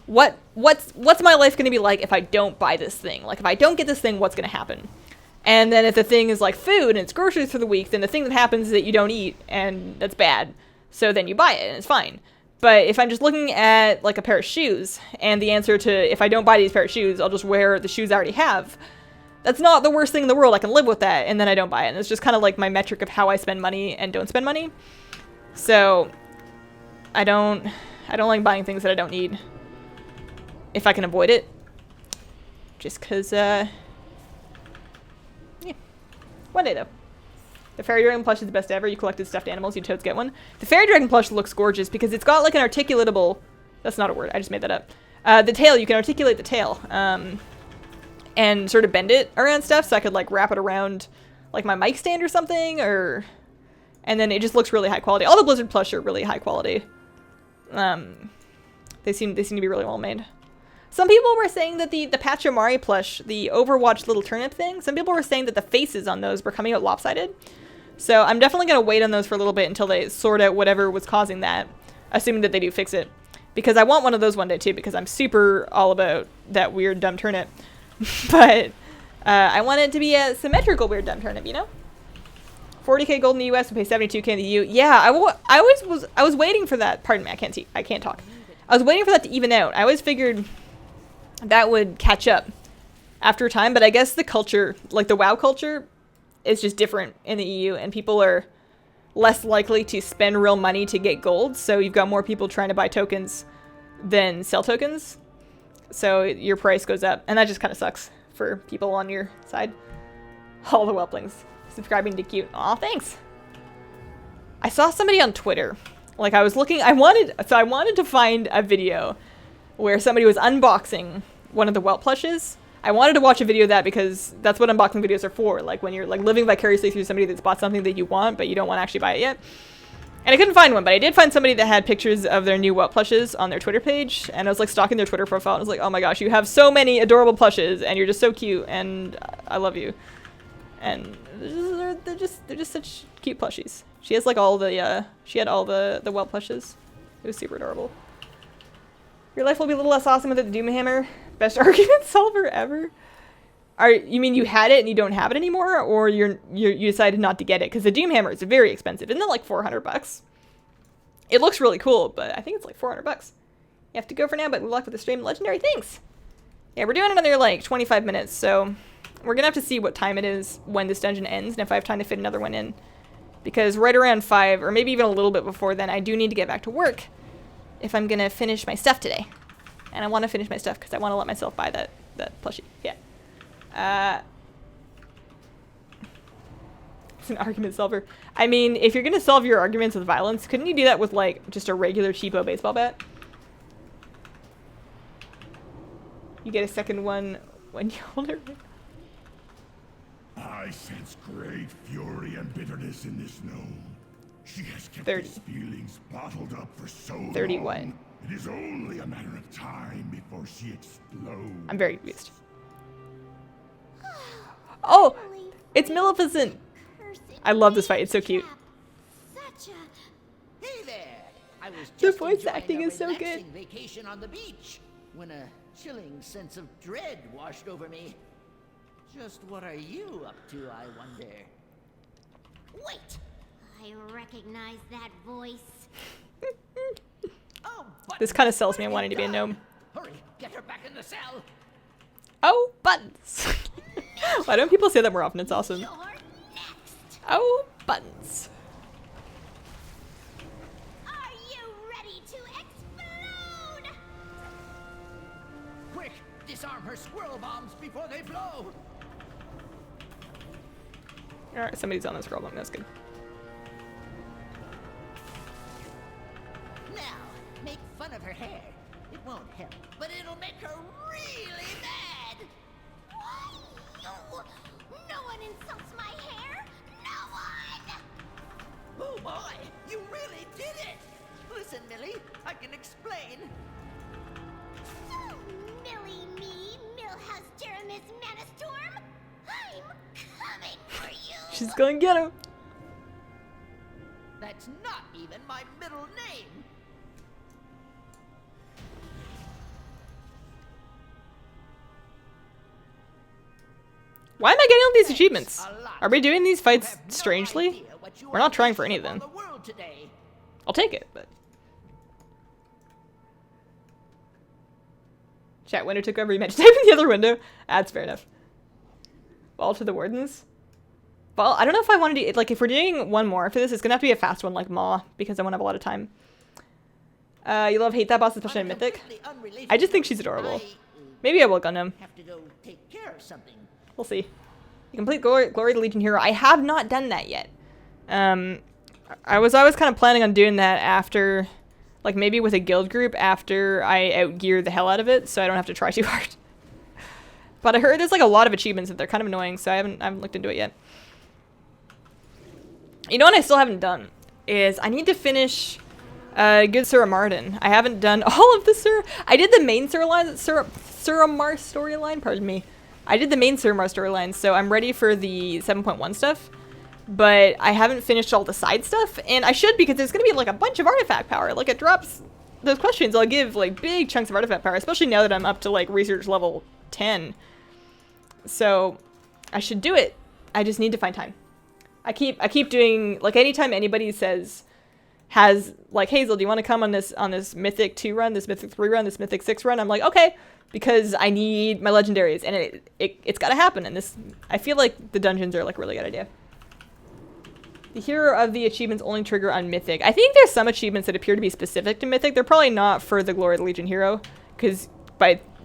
what's my life going to be like if I don't buy this thing? Like, if I don't get this thing, what's going to happen? And then if the thing is like food and it's groceries for the week, then the thing that happens is that you don't eat, and that's bad. So then you buy it, and it's fine. But if I'm just looking at like a pair of shoes, and the answer to if I don't buy these pair of shoes, I'll just wear the shoes I already have, that's not the worst thing in the world. I can live with that, and then I don't buy it. And it's just kind of like my metric of how I spend money and don't spend money. So I don't like buying things that I don't need if I can avoid it. Just because, yeah. One day, though. The Fairy Dragon plush is the best ever. You collected stuffed animals, you totes get one. The Fairy Dragon plush looks gorgeous because it's got like an articulatable... That's not a word, I just made that up. The tail, you can articulate the tail. and sort of bend it around stuff so I could like wrap it around like my mic stand or something, or and then it just looks really high quality. All the Blizzard plush are really high quality. They seem to be really well made. Some people were saying that the Pachymari plush, the Overwatch little turnip thing, some people were saying that the faces on those were coming out lopsided. So I'm definitely going to wait on those for a little bit until they sort out whatever was causing that, assuming that they do fix it. Because I want one of those one day too, because I'm super all about that weird dumb turnip. But I want it to be a symmetrical weird dumb turnip, you know? 40k gold in the US and pay 72k in the EU. Yeah, I was waiting for that. Pardon me, I can't talk. I was waiting for that to even out. I always figured that would catch up after a time, but I guess the culture, like the WoW culture, is just different in the EU, and people are less likely to spend real money to get gold, so you've got more people trying to buy tokens than sell tokens, so your price goes up, and that just kind of sucks for people on your side. All the whelplings subscribing to cute. Aw, thanks. I saw somebody on Twitter, like I was looking, I wanted to find a video where somebody was unboxing one of the whelp plushes. I wanted to watch a video of that because that's what unboxing videos are for, like when you're like living vicariously through somebody that's bought something that you want but you don't want to actually buy it yet. And I couldn't find one, but I did find somebody that had pictures of their new whelp plushes on their Twitter page, and I was like stalking their Twitter profile, and I was like, oh my gosh, you have so many adorable plushes and you're just so cute and I love you. And they're just such cute plushies. She has like all the she had all the whelp plushes. It was super adorable. Your life will be a little less awesome with the Doomhammer. Best argument solver ever. You mean you had it and you don't have it anymore, or you decided not to get it? Because the Doomhammer is very expensive. Isn't it like $400? It looks really cool, but I think it's like $400. You have to go for now, but good luck with the stream. Legendary, thanks. Yeah, we're doing another like 25 minutes, so we're gonna have to see what time it is when this dungeon ends, and if I have time to fit another one in. Because right around 5, or maybe even a little bit before then, I do need to get back to work if I'm gonna finish my stuff today. And I want to finish my stuff because I want to let myself buy that plushie. Yeah. It's an argument solver. I mean, if you're gonna solve your arguments with violence, couldn't you do that with like just a regular cheapo baseball bat? You get a second one when you hold it. I sense great fury and bitterness in this gnome. She has kept 30. these feelings bottled up for so 31. long. It is only a matter of time before she explodes. I'm very confused. Oh, it's Maleficent. I love this fight. It's so cute. Hey there! I was The just voice enjoying acting a is so good. relaxing vacation on the beach when a chilling sense of dread washed over me. Just what are you up to, I wonder? Wait! I recognize that voice. Oh, This kind of sells me on wanting to be a gnome. Hurry, get her back in the cell. Oh, buttons. Why don't people say that more often? It's awesome. You're next. Oh, buttons. Are you ready to explode? Quick, disarm her squirrel bombs before they blow. Alright, somebody's on this girl bomb. That's good. Now, make fun of her hair. It won't help, but it'll make her really mad. Why you? No one insults my hair. No one. Oh boy, you really did it. Listen, Millie, I can explain. Oh, Millie me, Millhouse Jeramis Manastorm. I'm coming for you. She's gonna get him. That's not even my middle name. Why am I getting all these achievements? A lot. Are we doing these You fights have no strangely? idea what you We're are not trying for any missing of them. on the world today. I'll take it, but... Chat window took over. You meant to type in the other window. That's fair enough. Ball to the wardens. Well, I don't know if I want to do... Like, if we're doing one more for this, it's going to have to be a fast one like Maw, because I won't have a lot of time. You love hate that boss, especially in Mythic. Completely unrelated I just think to she's adorable. I, Maybe I will gun him. have to go take care of something. We'll see. You complete Glory to Legion Hero. I have not done that yet. I was always kind of planning on doing that after, like maybe with a guild group after I outgear the hell out of it, so I don't have to try too hard. But I heard there's like a lot of achievements that they're kind of annoying, so I haven't looked into it yet. You know what I still haven't done is I need to finish Good Sir Martin. I haven't done all of the Sir. I did the main Suramar storyline. Pardon me. I did the main Suramar storyline, so I'm ready for the 7.1 stuff. But I haven't finished all the side stuff, and I should because there's gonna be like a bunch of artifact power. Like it drops those questions. I'll give like big chunks of artifact power, especially now that I'm up to like research level 10. So I should do it. I just need to find time. I keep doing, like, anytime anybody has like, Hazel, do you want to come on this Mythic 2 run, this Mythic 3 run, this Mythic 6 run? I'm like, okay, because I need my legendaries, and it's got to happen. And this, I feel like the dungeons are like a really good idea. The hero of the achievements only trigger on Mythic. I think there's some achievements that appear to be specific to Mythic. They're probably not for the Glory of the Legion hero, because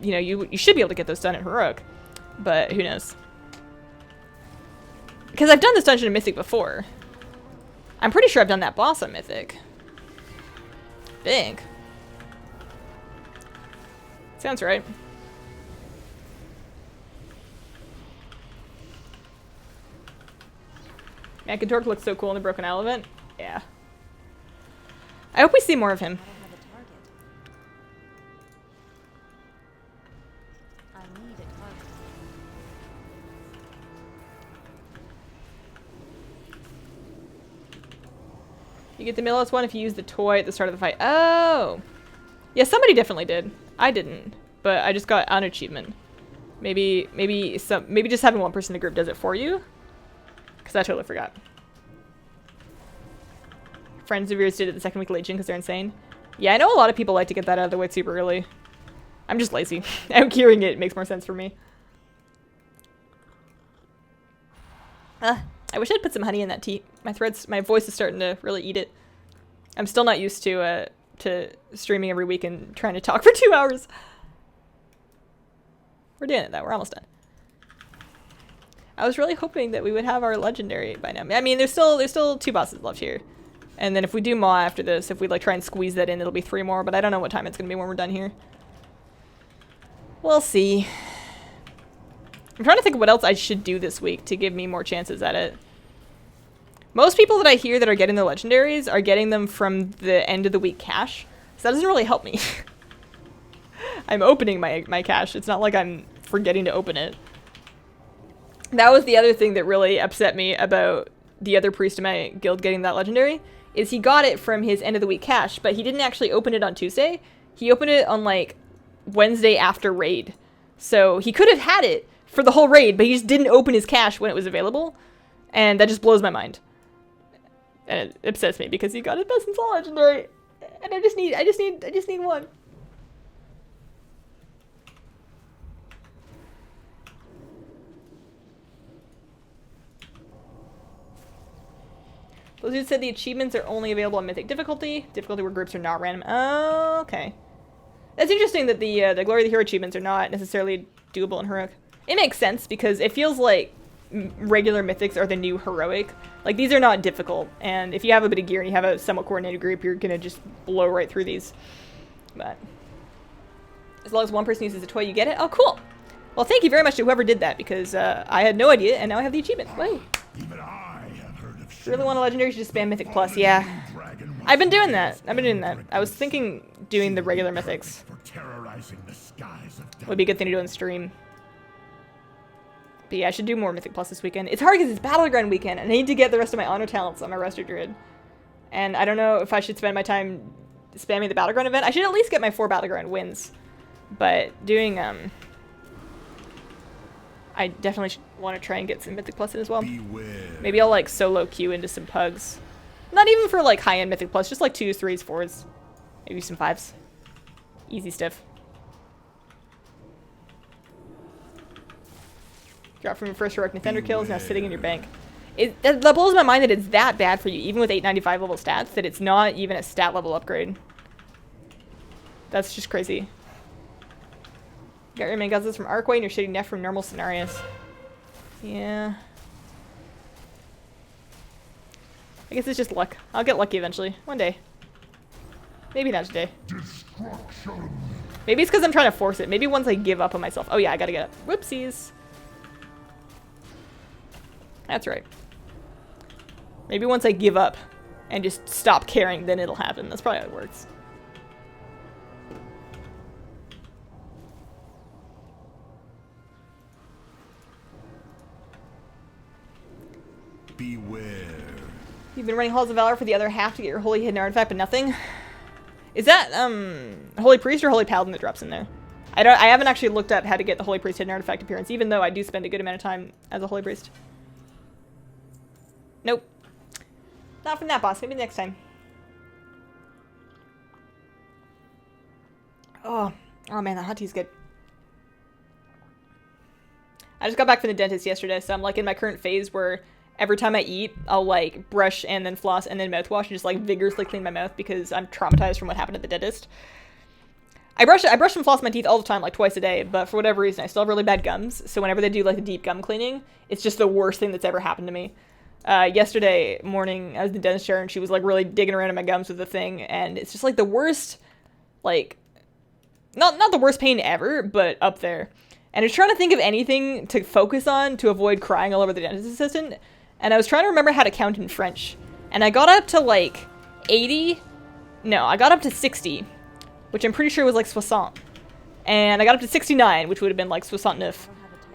you should be able to get those done in Heroic, but who knows? Because I've done this dungeon in Mythic before. I'm pretty sure I've done that boss on Mythic. Think. Sounds right. Man, Katork looks so cool in the Broken Isle event. Yeah. I hope we see more of him. You get the Millis one if you use the toy at the start of the fight. Oh! Yeah, somebody definitely did. I didn't. But I just got an achievement. Maybe just having one person in the group does it for you? Because I totally forgot. Friends of yours did it the second week of Legion because they're insane. Yeah, I know a lot of people like to get that out of the way super early. I'm just lazy. Out curing it makes more sense for me. I wish I'd put some honey in that tea. My voice is starting to really eat it. I'm still not used to streaming every week and trying to talk for 2 hours. We're doing it though. We're almost done. I was really hoping that we would have our legendary by now. I mean, there's still 2 bosses left here, and then if we do Maw after this, if we like try and squeeze that in, it'll be 3 more. But I don't know what time it's gonna be when we're done here. We'll see. I'm trying to think of what else I should do this week to give me more chances at it. Most people that I hear that are getting the legendaries are getting them from the end of the week cache, so that doesn't really help me. I'm opening my cache. It's not like I'm forgetting to open it. That was the other thing that really upset me about the other priest in my guild getting that legendary, is he got it from his end of the week cache, but he didn't actually open it on Tuesday. He opened it on like Wednesday after raid. So he could have had it for the whole raid, but he just didn't open his cache when it was available. And that just blows my mind. And it upsets me because he got his best and soul legendary. And I just need one. Those who said the achievements are only available on Mythic difficulty where groups are not random. Oh, okay. That's interesting that the Glory of the Hero achievements are not necessarily doable in Heroic. It makes sense because it feels like regular Mythics are the new Heroic. Like, these are not difficult, and if you have a bit of gear and you have a somewhat coordinated group, you're gonna just blow right through these. But as long as one person uses a toy, you get it. Oh, cool. Well, thank you very much to whoever did that, because I had no idea, and now I have the achievement. Whoa. Even I have heard of If you really want a legendary, you should just spam Mythic Plus. Yeah. I've been doing that. I was thinking doing the regular Mythics. Would be a good thing to do on stream. But yeah, I should do more Mythic Plus this weekend. It's hard because it's Battleground weekend, and I need to get the rest of my honor talents on my Resto Druid. And I don't know if I should spend my time spamming the Battleground event. I should at least get my 4 Battleground wins. But doing, I definitely want to try and get some Mythic Plus in as well. Beware. Maybe I'll like solo queue into some pugs. Not even for like high-end Mythic Plus, just like 2s, 3s, 4s. Maybe some 5s. Easy stuff. Drop from your first heroic Thunder kills, now sitting in your bank. That blows my mind that it's that bad for you, even with 895 level stats, that it's not even a stat level upgrade. That's just crazy. Got your main guzzles from Arcway and your shitty neff from normal scenarios. Yeah. I guess it's just luck. I'll get lucky eventually. One day. Maybe not today. Destruction. Maybe it's because I'm trying to force it. Maybe once I give up on myself. Oh yeah, I gotta get up. Whoopsies. That's right. Maybe once I give up and just stop caring, then it'll happen. That's probably how it works. Beware. You've been running Halls of Valor for the other half to get your Holy Hidden Artifact, but nothing? Is that, Holy Priest or Holy Paladin that drops in there? I haven't actually looked up how to get the Holy Priest Hidden Artifact appearance, even though I do spend a good amount of time as a Holy Priest. Nope. Not from that boss. Maybe next time. Oh man, that hot tea's good. I just got back from the dentist yesterday, so I'm like in my current phase where every time I eat, I'll like brush and then floss and then mouthwash and just like vigorously clean my mouth because I'm traumatized from what happened at the dentist. I brush and floss my teeth all the time, like twice a day, but for whatever reason, I still have really bad gums. So whenever they do like the deep gum cleaning, it's just the worst thing that's ever happened to me. Yesterday morning, I was in the dentist chair and she was like really digging around in my gums with the thing, and it's just like the worst, like, not the worst pain ever, but up there. And I was trying to think of anything to focus on to avoid crying all over the dentist assistant, and I was trying to remember how to count in French. And I got up to like 80, no, I got up to 60, which I'm pretty sure was like 60. And I got up to 69, which would have been like 69.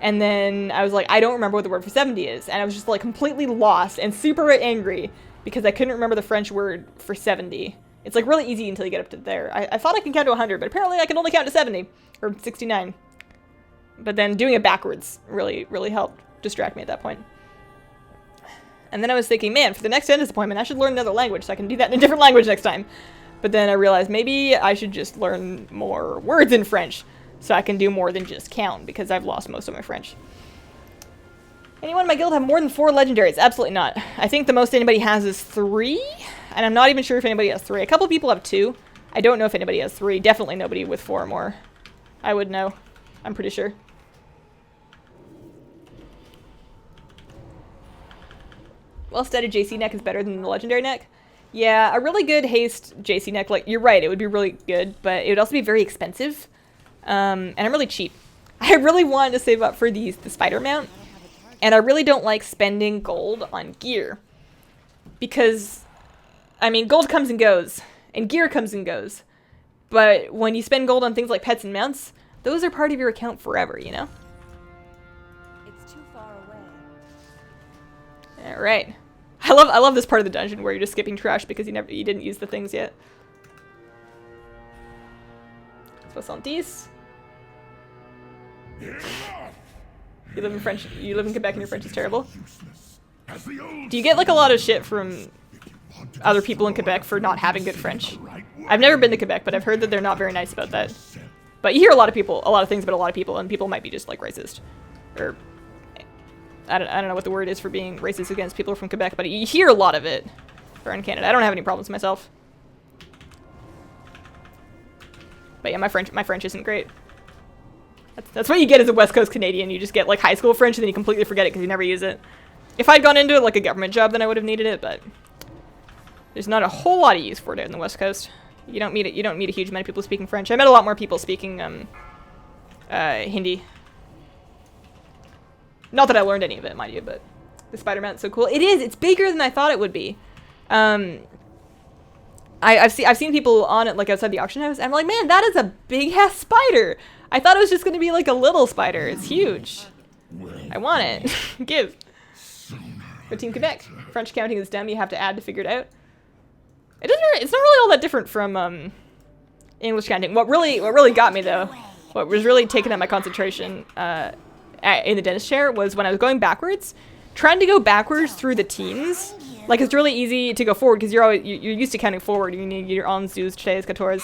And then I was like, I don't remember what the word for 70 is. And I was just like completely lost and super angry because I couldn't remember the French word for 70. It's like really easy until you get up to there. I thought I could count to 100, but apparently I can only count to 70 or 69. But then doing it backwards really, really helped distract me at that point. And then I was thinking, man, for the next dentist appointment, I should learn another language so I can do that in a different language next time. But then I realized maybe I should just learn more words in French so I can do more than just count because I've lost most of my French. Anyone in my guild have more than 4 legendaries? Absolutely not. I think the most anybody has is 3, and I'm not even sure if anybody has 3. A couple people have 2. I don't know if anybody has 3. Definitely nobody with 4 or more. I would know. I'm pretty sure. Well-studded JC neck is better than the legendary neck. Yeah, a really good haste JC neck, like, you're right, it would be really good, but it would also be very expensive. And I'm really cheap. I really wanted to save up for the spider mount, and I really don't like spending gold on gear. Because, I mean, gold comes and goes, and gear comes and goes. But when you spend gold on things like pets and mounts, those are part of your account forever, you know? It's too far away. Alright. I love this part of the dungeon where you're just skipping trash because you didn't use the things yet. 70. You live in Quebec and your French is terrible. Do you get like a lot of shit from other people in Quebec for not having good French? I've never been to Quebec, but I've heard that they're not very nice about that. But you hear a lot of things about a lot of people, and people might be just like racist. Or I don't know what the word is for being racist against people from Quebec, but you hear a lot of it for in Canada. I don't have any problems myself. But yeah, my French isn't great. That's what you get as a West Coast Canadian. You just get like high school French and then you completely forget it because you never use it. If I'd gone into it like a government job, then I would have needed it, but there's not a whole lot of use for it in the West Coast. You don't meet a huge amount of people speaking French. I met a lot more people speaking Hindi. Not that I learned any of it, mind you, but the spider mount's so cool. It is. It's bigger than I thought it would be. I've seen people on it like outside the auction house, and I'm like, man, that is a big ass spider. I thought it was just gonna be like a little spider. It's huge. I want it. Give. For Team Quebec, French counting is dumb. You have to add to figure it out. It's not really all that different from English counting. What really got me though, what was really taking up my concentration in the dentist chair was when I was going backwards. Trying to go backwards through the teens, like it's really easy to go forward because you're used to counting forward. You need your 11, 12, 13, 14,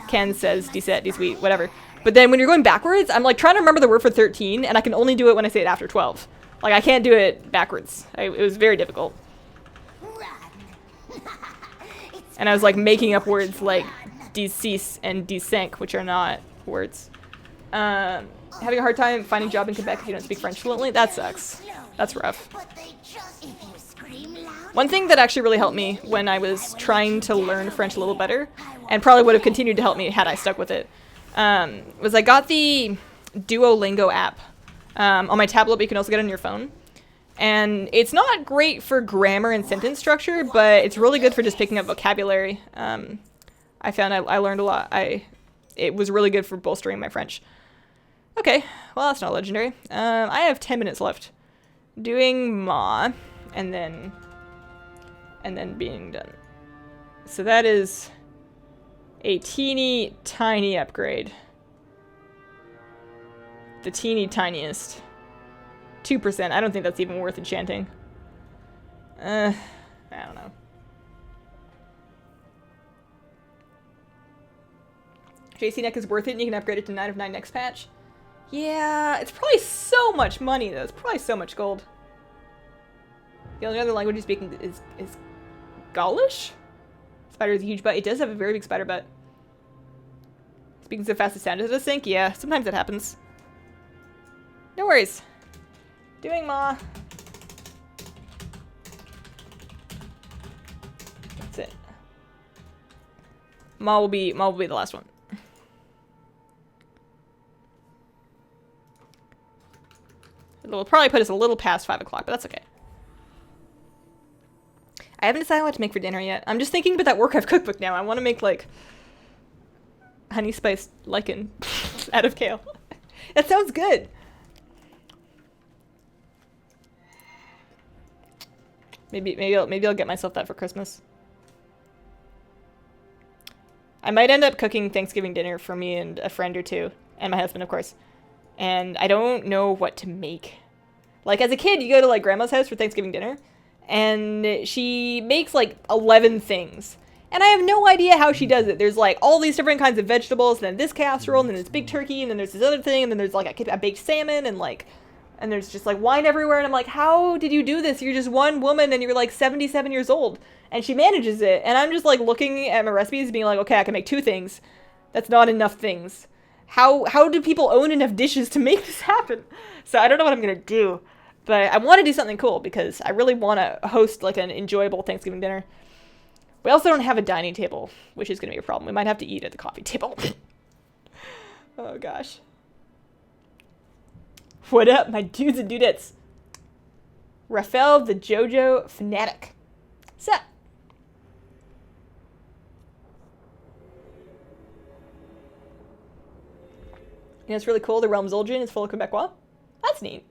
15, 16, 17, 18, whatever. But then when you're going backwards, I'm like trying to remember the word for 13, and I can only do it when I say it after 12. Like I can't do it backwards. It was very difficult. And I was like making up words like decease and desync, which are not words. Having a hard time finding a job in Quebec if you don't speak French fluently? That sucks. That's rough. One thing that actually really helped me when I was trying to learn French a little better, and probably would have continued to help me had I stuck with it, was I got the Duolingo app on my tablet, but you can also get it on your phone. And it's not great for grammar and sentence structure, but it's really good for just picking up vocabulary. I found I learned a lot. It was really good for bolstering my French. Okay, well, that's not legendary. I have 10 minutes left. Doing Ma, and then being done. So that is a teeny tiny upgrade. The teeny tiniest. 2%. I don't think that's even worth enchanting. I don't know. JC Neck is worth it, and you can upgrade it to 9 of 9 next patch. Yeah, it's probably so much money, though. It's probably so much gold. The only other language you're speaking is Gaulish? Spider has a huge butt. It does have a very big spider butt. Speaking so fast it sound. Does it sync? Yeah, sometimes that happens. No worries. Doing Ma. That's it. Ma will be the last one. It'll probably put us a little past 5 o'clock, but that's okay. I haven't decided what to make for dinner yet. I'm just thinking about that Warcraft cookbook now. I want to make, like, honey spiced lichen out of kale. That sounds good. Maybe I'll get myself that for Christmas. I might end up cooking Thanksgiving dinner for me and a friend or two, and my husband, of course. And I don't know what to make. Like, as a kid, you go to, like, grandma's house for Thanksgiving dinner, and she makes, like, 11 things. And I have no idea how she does it. There's, like, all these different kinds of vegetables, and then this casserole, and then this big turkey, and then there's this other thing, and then there's, like, a baked salmon, and, like, and there's just, like, wine everywhere, and I'm like, how did you do this? You're just one woman, and you're, like, 77 years old. And she manages it, and I'm just, like, looking at my recipes, being like, okay, I can make 2 things. That's not enough things. How do people own enough dishes to make this happen? So I don't know what I'm gonna do. But I want to do something cool, because I really want to host, like, an enjoyable Thanksgiving dinner. We also don't have a dining table, which is going to be a problem. We might have to eat at the coffee table. Oh, gosh. What up, my dudes and dudettes? Raphael the JoJo Fanatic. Sup? You know, it's really cool. The Realm Zul'jin is full of Quebecois. That's neat.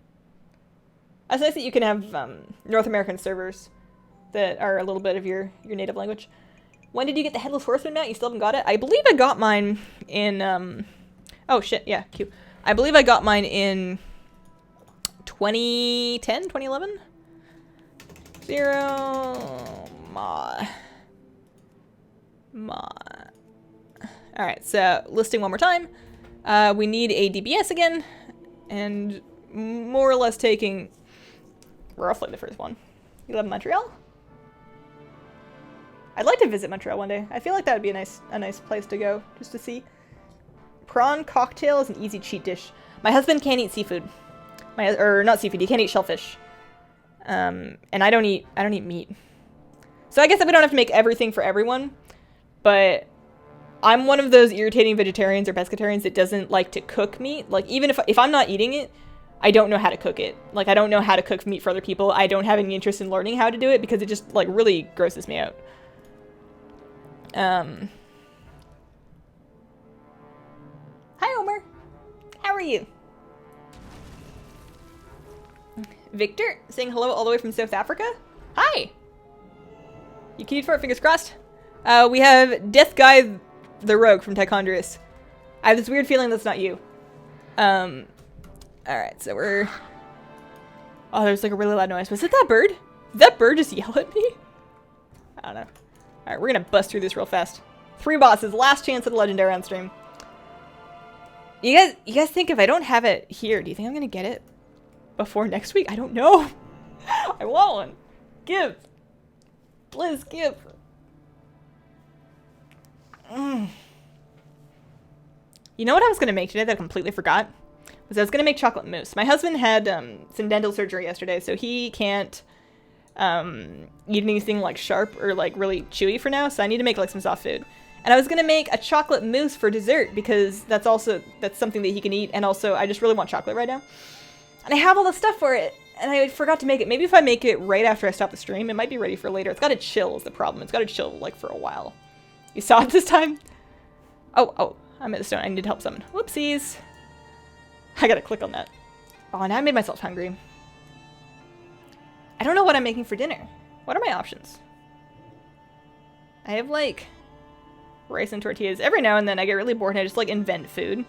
It's nice that you can have North American servers that are a little bit of your native language. When did you get the Headless Horseman mount? You still haven't got it? I believe I got mine in... Oh, shit. Yeah, cute. I believe I got mine in 2010? 2011? 0... Ma. Alright, so listing one more time. We need a DBS again. And more or less taking... roughly the first one. You love Montreal? I'd like to visit Montreal one day. I feel like that would be a nice place to go, just to see. Prawn cocktail is an easy cheat dish. My husband can't eat seafood. Or not seafood, he can't eat shellfish. And I don't eat meat. So I guess that we don't have to make everything for everyone, but I'm one of those irritating vegetarians or pescatarians that doesn't like to cook meat. Like, even if I'm not eating it, I don't know how to cook it. Like, I don't know how to cook meat for other people. I don't have any interest in learning how to do it because it just, like, really grosses me out. Hi, Omer. How are you? Victor, saying hello all the way from South Africa? Hi! You queued for it, fingers crossed. We have Death Guy the Rogue from Tichondrius. I have this weird feeling that's not you. Alright, so we're... Oh, there's like a really loud noise. Was it that bird? Did that bird just yell at me? I don't know. Alright, we're gonna bust through this real fast. 3 bosses, last chance at a legendary on stream. You guys think if I don't have it here, do you think I'm gonna get it before next week? I don't know. I want one. Give. Please give. You know what I was gonna make today that I completely forgot? Was I was gonna make chocolate mousse. My husband had some dental surgery yesterday, so he can't eat anything like sharp or like really chewy for now, so I need to make like some soft food. And I was gonna make a chocolate mousse for dessert because that's something that he can eat, and also I just really want chocolate right now. And I have all the stuff for it, and I forgot to make it. Maybe if I make it right after I stop the stream, it might be ready for later. It's gotta chill is the problem. It's gotta chill like for a while. You saw it this time? Oh, I'm at the stone. I need to help summon. Whoopsies. I gotta click on that. Oh, now I made myself hungry. I don't know what I'm making for dinner. What are my options? I have like rice and tortillas. Every now and then I get really bored and I just like invent food.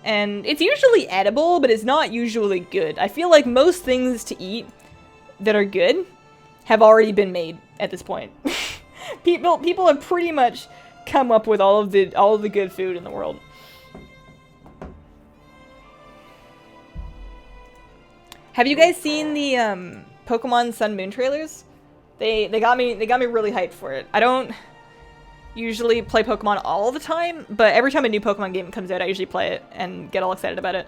And it's usually edible, but it's not usually good. I feel like most things to eat that are good have already been made at this point. People have pretty much come up with all of the good food in the world. Have you guys seen the Pokemon Sun Moon trailers? They got me really hyped for it. I don't usually play Pokemon all the time, but every time a new Pokemon game comes out, I usually play it and get all excited about it.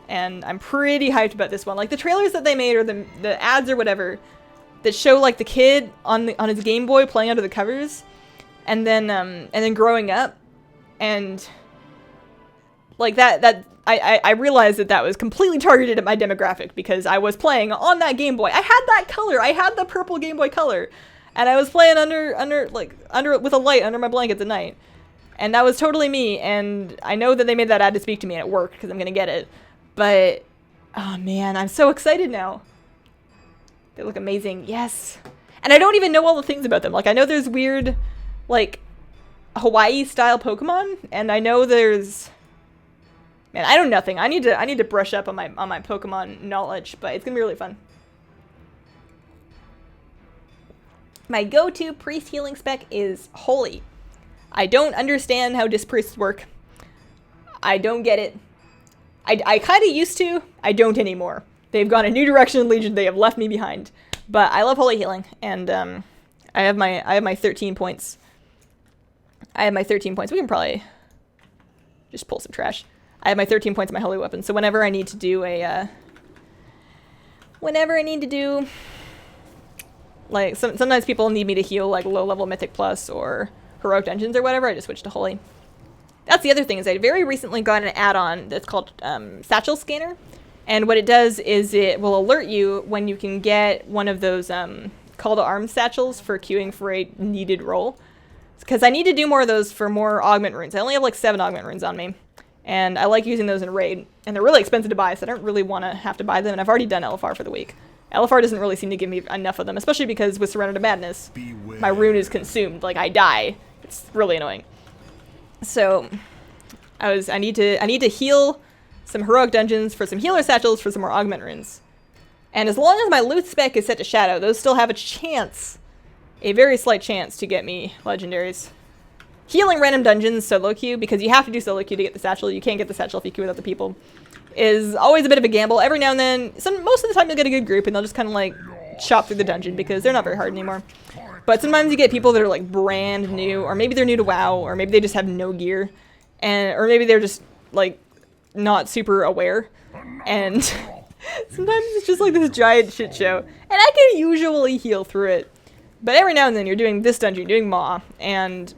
And I'm pretty hyped about this one. Like the trailers that they made, or the ads or whatever, that show like the kid on his Game Boy playing under the covers, and then growing up, and like that I realized that was completely targeted at my demographic because I was playing on that Game Boy. I had that color. I had the purple Game Boy Color. And I was playing under with a light under my blankets at night. And that was totally me. And I know that they made that ad to speak to me and it worked because I'm going to get it. But, oh man, I'm so excited now. They look amazing. Yes. And I don't even know all the things about them. Like, I know there's weird, like, Hawaii-style Pokemon. And I know there's... Man, I know nothing. I need to brush up on my Pokemon knowledge. But it's going to be really fun. My go-to priest healing spec is Holy. I don't understand how disc priests work. I don't get it. I kind of used to. I don't anymore. They've gone a new direction in Legion. They have left me behind. But I love Holy Healing, and I have my 13 points. I have my 13 points. We can probably just pull some trash. I have my 13 points in my Holy Weapon. So whenever I need to do like, sometimes people need me to heal, like, low-level Mythic Plus or Heroic Dungeons or whatever, I just switch to Holy. That's the other thing, is I very recently got an add-on that's called Satchel Scanner. And what it does is it will alert you when you can get one of those Call to Arms satchels for queuing for a needed role. Because I need to do more of those for more Augment Runes. I only have, like, 7 Augment Runes on me. And I like using those in Raid. And they're really expensive to buy, so I don't really want to have to buy them. And I've already done LFR for the week. LFR doesn't really seem to give me enough of them, especially because with Surrender to Madness, my rune is consumed. Like, I die. It's really annoying. So, I need to heal some Heroic Dungeons for some Healer Satchels for some more Augment Runes. And as long as my Luth spec is set to Shadow, those still have a chance, a very slight chance, to get me Legendaries. Healing random dungeons solo queue, because you have to do solo queue to get the Satchel. You can't get the Satchel if you queue with other people, is always a bit of a gamble. Every now and then, most of the time you'll get a good group and they'll just kind of like chop through the dungeon because they're not very hard anymore. But sometimes you get people that are like brand new, or maybe they're new to WoW, or maybe they just have no gear, or maybe they're just like not super aware, and sometimes it's just like this giant shit show. And I can usually heal through it, but every now and then you're doing this dungeon, you're doing Maw, and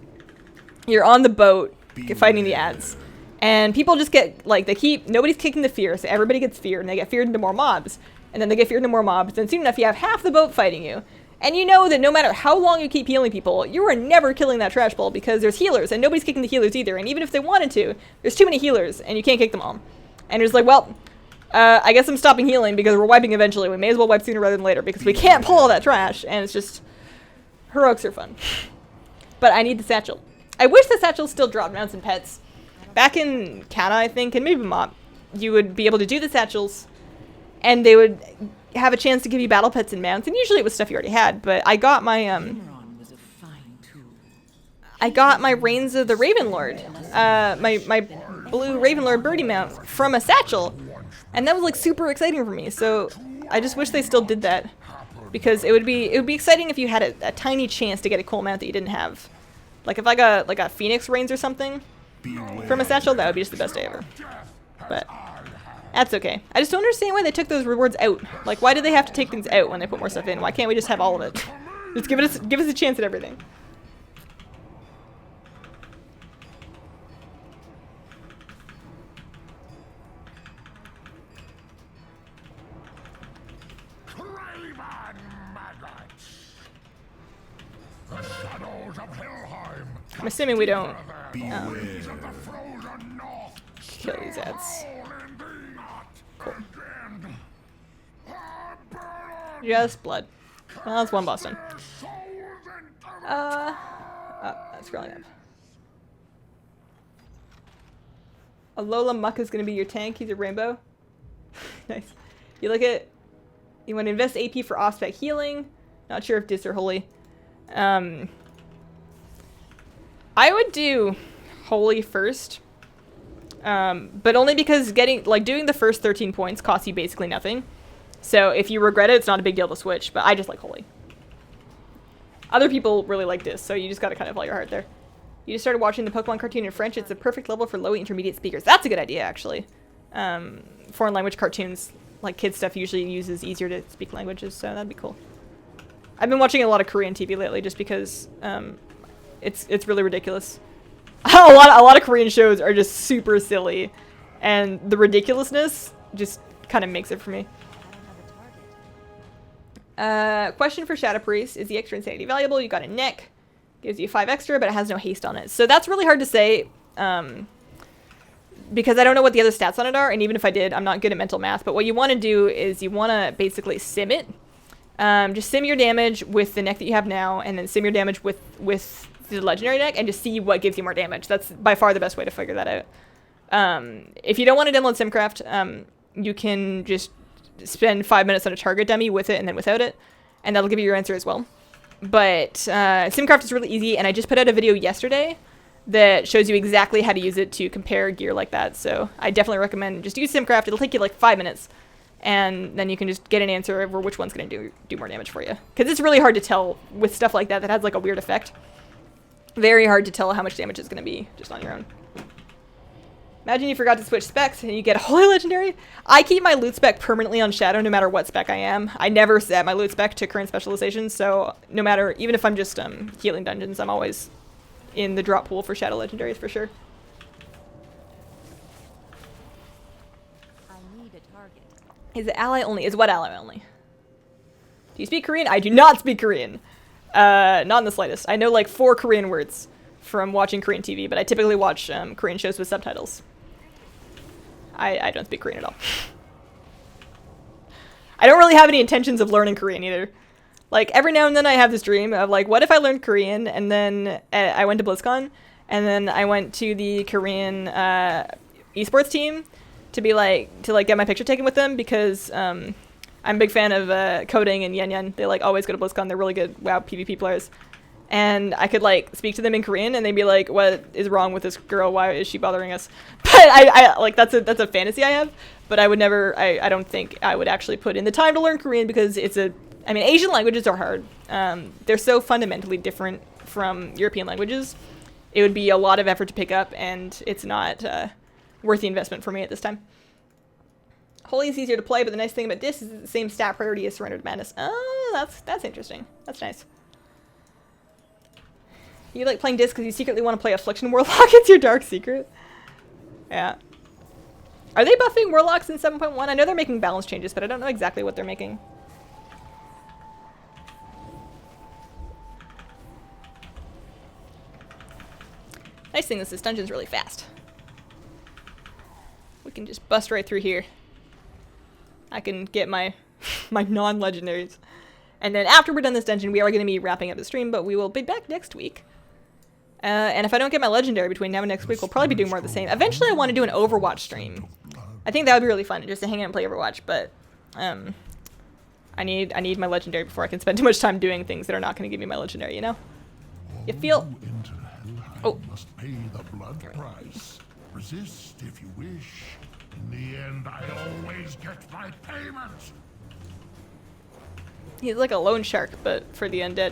you're on the boat fighting the ads. And people just get, like, nobody's kicking the fear, so everybody gets feared, and they get feared into more mobs. And then they get feared into more mobs, and soon enough you have half the boat fighting you. And you know that no matter how long you keep healing people, you are never killing that trash bowl because there's healers, and nobody's kicking the healers either. And even if they wanted to, there's too many healers, and you can't kick them all. And you're just like, well, I guess I'm stopping healing because we're wiping eventually. We may as well wipe sooner rather than later because we can't pull all that trash, and it's just... Heroics are fun. But I need the Satchel. I wish the Satchel still dropped mounts and pets. Back in Kana, I think, and maybe Mop, you would be able to do the Satchels, and they would have a chance to give you battle pets and mounts, and usually it was stuff you already had, but I got my, Reigns of the Ravenlord, my blue Ravenlord birdie mount from a Satchel, and that was, like, super exciting for me, so I just wish they still did that, because it would be exciting if you had a tiny chance to get a cool mount that you didn't have. Like, if I got, like, a Phoenix Reigns or something from a Satchel, that would be just the best day ever. But that's okay. I just don't understand why they took those rewards out. Like, why do they have to take things out when they put more stuff in? Why can't we just have all of it? Just give us a chance at everything. I'm assuming we don't Beware. kill these ads. Cool. Just blood. Well, that's one boss done. Oh, that's scrolling up. Alola Muck is gonna be your tank. He's a rainbow. Nice. You want to invest AP for off-spec healing. Not sure if dis or holy. I would do holy first. But only because doing the first 13 points costs you basically nothing. So if you regret it, it's not a big deal to switch, but I just like holy. Other people really like dis, so you just gotta kind of follow your heart there. You just started watching the Pokemon cartoon in French. It's a perfect level for low intermediate speakers. That's a good idea, actually. Foreign language cartoons, like kids stuff, usually uses easier to speak languages, so that'd be cool. I've been watching a lot of Korean TV lately, just because it's really ridiculous. a lot of Korean shows are just super silly, and the ridiculousness just kind of makes it for me. Question for Shadow Priest: is the extra insanity valuable? You got a neck. Gives you 5 extra, but it has no haste on it. So that's really hard to say, because I don't know what the other stats on it are, and even if I did, I'm not good at mental math. But what you want to do is you want to basically sim it. Just sim your damage with the neck that you have now, and then sim your damage with the legendary neck, and just see what gives you more damage. That's by far the best way to figure that out. If you don't want to download Simcraft, you can just spend 5 minutes on a target dummy with it and then without it, and that'll give you your answer as well. But Simcraft is really easy, and I just put out a video yesterday that shows you exactly how to use it to compare gear like that. So I definitely recommend just use Simcraft. It'll take you like 5 minutes, and then you can just get an answer over which one's going to do more damage for you. Because it's really hard to tell with stuff like that has like a weird effect. Very hard to tell how much damage it's going to be just on your own. Imagine you forgot to switch specs and you get a holy legendary. I keep my loot spec permanently on Shadow no matter what spec I am. I never set my loot spec to current specialization, so no matter, even if I'm just healing dungeons, I'm always in the drop pool for Shadow legendaries for sure. I need a target. Is it ally only? Is what ally only? Do you speak Korean? I do not speak Korean. Not in the slightest. I know like 4 Korean words from watching Korean TV, but I typically watch Korean shows with subtitles. I don't speak Korean at all. I don't really have any intentions of learning Korean either. Like, every now and then I have this dream of, like, what if I learned Korean, and then I went to BlizzCon, and then I went to the Korean esports team to get my picture taken with them, because I'm a big fan of Coding and Yen Yen. They, like, always go to BlizzCon. They're really good WoW PvP players. And I could, like, speak to them in Korean, and they'd be like, what is wrong with this girl? Why is she bothering us? But I like, that's a fantasy I have, but I would never, I don't think I would actually put in the time to learn Korean, because Asian languages are hard. They're so fundamentally different from European languages. It would be a lot of effort to pick up, and it's not worth the investment for me at this time. Holy is easier to play, but the nice thing about this is it's the same stat priority as Surrender to Madness. Oh, that's interesting. That's nice. You like playing Disc because you secretly want to play Affliction Warlock? It's your dark secret. Yeah. Are they buffing Warlocks in 7.1? I know they're making balance changes, but I don't know exactly what they're making. Nice thing is this dungeon's really fast. We can just bust right through here. I can get my non-legendaries. And then after we're done this dungeon, we are going to be wrapping up the stream, but we will be back next week. And if I don't get my legendary between now and next week, we'll probably be doing more of the same. Eventually, I want to do an Overwatch stream. I think that would be really fun, just to hang out and play Overwatch, but I need my legendary before I can spend too much time doing things that are not going to give me my legendary, you know? You feel... Oh. Must pay the blood price. Resist if you wish. In the end, I always get my payment. He's like a loan shark, but for the undead.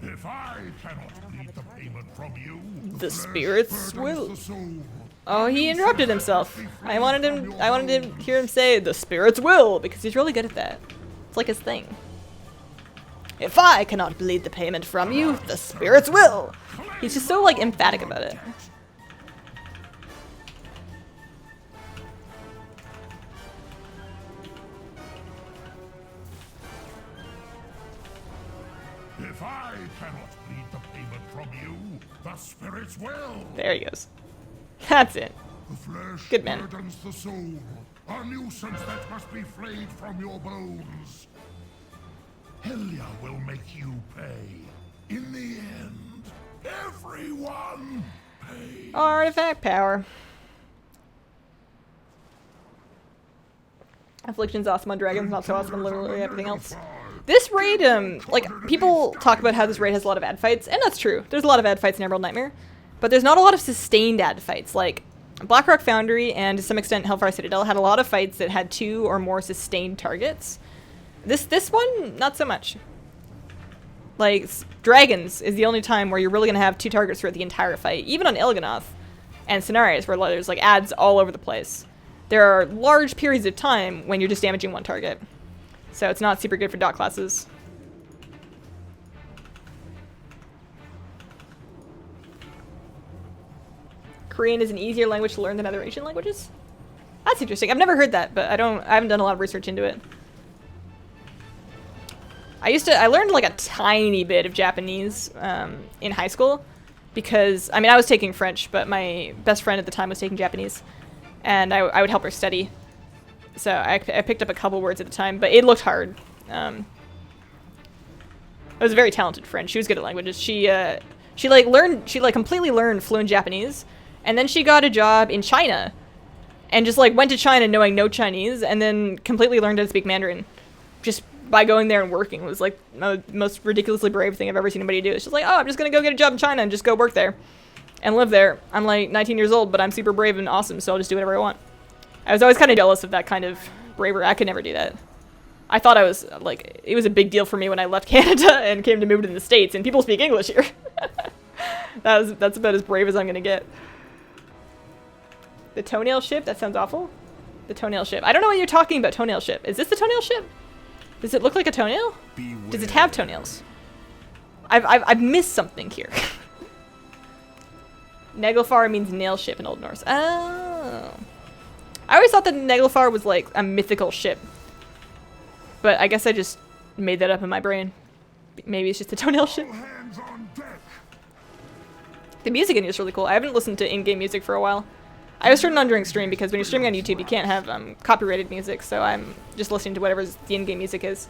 If I cannot meet the payment from you, the spirits will. Oh, he interrupted himself. I wanted to hear him say the spirits will, because he's really good at that. It's like his thing. If I cannot bleed the payment from you, the spirits will. He's just so like emphatic about it. If If I cannot bleed the payment from you, the spirits will. There he goes. That's it. The flesh Good man. burdens the soul, a nuisance that must be flayed from your bones. Helia will make you pay. In the end, everyone pays. Artifact power. Affliction's awesome on dragons, not so awesome on literally everything else. This raid, like, people talk about how this raid has a lot of ad fights, and that's true. There's a lot of ad fights in Emerald Nightmare, but there's not a lot of sustained ad fights. Like, Blackrock Foundry and to some extent Hellfire Citadel had a lot of fights that had 2 or more sustained targets. This one, not so much. Like, Dragons is the only time where you're really going to have 2 targets throughout the entire fight. Even on Il'gynoth and Cenarius, where there's, like, ads all over the place. There are large periods of time when you're just damaging 1 target. So it's not super good for dot classes. Korean is an easier language to learn than other Asian languages? That's interesting. I've never heard that, but I haven't done a lot of research into it. I learned like a tiny bit of Japanese in high school because, I mean, I was taking French, but my best friend at the time was taking Japanese, and I would help her study. So I picked up a couple words at a time, but it looked hard. I was a very talented friend. She was good at languages. She completely learned fluent Japanese, and then she got a job in China, and just like went to China knowing no Chinese, and then completely learned how to speak Mandarin, just by going there and working. It was like the most ridiculously brave thing I've ever seen anybody do. It's just like, oh, I'm just gonna go get a job in China and just go work there, and live there. I'm like 19 years old, but I'm super brave and awesome, so I'll just do whatever I want. I was always kind of jealous of that kind of bravery. I could never do that. I thought I was, like, it was a big deal for me when I left Canada and came to move to the States, and people speak English here. That's about as brave as I'm gonna get. The toenail ship? That sounds awful. The toenail ship. I don't know what you're talking about, toenail ship. Is this the toenail ship? Does it look like a toenail? Beware. Does it have toenails? I've missed something here. Naglfar means nail ship in Old Norse. Oh. I always thought that Naglfar was like a mythical ship. But I guess I just made that up in my brain. Maybe it's just a toenail ship. Hands on deck. The music in here is really cool. I haven't listened to in-game music for a while. I was turning on during stream because when you're streaming on YouTube, you can't have copyrighted music, so I'm just listening to whatever the in-game music is.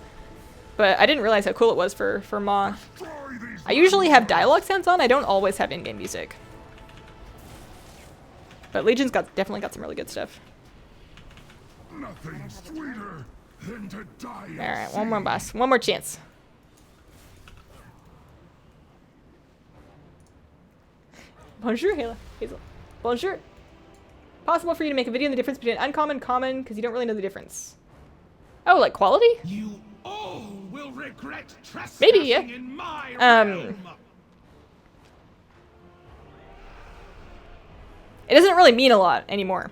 But I didn't realize how cool it was for Maw. I usually have dialogue sounds on. I don't always have in-game music. But Legion's definitely got some really good stuff. Nothing sweeter than to die. Alright, one more boss. One more chance. Bonjour, Hazel. Bonjour. Possible for you to make a video on the difference between uncommon and common, because you don't really know the difference. Oh, like quality? You all will regret trespassing Maybe, yeah. in my realm. It doesn't really mean a lot anymore,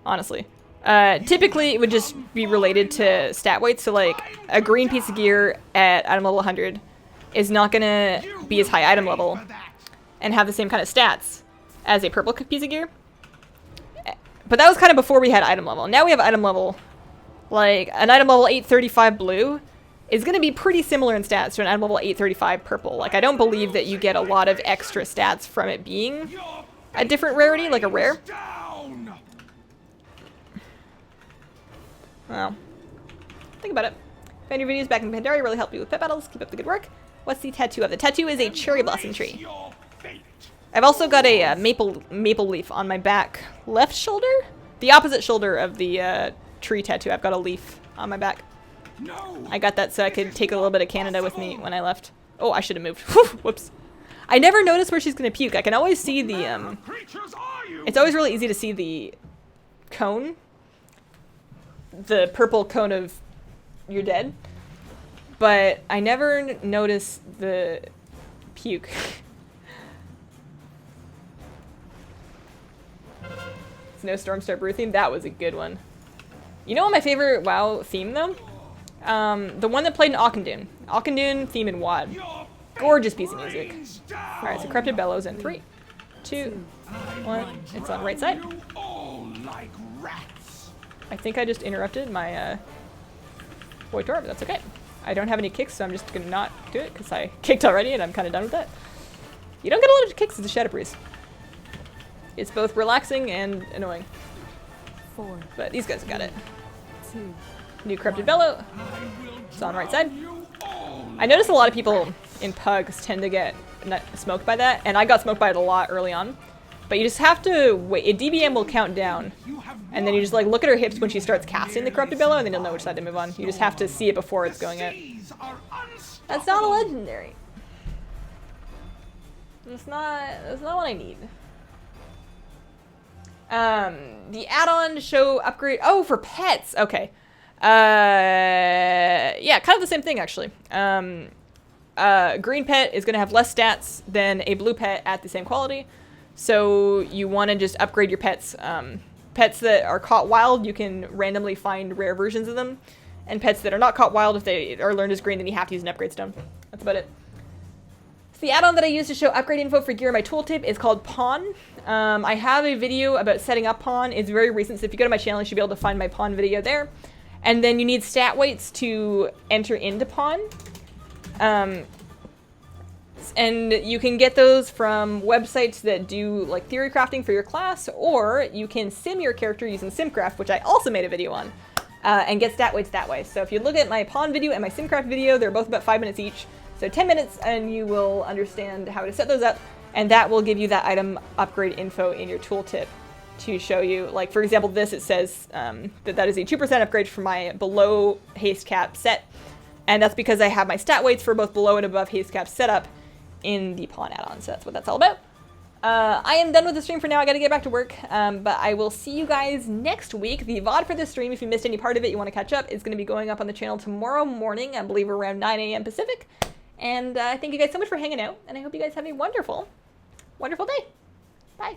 honestly. Typically, it would just be related to stat weight, so like, a green piece of gear at item level 100 is not gonna be as high item level and have the same kind of stats as a purple piece of gear. But that was kind of before we had item level. Now we have item level. Like, an item level 835 blue is going to be pretty similar in stats to an item level 835 purple. Like, I don't believe that you get a lot of extra stats from it being a different rarity, like a rare. Well, think about it. Found your videos back in Pandaria really helped you with pet battles. Keep up the good work. What's the tattoo of? The tattoo is a cherry blossom tree. I've also got a maple leaf on my back left shoulder. The opposite shoulder of the tree tattoo. I've got a leaf on my back. I got that so I could take a little bit of Canada with me when I left. Oh, I should have moved. Whoops. I never noticed where she's gonna puke. I can always see the it's always really easy to see the cone. The purple cone of you're dead. But I never noticed the puke. Snowstorm Star Brew theme, that was a good one. You know what my favorite WoW theme though? The one that played in Auchindoun. Auchindoun theme in WoD. Gorgeous piece of music. Alright, so Corrupted Bellows in 3, 2, 1. It's on right side. I think I just interrupted my Voitor, but that's okay. I don't have any kicks, so I'm just gonna not do it because I kicked already and I'm kind of done with that. You don't get a lot of kicks as a Shadow Priest. It's both relaxing and annoying. 4, But these guys have got it. 2. New Corrupted Bellow. It's on the right side. I noticed a lot of people in pugs tend to get smoked by that, and I got smoked by it a lot early on. But you just have to wait. A DBM will count down, and then you just like look at her hips when she starts casting the Corrupted Bellow, and then you'll know which side to move on. You just have to see it before it's going out. That's not a legendary. That's not what I need. The add-on show upgrade. Oh, for pets. Okay. Yeah, kind of the same thing actually. Green pet is gonna have less stats than a blue pet at the same quality. So you want to just upgrade your pets. Pets that are caught wild, you can randomly find rare versions of them. And pets that are not caught wild, if they are learned as green, then you have to use an upgrade stone. That's about it. So the add-on that I use to show upgrade info for gear in my tooltip is called Pawn. I have a video about setting up Pawn. It's very recent, so if you go to my channel, you should be able to find my Pawn video there. And then you need stat weights to enter into Pawn. And you can get those from websites that do like theory crafting for your class, or you can sim your character using SimCraft, which I also made a video on, and get stat weights that way. So if you look at my Pawn video and my SimCraft video, they're both about 5 minutes each. So 10 minutes and you will understand how to set those up, and that will give you that item upgrade info in your tooltip to show you. Like for example, this, it says that is a 2% upgrade for my below haste cap set, and that's because I have my stat weights for both below and above haste cap set up in the Pawn add-on, so that's what that's all about. I am done with the stream for now. I gotta get back to work, but I will see you guys next week. The VoD for this stream, if you missed any part of it, you want to catch up, is going to be going up on the channel tomorrow morning, I believe around 9 a.m. Pacific. And thank you guys so much for hanging out, and I hope you guys have a wonderful, wonderful day. Bye.